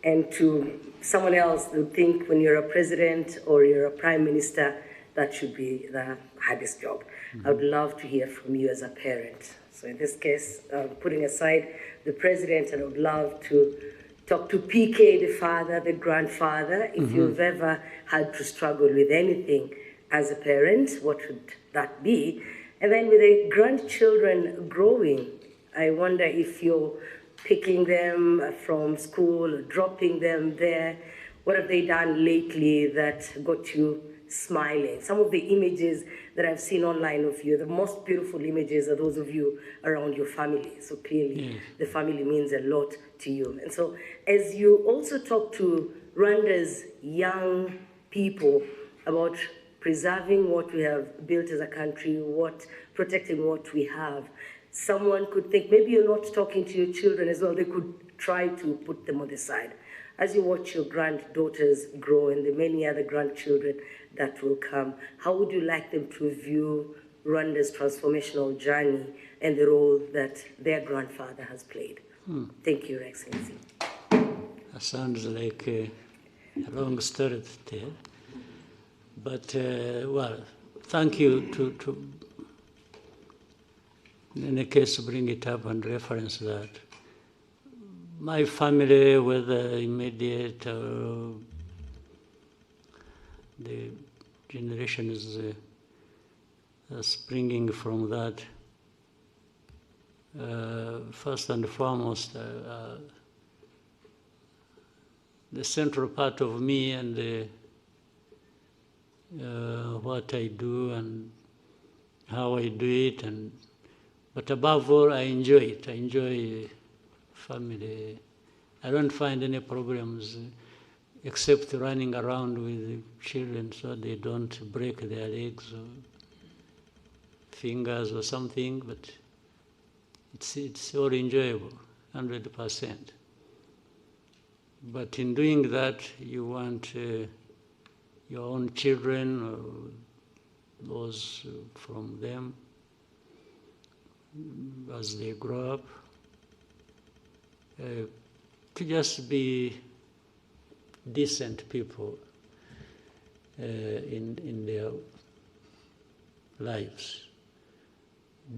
And to someone else who would think when you're a president or you're a prime minister, that should be the hardest job. Mm-hmm. I would love to hear from you as a parent. So in this case, putting aside the president, and I would love to talk to PK, the father, the grandfather. If mm-hmm. you've ever had to struggle with anything as a parent, what would that be? And then with the grandchildren growing, I wonder if you're picking them from school, or dropping them there. What have they done lately that got you smiling? Some of the images that I've seen online of you, the most beautiful images are those of you around your family. So clearly, the family means a lot to you. And so as you also talk to Rwanda's young people about preserving what we have built as a country, protecting what we have, someone could think maybe you're not talking to your children as well. They could try to put them on the side. As you watch your granddaughters grow and the many other grandchildren that will come, how would you like them to view Rwanda's transformational journey and the role that their grandfather has played? Thank you, Your Excellency. That sounds like a long story to tell. But, well, thank you to in any case, bring it up and reference that. My family, whether immediate or the generations springing from that, first and foremost, the central part of me and what I do and how I do it, but above all, I enjoy it. I enjoy family. I don't find any problems except running around with children so they don't break their legs or fingers or something, but it's all enjoyable, 100%. But in doing that, you want your own children or those from them, as they grow up, to just be decent people in their lives.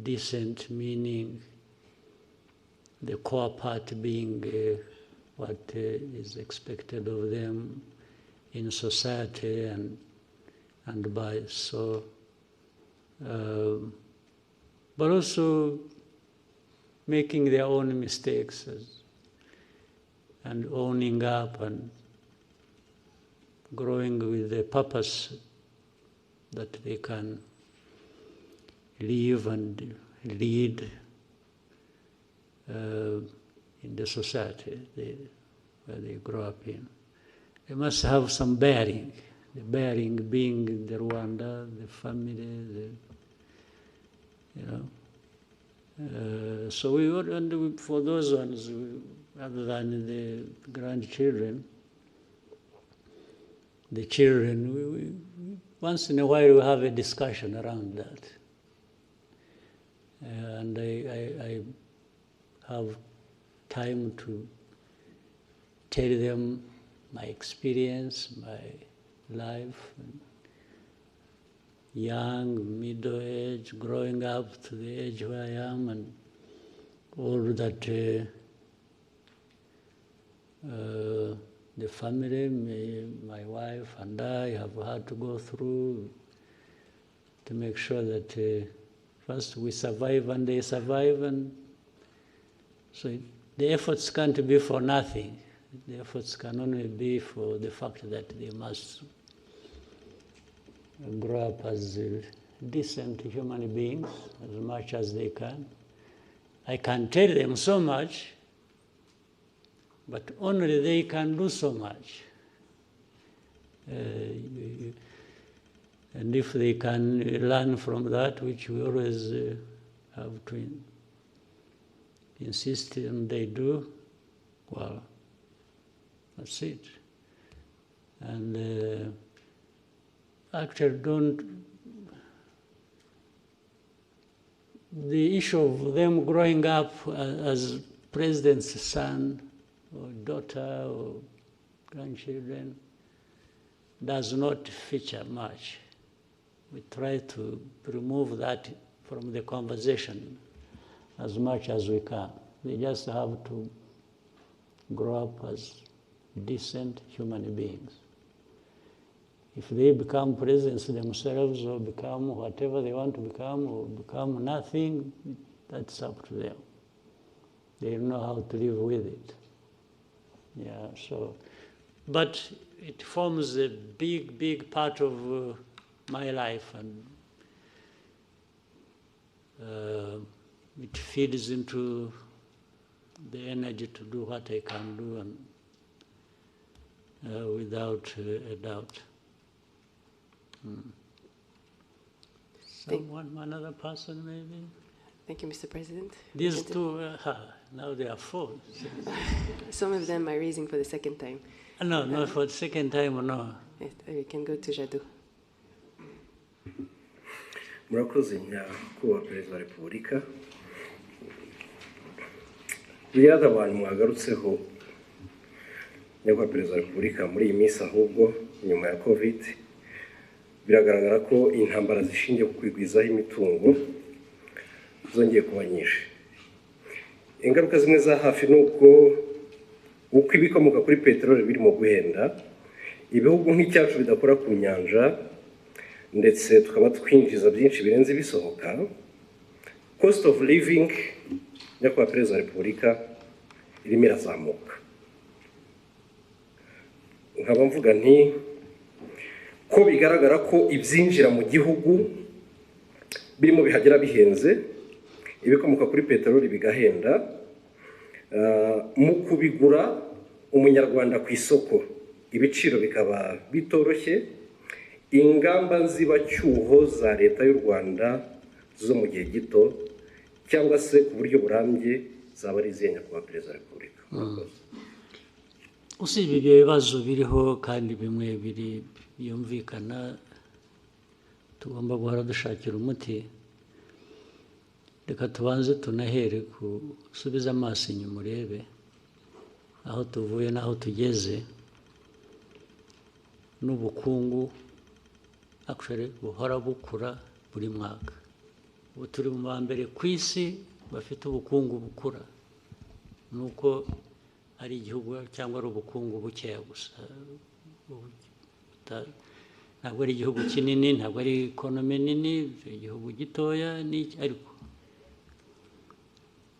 Decent meaning the core part being what is expected of them in society and by so, but also making their own mistakes and owning up and growing with the purpose that they can live and lead in the society where they grow up in. They must have some bearing, the bearing being the Rwanda, the family, so we would, and for those ones, other than the grandchildren, the children, we once in a while we have a discussion around that. And I have time to tell them my experience, my life, young, middle age, growing up to the age where I am, and all that the family, my wife and I have had to go through to make sure that first we survive and they survive, and so the efforts can't be for nothing. The efforts can only be for the fact that they must grow up as decent human beings as much as they can. I can tell them so much, but only they can do so much. And if they can learn from that, which we always have to insist on they do, well, that's it. And actually the issue of them growing up as president's son or daughter or grandchildren does not feature much. We try to remove that from the conversation as much as we can. They just have to grow up as decent human beings. If they become presidents themselves or become whatever they want to become or become nothing, that's up to them. They know how to live with it. Yeah, so, but it forms a big, big part of my life, and it feeds into the energy to do what I can do, and without a doubt. Someone, another person maybe? Thank you, Mr. President. These two, now they are four. Some of them are raising for the second time. No, not for the second time, no. Yes, we can go to Jadot. Murakoze nyakubahwa Perezida wa Repubulika. Biriya abantu mwagarutseho nyakubahwa Perezida wa Repubulika muri iyi minsi, ahubwo nyuma ya COVID biragaragara ko intambara zishingiye ku kwigwizaho imitungo zongeye kuba nyinshi. Ingaruka zimwe za hafi ni uko ibikomoka kuri peteroli birimo guhenda, ibihugu nk'icyacu bidakora ku nyanja ndetse tukaba twinjiza byinshi birenze ibisohoka. Cost of living nyakubahwa Perezida wa Repubulika irimo irazamuka. Nkaba mvuga nti ko bigaragara ko ibyinjira mu gihugu birimo bihagera bihenze, ibikomoka kuri peteroli bigahenda, mu kubigura umunyarwanda ku isoko ibiciro bikaba bitoroshye, ingamba nzibacyuho za leta y'u Rwanda zo mu gihe gito cyangwa se ku buryo burambye zaba ari izihe nyakubahwa Perezida wa Repubulika? Usibye ibyo bibazo biriho kandi bimwe byumvikana tugomba guhora dushakira umuti, reka tubanze tunahere gusubiza amaso inyuma urebe aho tuvuye n'aho tugeze n'ubukungu actually buhora bukura buri mwaka. Ubu turi mu ba mbere ku isi bafite ubukungu bukura, nuko ari igihugu cyangwa ari ubukungu bukeya gusa. Ntabwo ari igihugu kinini, ntabwo ari ekonomi nini, igihugu gitoya, ariko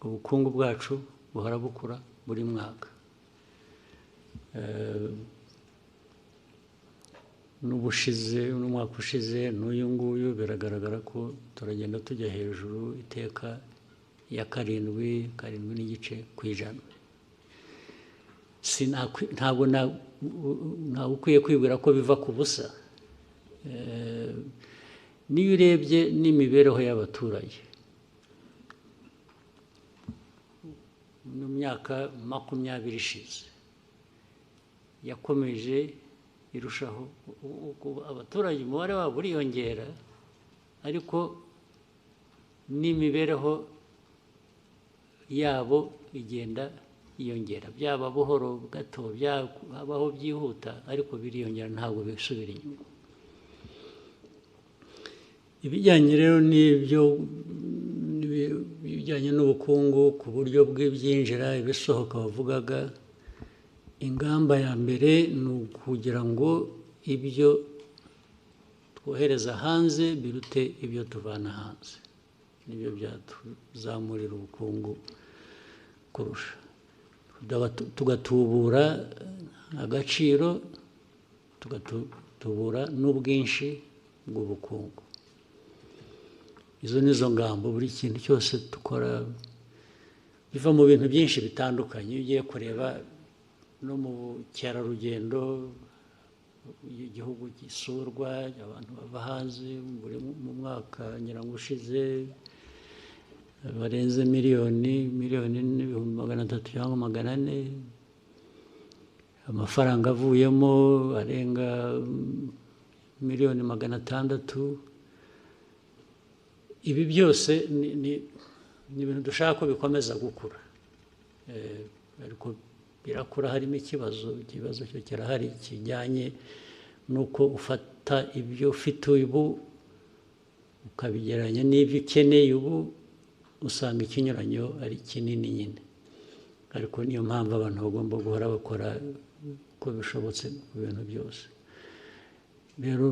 ubukungu bwacu buhora bukura buri mwaka. N'umwaka ushize n'uyu nguyu biragaragara ko turagenda tujya hejuru iteka ya 7.7%. Ntabwo ukwiye kwibwira ko biva ku busa. Niyo urebye n'imibereho y'abaturage mu myaka 20 ishize yakomeje irushaho, abaturage umubare wabo uriyongera, ariko n'imibereho yabo igenda yiyongera, byaba buhoro gato, byabaho byihuta, ariko biriyongera, ntabwo bisubira inyuma. Ibijyanye rero bijyanye n'ubukungu ku buryo bw'ibyinjira ibisohoka bavugaga, ingamba ya mbere ni ukugira ngo ibyo twohereza hanze birute ibyo tuvana hanze. Nibyo byatuzamurira ubukungu kurusha. Tugatubura agaciro, tugatubura n'ubwinshi bw'ubukungu. Izo nizo ngamba. Buri kintu cyose dukora biva mu bintu byinshi bitandukanye. Iyo ugiye kureba no mu bukerarugendo, igihugu gisurwa, abantu bava hanze mu mwaka nyirango ushize barenze miliyoni n'ibihumbi 300 cyangwa 400, amafaranga avuyemo arenga miliyoni 600. Ibi byose ni ibintu dushaka ko bikomeza gukura, ariko birakura harimo ikibazo cyo kirahari kijyanye nuko ufata ibyo ufite ubu ukabigereranya n'ibyo ukeneye ubu, usanga ikinyuranyo ari kinini nyine. Ariko niyo mpamvu abantu bagomba guhora bakora uko bishobotse ku bintu byose. Rero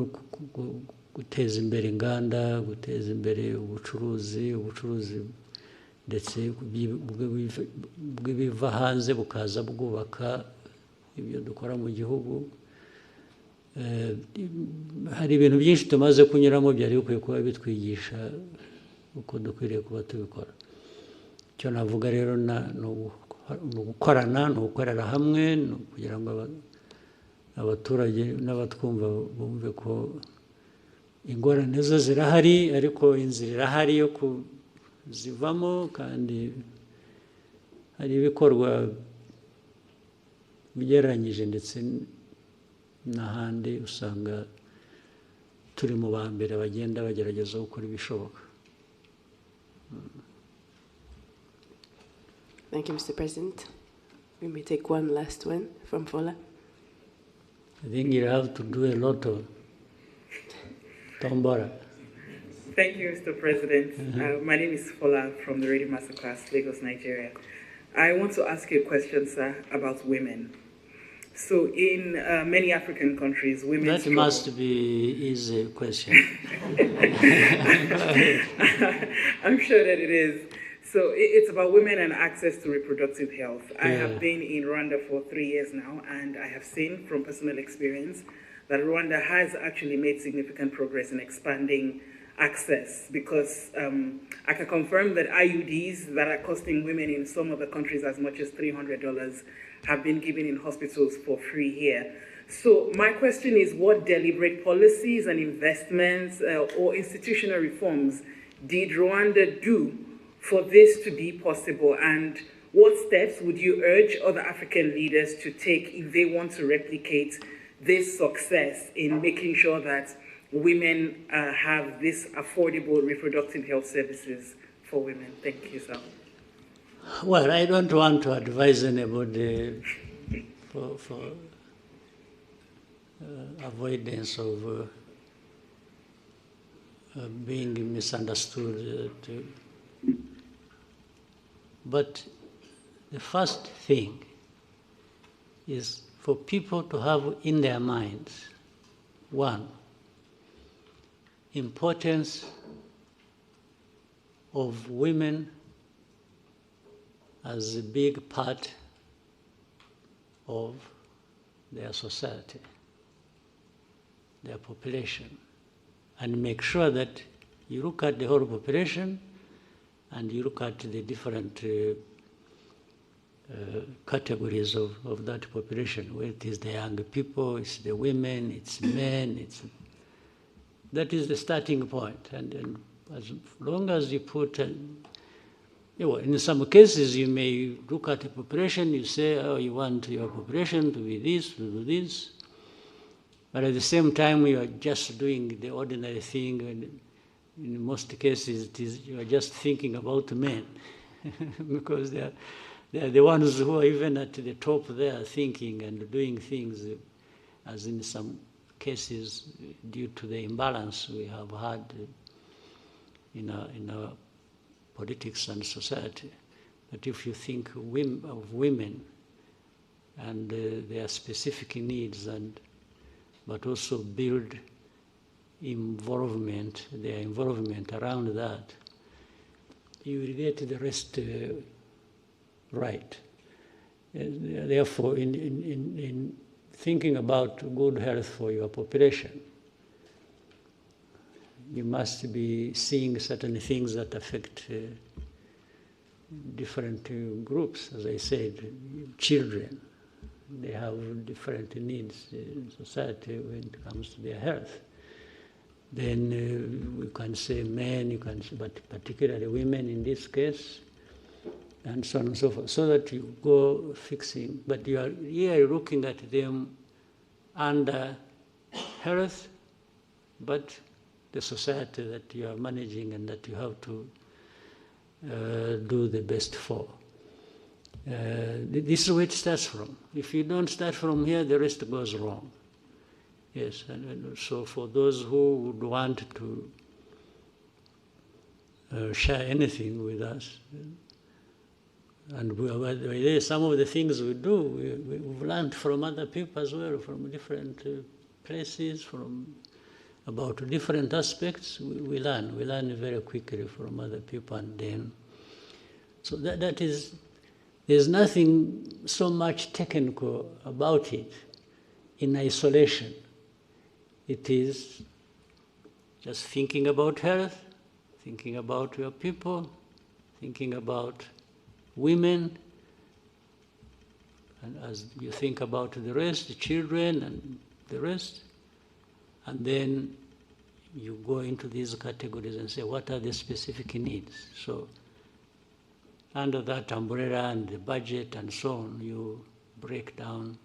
guteza imbere inganda, guteza imbere ubucuruzi ndetse bw'ibiva hanze bukaza bwubaka ibyo dukora mu gihugu. Hari ibintu byinshi tumaze kunyuramo byari bikwiye kuba bitwigisha uko dukwiriye kuba tubikora. Icyo navuga rero ni ugukorana, ni ugukorera hamwe, kugira ngo abaturage n'abatwumva bumve ko ingorane zo zirahari, ariko inzira irahari yo kuzivamo, kandi hari ibikorwa bigereranyije ndetse n'ahandi usanga turi mu ba mbere bagenda bagerageza gukora ibishoboka. Thank you, Mr. President. We may take one last one from Fola. I think you have to do a lot of tombora. Thank you, Mr. President. My name is Fola from the Radio Masterclass, Lagos, Nigeria. I want to ask you a question, sir, about women. So in many African countries, women That struggle. must be easy question. I'm sure that it is. So it's about women and access to reproductive health. I have been in Rwanda for 3 years now, and I have seen from personal experience that Rwanda has actually made significant progress in expanding access, because I can confirm that IUDs that are costing women in some of the countries as much as $300 have been given in hospitals for free here. So my question is, what deliberate policies and investments or institutional reforms did Rwanda do for this to be possible? And what steps would you urge other African leaders to take if they want to replicate this success in making sure that women have this affordable reproductive health services for women? Thank you, sir. Well, I don't want to advise anybody for avoidance of being misunderstood. But the first thing is for people to have in their minds, one, importance of women as a big part of their society, their population, and make sure that you look at the whole population and you look at the different categories of that population, where it is the young people, it's the women, it's men, that is the starting point. And as long as you put, in some cases you may look at the population, you say, oh, you want your population to be this, to do this, but at the same time you are just doing the ordinary thing, and in most cases you are just thinking about men, because they are the ones who are even at the top there thinking and doing things, as in some cases due to the imbalance we have had in our politics and society. But if you think of women and their specific needs, but also build their involvement around that, you will get the rest right. Therefore, in thinking about good health for your population, you must be seeing certain things that affect different groups. As I said, children, they have different needs in society when it comes to their health. Then we can say men, you can say, but particularly women in this case, and so on and so forth, so that you go fixing. But you are here looking at them under health, but the society that you are managing and that you have to do the best for. This is where it starts from. If you don't start from here, the rest goes wrong. Yes, and so for those who would want to share anything with us, and some of the things we do, we've learned from other people as well, from different places, about different aspects. We learn very quickly from other people, and then, so that is, there's nothing so much technical about it in isolation. It is just thinking about health, thinking about your people, thinking about women, and as you think about the rest, the children and the rest, and then you go into these categories and say, what are the specific needs? So under that umbrella and the budget and so on, you break down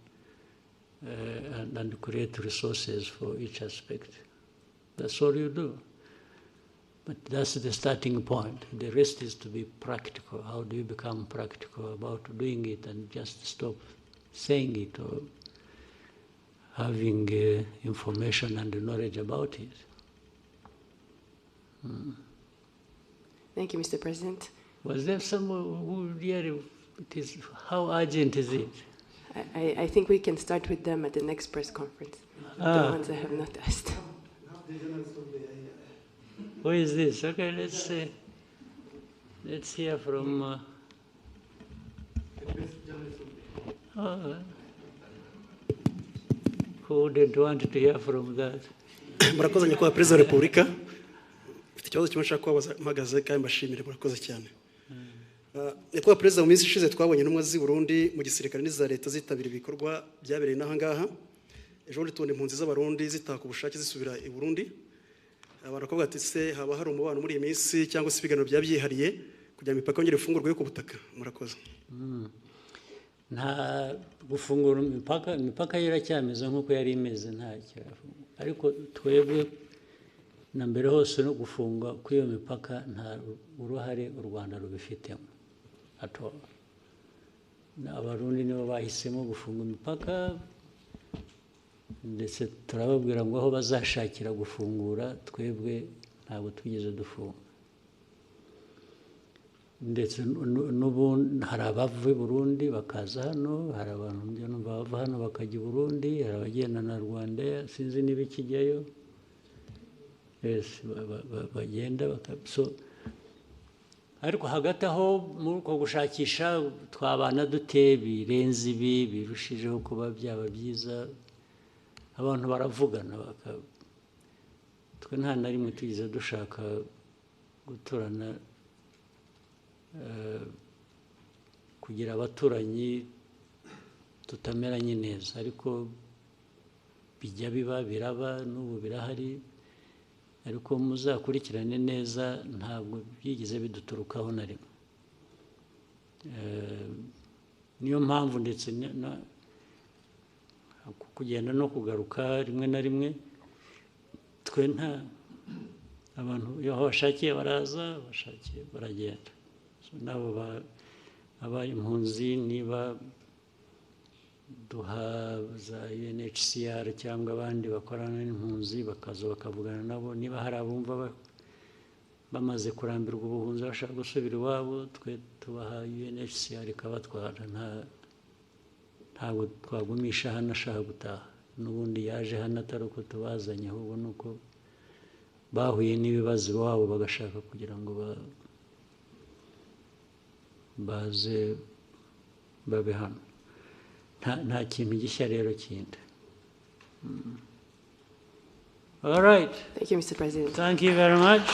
and create resources for each aspect. That's all you do. But that's the starting point. The rest is to be practical. How do you become practical about doing it and just stop saying it or having information and knowledge about it? Thank you, Mr. President. Was there someone who really, how urgent is it? I think we can start with them at the next press conference, the ones that have not asked. Who is this? Okay, let's hear from... who did want to hear from that? Murakoze nyakubahwa Perezida wa Repubulika. Mfite ikibazo kimwe nshaka kubabaza mpagaze kandi mbashimire murakoze cyane. Nyakubahwa Perezida, mu minsi ishize twabonye intumwa z'i Burundi mu gisirikare n'iza leta zitabira ibikorwa byabereye n'aha ngaha. Ejo bundi tubona impunzi z'abarundi zitaha ku bushake zisubira i Burundi. Baravuga ati se haba hari umubano muri iyi minsi cyangwa se ibiganiro byabyihariye kugira ngo imipaka yongere ifungurwe ku butaka. Murakoze. Nta gufungura imipaka iracyameze nk'uko yari imeze, ntacyo. Ariko twebwe na mbere hose no gufunga kw'iyo mipaka nta uruhare u Rwanda rubifitemo. at all. Abarundi nibo bahisemo gufunga imipaka, ndetse turababwira ngo aho bazashakira gufungura twebwe ntabwo twigeze dufunga. Ndetse n'ubu hari abava i Burundi bakaza hano, hari abantu bava hano bakajya i Burundi, hari abagenda na Rwanda sinzi niba ikijyayo, bagenda so ariko hagati aho muri uko gushakisha twabana dute birenze ibi birushijeho kuba byaba byiza, abantu baravugana twe nta na rimwe tugize dushaka guturana kugira abaturanyi tutameranye neza, ariko bijya biba biraba n'ubu birahari, ariko muzakurikirane neza ntabwo byigeze biduturukaho na rimwe. Niyo mpamvu ndetse kugenda no kugaruka rimwe na rimwe twe nta abantu aho bashakiye baraza, bashakiye baragenda. Nabo abaye impunzi niba duha za UNHCR cyangwa abandi bakorana n'impunzi bakaza bakavugana nabo, niba hari abumva bamaze kurambirwa ubuhunzi bashaka gusubira iwabo, twe tubaha UNHCR ikabatwara, ntabwo twagumisha hano ashaka gutaha, n'ubundi yaje hano atari uko tubazanye, ahubwo ni uko bahuye n'ibibazo iwabo bagashaka kugira ngo baze babe hano. Nta kintu gishya rero kindi. All right. Thank you, Mr. President. Thank you very much.